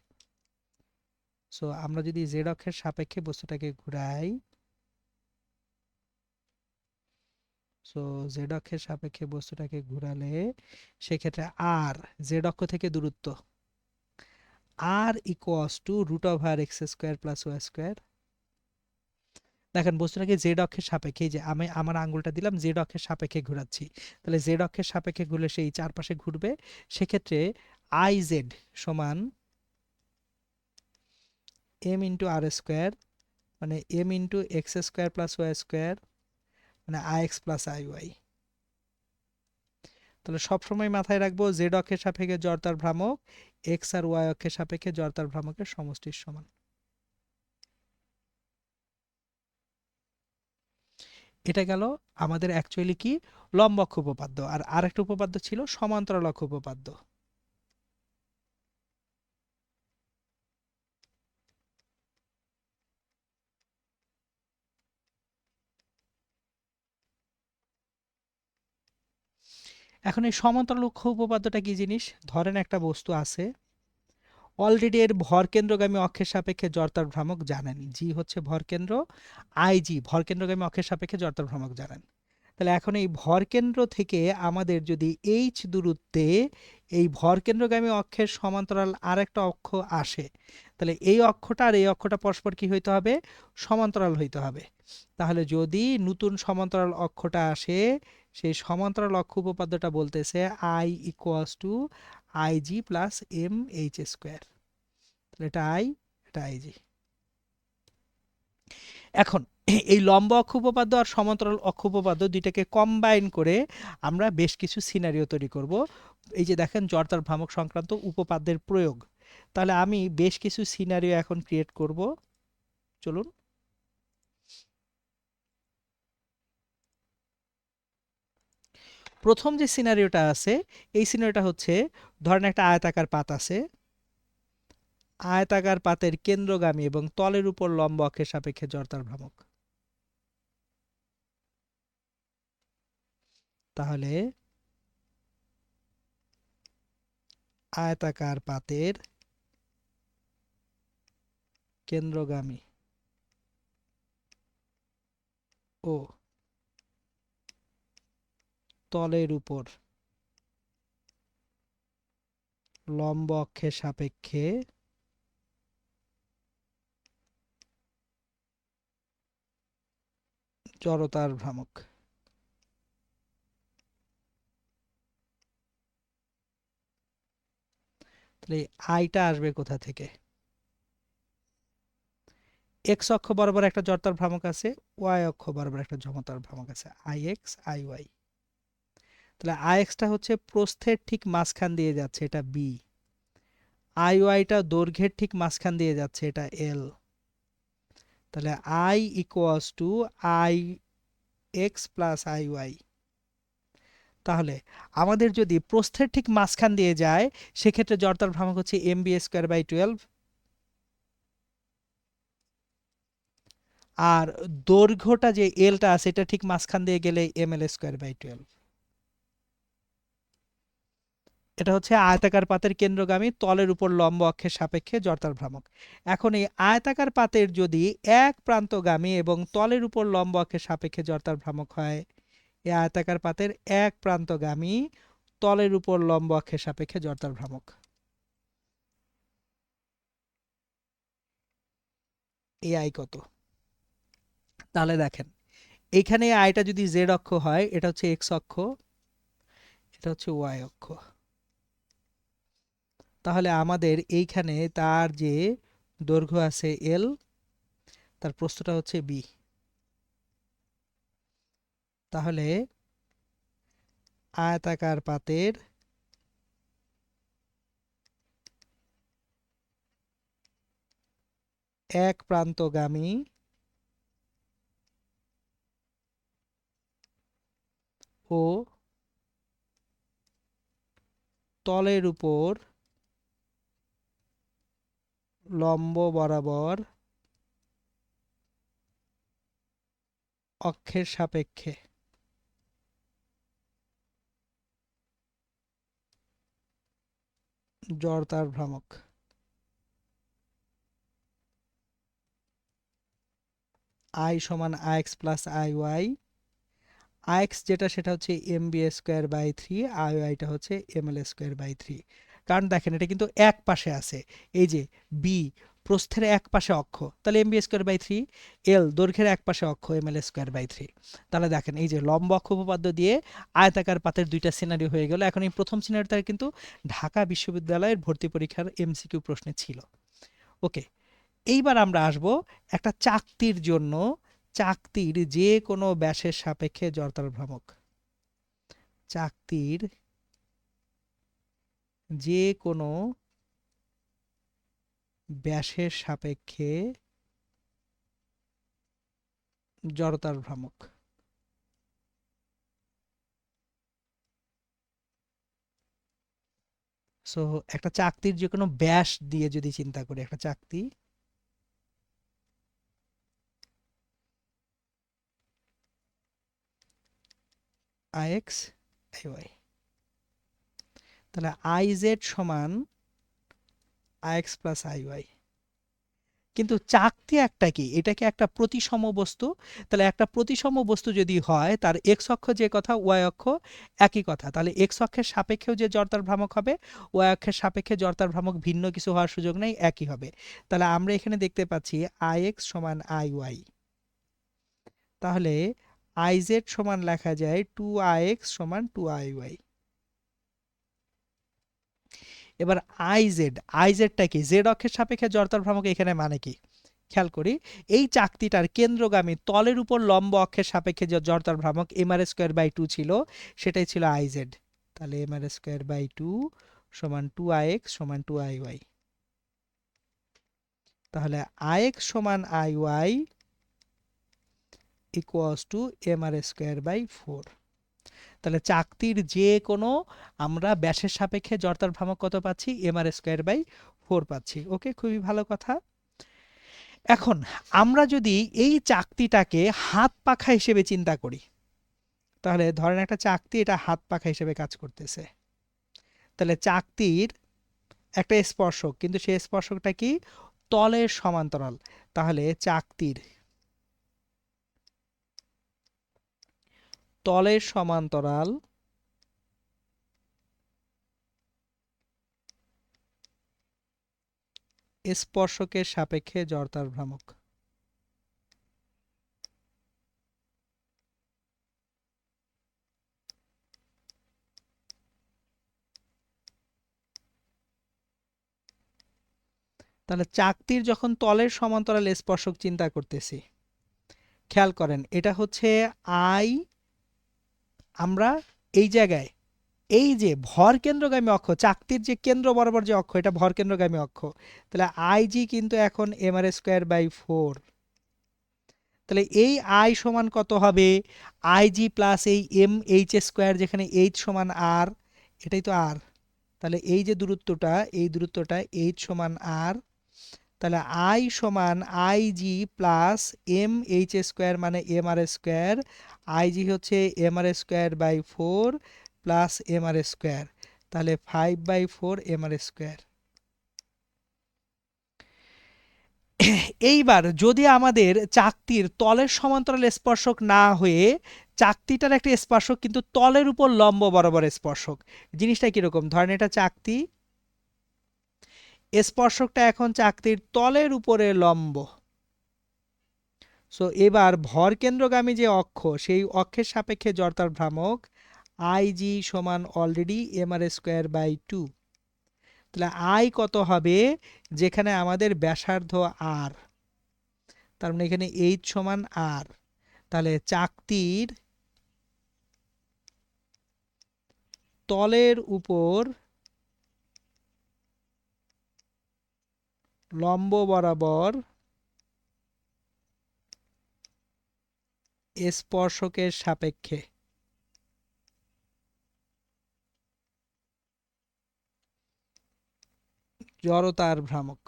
Speaker 1: সো আমরা যদি জেড অক্ষের সাপেক্ষে বস্তুটাকে ঘুরাই, সো জেড অক্ষের সাপেক্ষে বস্তুটাকে ঘুরালে সেক্ষেত্রে আর জেড অক্ষ থেকে দূরত্ব R equals to root over X square plus Y square. দেখেন বস্তুটাকে জেড অক্ষের সাপেক্ষে, যে আমি আমার আঙ্গুলটা দিলাম জেড অক্ষের সাপেক্ষে ঘোরাচ্ছি, তাহলে জেড অক্ষের সাপেক্ষে ঘুরলে সেই চারপাশে ঘুরবে। সেক্ষেত্রে আই জেড সমান এম ইন্টু আর স্কোয়ার, মানে M into X square plus Y square, মানে I x plus I Y. তাহলে সবসময় মাথায় রাখবো জেড অক্ষের সাপেক্ষে জড়তার ভ্রামক এক্স আর ওয়াই অক্ষের সাপেক্ষে জড়তার ভ্রামকের সমষ্টির সমান। এটা গেল আমাদের অ্যাকচুয়ালি কি লম্ব অক্ষ উপপাদ্য। আর আরেকটা উপপাদ্য ছিল সমান্তরাল অক্ষ উপপাদ্য। এখন এই সমান্তরাল অক্ষ উপপাদ্যটা কি জিনিস? ধরেন একটা বস্তু আছে, অলরেডি এর ভরকেন্দ্রগামী অক্ষের সাপেক্ষে জড়তার ভ্রামক জানেন, জি হচ্ছে ভরকেন্দ্র, আই জি ভরকেন্দ্রগামী অক্ষের সাপেক্ষে জড়তার ভ্রামক জানেন। তাহলে এখন এই ভরকেন্দ্র থেকে আমাদের যদি এইচ দূরত্বে এই ভরকেন্দ্রগামী অক্ষের সমান্তরাল আরেকটা অক্ষ আসে, তাহলে এই অক্ষটা আর এই অক্ষটা পরস্পর কি হইতে হবে? সমান্তরাল হইতে হবে। তাহলে যদি নতুন সমান্তরাল অক্ষটা আসে, সেই সমান্তরাল অক্ষ উপপাদ্যটা বলতেছে I equals to I G plus M H square. তাহলে এটা আই, এটা আই জি। এখন এই লম্ব অক্ষ উপপাদ্য আর সমান্তরাল অক্ষ উপপাদ্য দুইটাকে কম্বাইন করে আমরা বেশ কিছু সিনারিও তৈরি করব। এই যে দেখেন জড়তার ভ্রামক সংক্রান্ত উপপাদ্যের প্রয়োগ। তাহলে আমি বেশ কিছু সিনারিও এখন ক্রিয়েট করব, চলুন। প্রথম যে সিনারিওটা আছে, এই সিনারিওটা হচ্ছে ধরেন একটা আয়তাকার পাত আছে, আয়তাকার পাতের কেন্দ্রগামী এবং তলের উপর লম্ব অক্ষের সাপেক্ষে জড়তার ভ্রামক। তাহলে আয়তাকার পাতের কেন্দ্রগামী ও তলের উপর লম্ব অক্ষের সাপেক্ষে জড়তার ভ্রামক। তাহলে আইটা আসবে কোথা থেকে? এক্স অক্ষ বরাবর একটা জড়তার ভ্রামক আছে, ওয়াই অক্ষ বরাবর একটা জড়তার ভ্রামক আছে, আই এক্স আই ওয়াই। তাহলে আই এক্সটা হচ্ছে প্রস্থের ঠিক মাঝখান দিয়ে যাচ্ছে, এটা বি। আই ওয়াইটা দৈর্ঘ্যের ঠিক মাঝখান দিয়ে যাচ্ছে, এটা এল। তাহলে I equals to I x plus I Y. তাহলে আমাদের যদি প্রস্থের ঠিক মাঝখান দিয়ে যায়, সেক্ষেত্রে জড়তার ভ্রামক হচ্ছে এম বি স্কোয়ার বাই 12। আর দৈর্ঘ্যটা যে এলটা আছে, এটা ঠিক মাঝখান দিয়ে গেলে এম এল স্কোয়ার বাই 12। এটা হচ্ছে আয়তাকার পাতের কেন্দ্রগামী তলের উপর লম্ব অক্ষের সাপেক্ষে জড়তার ভ্রামক। এখন এই আয়তাকার পাতের যদি এক প্রান্তগামী এবং তলের উপর লম্ব অক্ষের সাপেক্ষে জড়তার ভ্রামক হয়, এই আয়তাকার পাতের এক প্রান্তগামী তলের উপর লম্ব অক্ষের সাপেক্ষে জড়তার ভ্রামক, এই আই কত? তাহলে দেখেন এইখানে আইটা যদি জেড অক্ষ হয়, এটা হচ্ছে এক্স অক্ষ, এটা হচ্ছে ওয়াই অক্ষ। তাহলে আমাদের এইখানে তার যে দৈর্ঘ্য আছে এল, তার প্রস্থটা হচ্ছে বি। তাহলে আয়তাকার পাতের এক প্রান্তগামী ও তলের উপর লম্ব বরাবর অক্ষের সাপেক্ষে জড়তার ভ্রামক। আই সমান I X plus I Y. I X যেটা সেটা হচ্ছে M B square by three, I ওয়াইটা হচ্ছে M L square by three. কারণ দেখেন এটা কিন্তু এক পাশে আছে, এই যে বি প্রস্থের এক পাশে অক্ষ, তাহলে M B square by three, L দৈর্ঘ্যের এক পাশে অক্ষ M L square by three. তাহলে দেখেন এই যে লম্ব অক্ষ উপপাদ্য দিয়ে আয়তাকার পাতের দুইটা সিনারি হয়ে গেল। এখন এই প্রথম সিনারিটা কিন্তু ঢাকা বিশ্ববিদ্যালয়ের ভর্তি পরীক্ষার এমসিকিউ প্রশ্নে ছিল। ওকে, এইবার আমরা আসব একটা চাকতির জন্য। চাকতির যে কোনো ব্যাসের সাপেক্ষে জড়তার ভ্রামক। চাকতির যে কোনো ব্যাসের সাপেক্ষে জড়তার ভ্রামক। সো একটা চাকতির যে কোনো ব্যাস দিয়ে যদি চিন্তা করি, একটা চাকতি আইএক্স আইওয়াই, তাহলে আই জেড সমান আইএক্স প্লাস আইওয়াই। কিন্তু চাকতি একটা কি, এটাকে একটা প্রতিসম বস্তু। তাহলে একটা প্রতিসম বস্তু যদি হয় তার এক্স অক্ষ যে কথা ওয়াই অক্ষ একই কথা, তাহলে এক্স অক্ষের সাপেক্ষেও যে জড়তার ভ্রামক হবে ওয়াই অক্ষের সাপেক্ষে জড়তার ভ্রামক ভিন্ন কিছু হওয়ার সুযোগ নেই, একই হবে। তাহলে আমরা এখানে দেখতে পাচ্ছি আই এক্স সমান আই ওয়াই। তাহলে আই জেড সমান লেখা যায় টু আই এক্স সমান টু আই ওয়াই। এবার আইজেডটা কি, জেড অক্ষের সাপেক্ষে জড়তার ভ্রামক, এখানে মানে কি খেয়াল করি। এই চাকতিটার কেন্দ্রগামী তলের উপর লম্ব অক্ষের সাপেক্ষে যে জড়তার ভ্রামক m R square by two ছিল, সেটাই ছিল আইজেড। তাহলে m R square by two সমান টু আই এক্স সমান টু আই ওয়াই। তাহলে আই এক্স সমান I y equals to m R square by four. তাহলে চাকতির যে কোনো আমরা ব্যাসের সাপেক্ষে জড়তার ভ্রামক কত পাচ্ছি, m R square by four পাচ্ছি। ওকে, খুবই ভালো কথা। এখন আমরা যদি এই চাকতিটাকে হাত পাখা হিসেবে চিন্তা করি, তাহলে ধরেন একটা চাকতি, এটা হাত পাখা হিসেবে কাজ করতেছে। তাহলে চাকতির একটা স্পর্শক, কিন্তু সেই স্পর্শকটা কি তলের সমান্তরাল। তাহলে চাকতির তলের সমান্তরাল স্পর্শকের সাপেক্ষে জড়তার ভ্রামক। তাহলে চাকতির যখন তলের সমান্তরাল স্পর্শক চিন্তা করতেছি, খেয়াল করেন এটা হচ্ছে আই, আমরা এই জায়গায় এই যে ভর কেন্দ্রগামী অক্ষ, চাকতির যে কেন্দ্র বরাবর যে অক্ষ এটা ভর কেন্দ্রগামী অক্ষ। তাহলে আই জি কিন্তু এখন m R square by four. তাহলে এই আই সমান কত হবে, আই জি প্লাস এই এম এইচ স্কোয়ার, যেখানে এইচ সমান আর, এটাই তো আর। তাহলে এই যে দূরত্বটা, এই দূরত্বটা এইচ সমান আর। তাহলে আই সমান I G plus M H square মানে M R square, I G হচ্ছে M R square by four plus M R square, তাহলে five by four M R square. এইবার যদি আমাদের চাকতির তলের সমান্তরাল স্পর্শক না হয়ে চাকতিটার একটা স্পর্শক কিন্তু তলের উপর লম্ব বরাবর স্পর্শক, জিনিসটা কিরকম, ধরেন এটা চাকতি, স্পর্শকটা এখন চাকতির তলের উপরে লম্ব। সো এবার ভর কেন্দ্রগামী যে অক্ষ সেই অক্ষের সাপেক্ষে জড়তার ভ্রামক আই জি সমান already m R square by two. তাহলে আই কত হবে, যেখানে আমাদের ব্যাসার্ধ আর, তার মানে এখানে এইচ সমান আর। তাহলে চাকতির তলের উপর লম্ব বরাবর স্পর্শকের সাপেক্ষে জড়তার ভ্রামক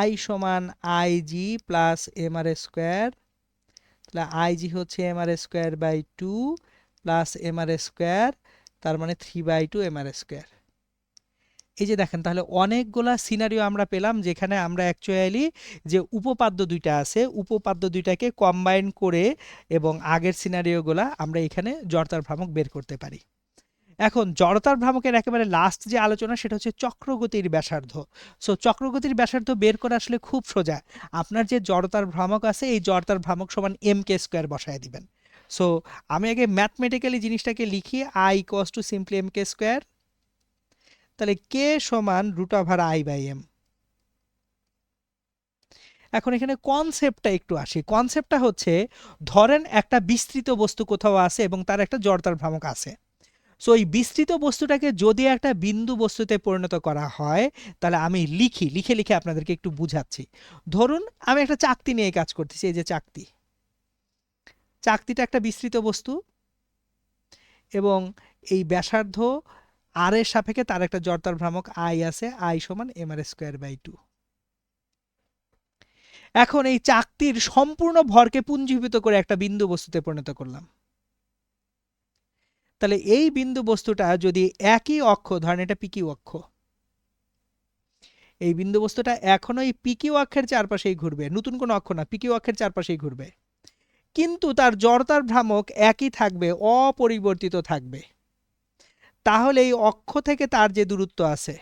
Speaker 1: I সমান IG প্লাস mr স্কোয়ার, তাহলে IG হচ্ছে mr square by 2 plus mr square, তার মানে 3/2 mr স্কোয়ার। এই যে দেখেন, তাহলে অনেকগুলা সিনারিও আমরা পেলাম যেখানে আমরা অ্যাকচুয়ালি যে উপপাদ্য দুইটা আছে, উপপাদ্য দুইটাকে কম্বাইন করে এবং আগের সিনারিওগুলা আমরা এখানে জড়তার ভ্রামক বের করতে পারি। এখন জড়তার ভ্রামকের একেবারে লাস্ট যে আলোচনা সেটা হচ্ছে চক্রগতির ব্যাসার্ধ। সো চক্রগতির ব্যাসার্ধ বের করা আসলে খুব সোজা। আপনার যে জড়তার ভ্রামক আছে এই জড়তার ভ্রামক সমান mk স্কোয়ার বসায় দিবেন। সো আমি আগে ম্যাথমেটিক্যালি জিনিসটাকে লিখি, I equals to simply mk square, তাহলে k সমান √i/m। এখন এখানে কনসেপ্টটা একটু আসি। কনসেপ্টটা হচ্ছে, ধরেন একটা বিস্তৃত বস্তু কোথাও আছে এবং তার একটা জড়তার ভ্রামক আছে। সো এই বিস্তৃত বস্তুটাকে যদি একটা বিন্দু বস্তুতে পরিণত করা হয়, তাহলে আমি লিখে লিখে আপনাদেরকে একটু বুঝাচ্ছি। ধরুন আমি একটা চাকতি নিয়ে কাজ করতেছি, এই যে চাকতিটা একটা বিস্তৃত বস্তু এবং এই ব্যাসার্ধ আর এর সাপেক্ষে তার একটা জড়তার ভ্রামক I আছে, I সমান mr স্কোয়ার বাই 2। এখন এই চাকতির সম্পূর্ণ ভরকে পুঞ্জীভূত করে একটা বিন্দু বস্তুতে পরিণত করলাম। তাহলে এই বিন্দু বস্তুটা যদি একই অক্ষ, ধরেন এটা PQ অক্ষ, এই বিন্দু বস্তুটা এখনো এই PQ অক্ষের চারপাশেই ঘুরবে, নতুন কোনো অক্ষ না, PQ অক্ষের চারপাশেই ঘুরবে, কিন্তু তার জড়তার ভ্রামক একই থাকবে, অপরিবর্তিত থাকবে। তাহলে এই অক্ষ থেকে তার যে দূরত্ব আছে,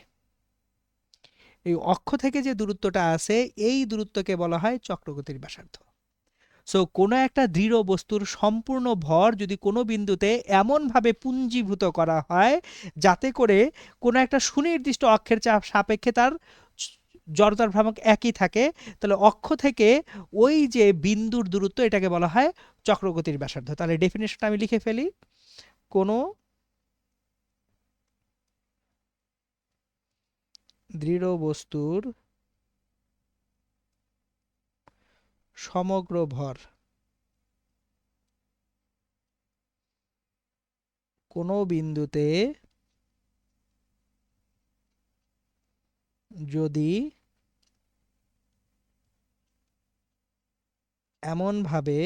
Speaker 1: এই অক্ষ থেকে যে দূরত্বটা আছে এই দূরত্বকে বলা হয় চক্রগতির ব্যাসার্ধ। সো কোনো একটা দৃঢ় বস্তুর সম্পূর্ণ ভর যদি কোনো বিন্দুতে এমনভাবে পুঞ্জীভূত করা হয় যাতে করে কোনো একটা সুনির্দিষ্ট অক্ষের সাপেক্ষে তার জড়তার ভ্রামক একই থাকে, তাহলে অক্ষ থেকে ওই যে বিন্দুর দূরত্ব এটাকে বলা হয় চক্রগতির ব্যাসার্ধ। তাহলে ডেফিনেশনটা আমি লিখে ফেলি, কোনো দৃঢ় বস্তুর সমগ্র ভর কোনো বিন্দুতে যদি এমনভাবে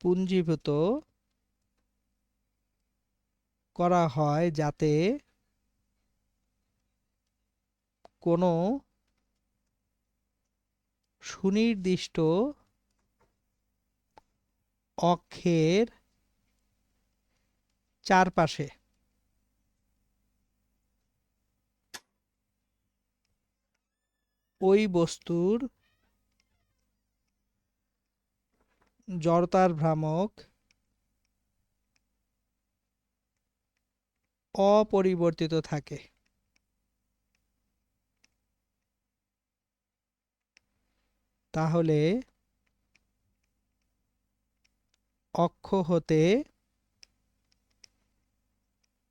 Speaker 1: পুঞ্জীভূত করা হয় যাতে কোনো সুনির্দিষ্ট অক্ষের চারপাশে ওই বস্তুর জড়তার ভ্রামক অপরিবর্তিত থাকে। তাহলে অক্ষ হতে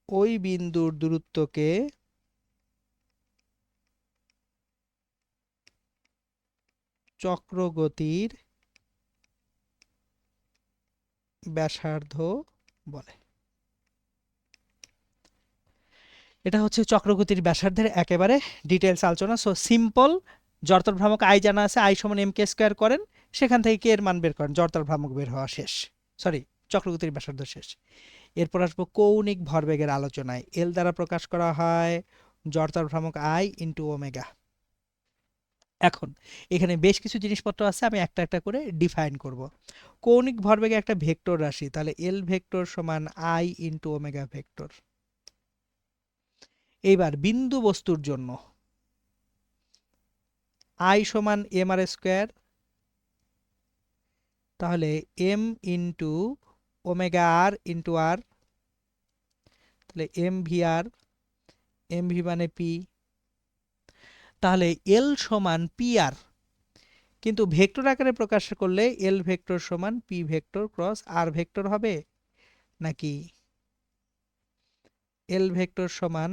Speaker 1: ওই বিন্দুর দূরত্বকে চক্রগতির ব্যাসার্ধ বলে। এটা হচ্ছে চক্রগতির ব্যাসার্ধের একেবারে ডিটেলস আলোচনা। সো সিম্পল, জড়তার ভ্রামক I জানা আছে, I সমান mk স্কোয়ার করেন, সেখান থেকে k এর মান বের করেন, জড়তার ভ্রামক বের হওয়া শেষ, সরি চক্রগতির ব্যাসার্ধ শেষ। এরপর আসবো কৌণিক ভরবেগের আলোচনায়। L দ্বারা প্রকাশ করা হয় জড়তার ভ্রামক I ইন্টু ওমেগা। এখন এখানে বেশ কিছু জিনিসপত্র আছে, আমি একটা একটা করে ডিফাইন করব। কৌণিক ভরবেগে একটা ভেক্টর রাশি, তাহলে L ভেক্টর সমান I ইন্টু ওমেগা ভেক্টর। এইবার বিন্দু বস্তুর জন্য I সমান mr স্কোয়ার, তাহলে m into omega r into r, তাহলে m ভি আর, mv মানে p, তাহলে L সমান pr, কিন্তু ভেক্টর আকারে প্রকাশ করলে এল ভেক্টর সমান পি ভেক্টর ক্রস আর ভেক্টর হবে, নাকি এল ভেক্টর সমান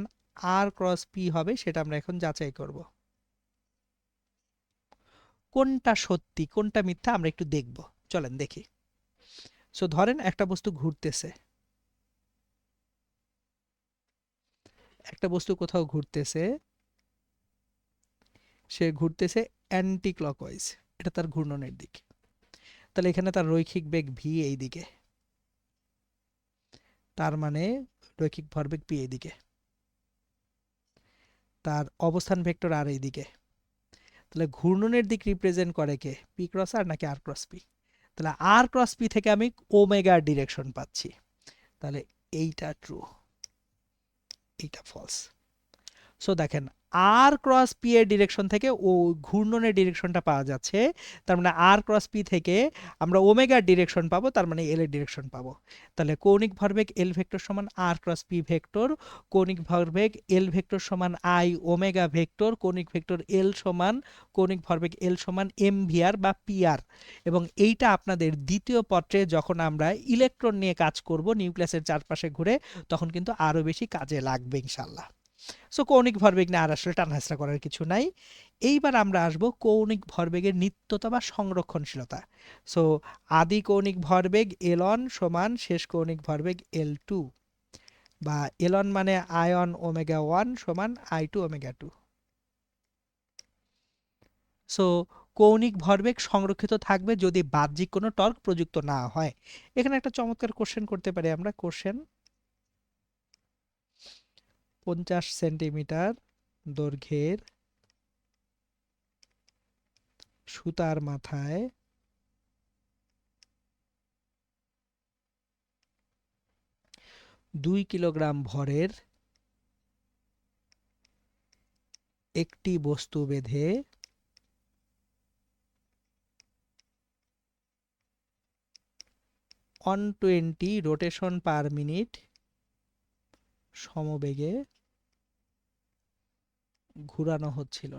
Speaker 1: আর ক্রস পি হবে, সেটা আমরা এখন যাচাই করব। কোনটা সত্যি কোনটা মিথ্যা আমরা একটু দেখব, চলেন দেখি। সো ধরেন একটা বস্তু ঘুরতেছে, একটা বস্তু কোথাও ঘুরতেছে, সে ঘুরতেছে অ্যান্টি ক্লকওয়াইজ, এটা তার ঘূর্ণনের দিক। তাহলে এখানে তার রৈখিক বেগ ভি এই দিকে, তার মানে রৈখিক ভরবেগ পি এই দিকে, তার অবস্থান ভেক্টর আর এই দিকে। তাহলে ঘূর্ণনের দিক রিপ্রেজেন্ট করে কে, পি ক্রস আর নাকি আর ক্রস পি? তাহলে আর ক্রস পি থেকে আমি ওমেগার ডিরেকশন পাচ্ছি, তাহলে এইটা ট্রু, এইটা ফলস। সো দেখেন আর ক্রস পি এর ডিরেকশন থেকে ও ঘূর্ণনের ডিরেকশনটা পাওয়া যাচ্ছে, তার মানে আর ক্রস পি থেকে আমরা ওমেগার ডিরেকশন পাবো, তার মানে এল এর ডিরেকশন পাবো। তাহলে কৌণিক ভরবেগ এল ভেক্টর সমান আর ক্রস পি ভেক্টর, কৌণিক ভরবেগ এল ভেক্টর সমান আই ওমেগা ভেক্টর, কৌণিক ভেক্টর এল সমান কৌণিক ভরবেগ এল সমান এম ভিআর বা পিআর। এবং এইটা আপনাদের দ্বিতীয় পত্রে যখন আমরা ইলেকট্রন নিয়ে কাজ করব নিউক্লিয়াসের চারপাশে ঘুরে, তখন কিন্তু আরো বেশি কাজে লাগবে ইনশাল্লাহ। সো কৌণিক ভরবেগ নিয়ে আর আসলে টানাহেঁচড়া করার কিছু নাই। এইবার আমরা আসব কৌণিক ভরবেগের নিত্যতা বা সংরক্ষণশীলতা। সো আদি কৌণিক ভরবেগ এলন সমান শেষ কৌণিক ভরবেগ এল টু, বা এলন মানে আয়ন ওমেগা ওয়ান সমান I two omega two. So কৌণিক ভরবেগ সংরক্ষিত থাকবে যদি বাহ্যিক কোনো টর্ক প্রযুক্ত না হয়। এখানে একটা চমৎকার কোশ্চেন করতে পারি আমরা। কোশ্চেন 50 সেন্টিমিটার দৈর্ঘ্যের সুতার মাথায় 2 কিলোগ্রাম ভরের একটি বস্তু বেঁধে 120 রোটেশন পার মিনিট সমবেগে ঘুরানো হচ্ছিল।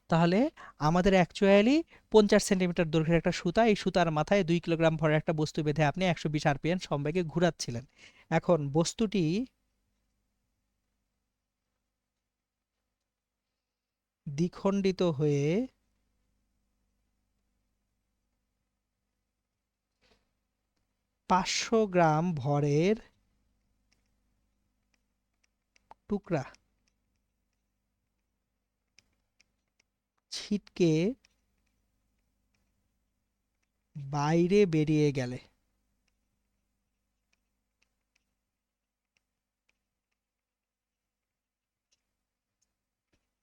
Speaker 1: তাহলে আমাদের অ্যাকচুয়ালি 50 সেন্টিমিটার দৈর্ঘ্যের একটা সুতা, এই সুতার মাথায় 2 কিলোগ্রাম ভরের একটা বস্তু বেঁধে আপনি 120 আরপিএম সমবেগে ঘুরাচ্ছিলেন। এখন বস্তুটি দ্বিখণ্ডিত হয়ে 500 গ্রাম ভরের টুকরা ছিটকে বাইরে বেরিয়ে গেলে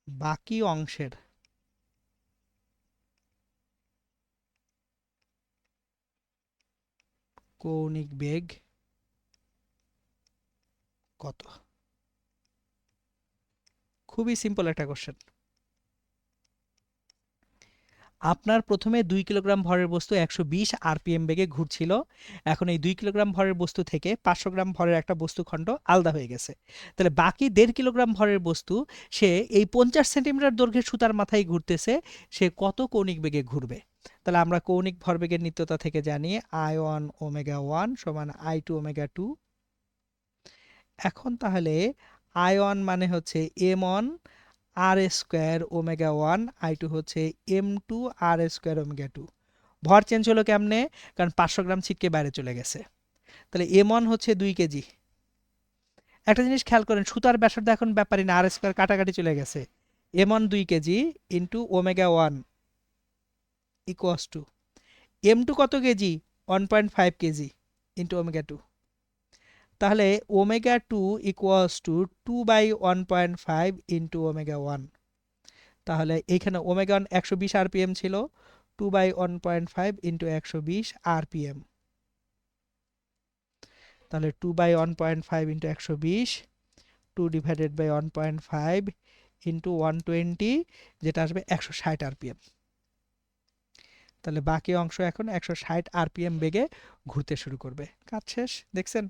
Speaker 1: বাকি অংশের কৌণিক বেগ কত? খুবই সিম্পল একটা কোশ্চেন। আপনার প্রথমে 2 কিলোগ্রাম ভরের বস্তু 120 আরপিএম বেগে ঘুরছিল। এখন এই 2 কিলোগ্রাম ভরের বস্তু থেকে 500 গ্রাম ভরের একটা বস্তুখণ্ড আলাদা হয়ে গেছে। তাহলে বাকি 1.5 কিলোগ্রাম ভরের বস্তু সে এই 50 সেন্টিমিটার দৈর্ঘ্যের সুতার মাথায় ঘুরতেছে, সে কত কৌণিক বেগে ঘুরবে? তাহলে আমরা কৌণিক ভরবেগের নিত্যতা থেকে জানি আই ওয়ান ওমেগা ওয়ান সমান আই টু ওমেগা টু। এখন তাহলে আই ওয়ান মানে হচ্ছে m one r square omega one, I two হচ্ছে m two r square omega two. ভর চেঞ্জ হলো কেমনে? কারণ 500 গ্রাম ছিটকে বাইরে চলে গেছে। তাহলে এম ওয়ান হচ্ছে 2 কেজি। একটা জিনিস খেয়াল করেন, সুতার ব্যাসার্ধ এখন ব্যাপারই না, আর স্কোয়ার কাটাকাটি চলে গেছে। M one 2 KG into omega one equals to M two কত KG? 1.5 KG into omega two. তাহলে omega two equals to 2/1.5 into omega one. তাহলে এইখানে ওমেগা 120 আরপিএম ছিল, 2/1.5 ইন্টু 120 আরপিএম। তাহলে 2/1.5 ইন্টু 120, 2 ডিভাইডেড বাই 1.5 ইন্টু 120, যেটা আসবে 160 আরপিএম। তাহলে বাকি অংশ এখন 160 আরপিএম বেগে ঘুরতে শুরু করবে। কাজ শেষ। দেখছেন,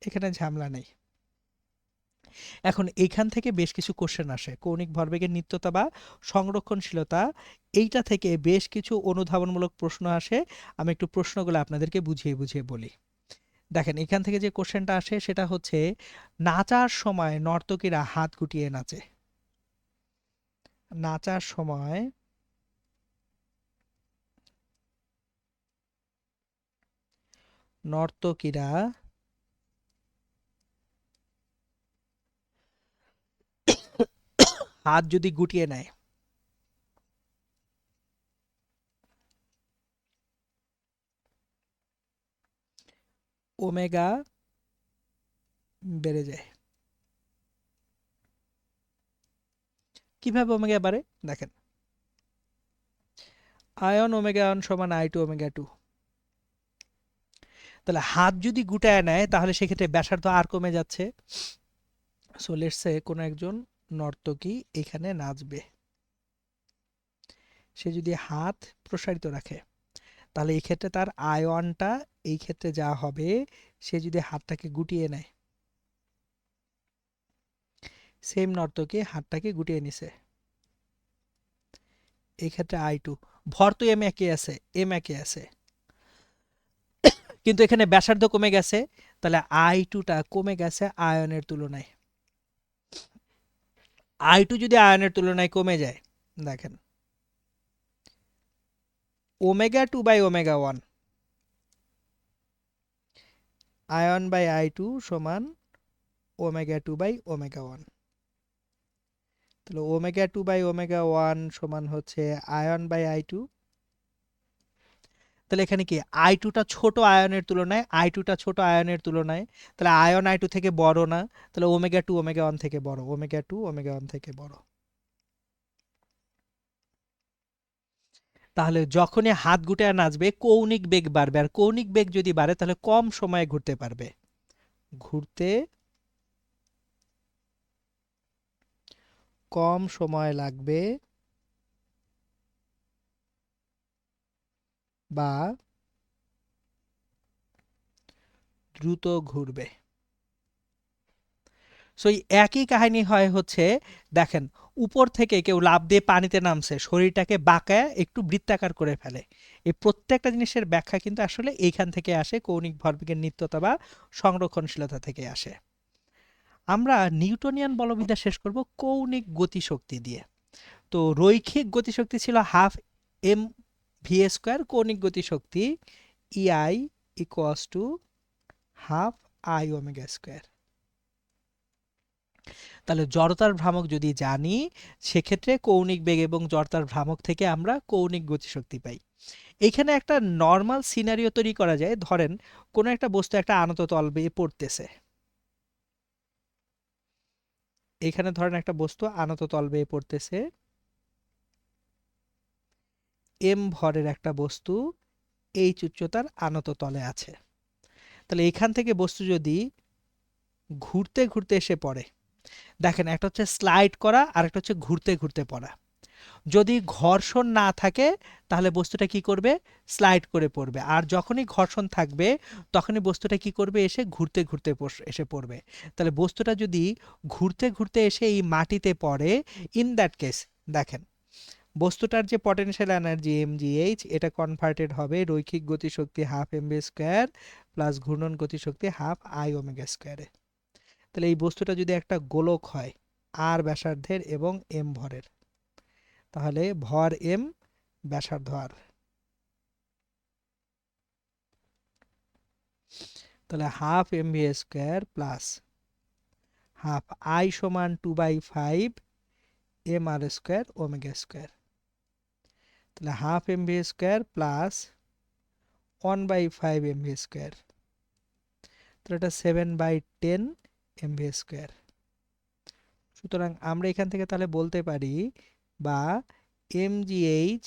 Speaker 1: এখানে ঝামেলা নেই। এখন এইখান থেকে বেশ কিছু কোশ্চেন আসে, কৌণিক ভরবেগের নিত্যতা বা সংরক্ষণশীলতা, এইটা থেকে বেশ কিছু অনুধাবনমূলক প্রশ্ন আসে। আমি একটু প্রশ্নগুলো আপনাদেরকে বুঝিয়ে বুঝিয়ে বলি। দেখেন এখান থেকে যে কোশ্চেনটা আসে সেটা হচ্ছে, নাচার সময় নর্তকীরা হাত গুটিয়ে নাচে। নাচার সময় নর্তকীরা হাত যদি গুটিয়ে নেয়, ওমেগা বেড়ে যায়। কিভাবে ওমেগা বাড়ে? দেখেন, আয়ন ওমেগা অন সমান আই টু ওমেগা টু। তাহলে হাত যদি গুটায় নেয় তাহলে সেক্ষেত্রে ব্যাসার্ধ আর কমে যাচ্ছে। সো লেটস সে কোনো একজন নর্তকী এখানে নাচবে, সে যদি হাত প্রসারিত রাখে তাহলে এই ক্ষেত্রে তার আয়নটা এই ক্ষেত্রে যা হবে, সে যদি হাতটাকে গুটিয়ে নেয়, সেম নর্তকী হাতটাকে গুটিয়ে নিছে, এই ক্ষেত্রে আই টু, ভর তো এম একই আছে, এম একই আছে, কিন্তু এখানে ব্যাসার্ধ কমে গেছে, তাহলে আই টুটা কমে গেছে আয়নের তুলনায়। আই টু যদি আয়নের তুলনায় কমে যায়, দেখেন omega two by omega one, I one by I two সমান omega two by omega one. তাহলে omega two by omega one সমান হচ্ছে আয়ন বাই আই টু। তাহলে এখানে কি আই টুটা ছোট আয়নের তুলনায়, আই টুটা ছোট আয়নের তুলনায়, তাহলে আয়ন আই টু থেকে বড় না, তাহলে ওমেগা টু ওমেগা ওয়ান থেকে বড়, ওমেগা টু ওমেগা ওয়ান থেকে বড়। তাহলে যখনই হাত গুটায় নাচবে কৌণিক বেগ বাড়বে, আর কৌণিক বেগ যদি বাড়ে তাহলে কম সময়ে ঘুরতে পারবে, ঘুরতে কম সময় লাগবে বা দ্রুত ঘুরবে। সো এই একই কাহিনী হয় হচ্ছে, দেখেন উপর থেকে কেউ লাফ দিয়ে পানিতে নামছে, শরীরটাকে বাঁকায় একটু বৃত্তাকার করে ফেলে। এই প্রত্যেকটা জিনিসের ব্যাখ্যা কিন্তু আসলে এইখান থেকে আসে, কৌণিক ভরবেগের নিত্যতা বা সংরক্ষণশীলতা থেকে আসে। আমরা নিউটনিয়ান বলবিদ্যা শেষ করব কৌণিক গতিশক্তি দিয়ে। তো রৈখিক গতিশক্তি ছিল হাফ এম ভি স্কোয়ার, কৌণিক গতিশক্তি E I equals to half I omega square. তাহলে জড়তার ভ্রামক যদি জানি, সেক্ষেত্রে কৌণিক বেগ এবং জড়তার ভ্রামক থেকে আমরা কৌণিক গতিশক্তি পাই। এইখানে একটা নর্মাল সিনারিও তৈরি করা যায়, ধরেন কোনো একটা বস্তু একটা আনত তল বেয়ে পড়তেছে, এখানে ধরেন একটা বস্তু আনত তল বেয়ে পড়তেছে, এম ভরের একটা বস্তু এইচ উচ্চতার আনত তলে আছে। তাহলে এখান থেকে বস্তু যদি ঘুরতে ঘুরতে এসে পড়ে, দেখেন একটা হচ্ছে স্লাইড করা আর একটা হচ্ছে ঘুরতে ঘুরতে পড়া। যদি ঘর্ষণ না থাকে তাহলে বস্তুটা কি করবে, স্লাইড করে পড়বে, আর যখনই ঘর্ষণ থাকবে তখনই বস্তুটা কি করবে, এসে ঘুরতে ঘুরতে এসে পড়বে। তাহলে বস্তুটা যদি ঘুরতে ঘুরতে এসে এই মাটিতে পড়ে, ইন দ্যাট কেস দেখেন বস্তুটার যে পটেনশিয়াল এনার্জি এমজিএইচ, এটা কনভার্টেড হবে রৈখিক গতিশক্তি half m V square plus ঘূর্ণন গতিশক্তি হাফ আই ওমেগা স্কোয়ারে। তাহলে এই বস্তুটা যদি একটা গোলক হয় আর ব্যাসার্ধের এবং এম ভরের, তাহলে ভর এম ব্যাসার্ধ আর, তাহলে half m V square plus half I সমান 2/5 এম আর স্কোয়ার ওমেগা স্কোয়ার। তাহলে half m V square plus 1/5 m V square, তাহলে এটা 7/10 এম ভি স্কোয়ার। সুতরাং আমরা এখান থেকে তাহলে বলতে পারি, বা m g h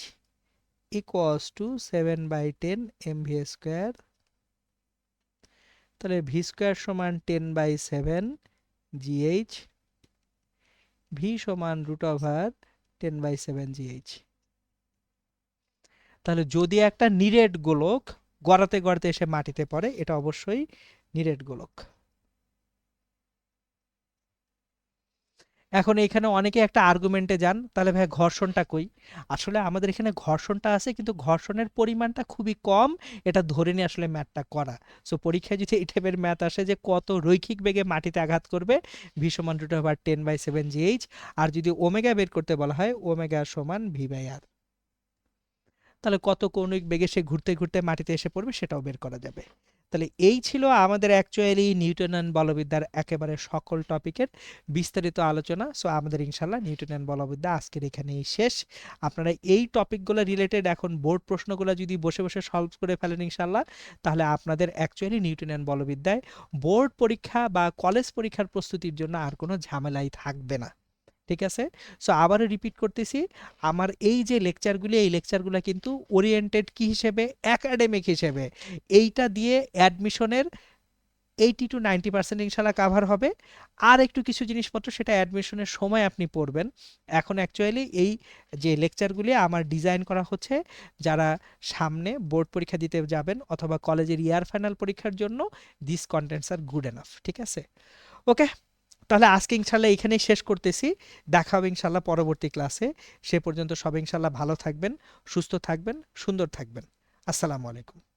Speaker 1: equals to 7/10 m V square, তাহলে ভি স্কোয়ার সমান 10/7 জিএইচ, ভি সমান √10/7 জিএইচ। তাহলে যদি একটা নিরেট গোলক গড়াতে গড়াতে এসে মাটিতে পড়ে, এটা অবশ্যই নিরেট গোলক। এখন এখানে অনেকে একটা আর্গুমেন্টে যান, তাহলে ভাই ঘর্ষণটা কই? আসলে আমাদের এখানে ঘর্ষণটা আছে, কিন্তু ঘর্ষণের পরিমাণটা খুবই কম, এটা ধরে নিয়ে আসলে ম্যাথটা করা। সো পরীক্ষায় যদি এই টাইপের ম্যাথ আসে যে কত রৈখিক বেগে মাটিতে আঘাত করবে, ভি সমান √10/7 GH, আর যদি ওমেগা বের করতে বলা হয় ওমেগা সমান V/R, তাহলে কত কৌণিক বেগে সে ঘুরতে ঘুরতে মাটিতে এসে পড়বে সেটাও বের করা যাবে। তাহলে এই ছিল আমাদের অ্যাকচুয়ালি নিউটনিয়ান বলবিদ্যার একেবারে সকল টপিকের বিস্তারিত আলোচনা। সো আমাদের ইনশাল্লাহ নিউটনিয়ান বলবিদ্যা আজকের এখানেই শেষ। আপনারা এই টপিকগুলো রিলেটেড এখন বোর্ড প্রশ্নগুলো যদি বসে বসে সলভ করে ফেলেন ইনশাল্লাহ, তাহলে আপনাদের অ্যাকচুয়ালি নিউটনিয়ান বলবিদ্যায় বোর্ড পরীক্ষা বা কলেজ পরীক্ষার প্রস্তুতির জন্য আর কোনো ঝামেলাই থাকবে না। ঠিক আছে? সো আবারও রিপিট করতেছি, আমার এই যে লেকচারগুলি, এই লেকচারগুলো কিন্তু ওরিয়েন্টেড কি হিসেবে, একাডেমিক হিসেবে। এইটা দিয়ে অ্যাডমিশনের 80 to 90% ইনশাল্লাহ কাভার হবে। আর একটু কিছু জিনিসপত্র সেটা অ্যাডমিশনের সময় আপনি পড়বেন। এখন অ্যাকচুয়ালি এই যে লেকচারগুলি আমার ডিজাইন করা হচ্ছে যারা সামনে বোর্ড পরীক্ষা দিতে যাবেন অথবা কলেজের ইয়ার ফাইনাল পরীক্ষার জন্য, this contents are good enough. ঠিক আছে? ওকে, তাহলে আজকে ইনশাল্লাহ এখানেই শেষ করতেছি। দেখা হবে ইনশাল্লাহ পরবর্তী ক্লাসে। সে পর্যন্ত সবাই ইনশাল্লাহ ভালো থাকবেন, সুস্থ থাকবেন, সুন্দর থাকবেন। আসসালামু আলাইকুম।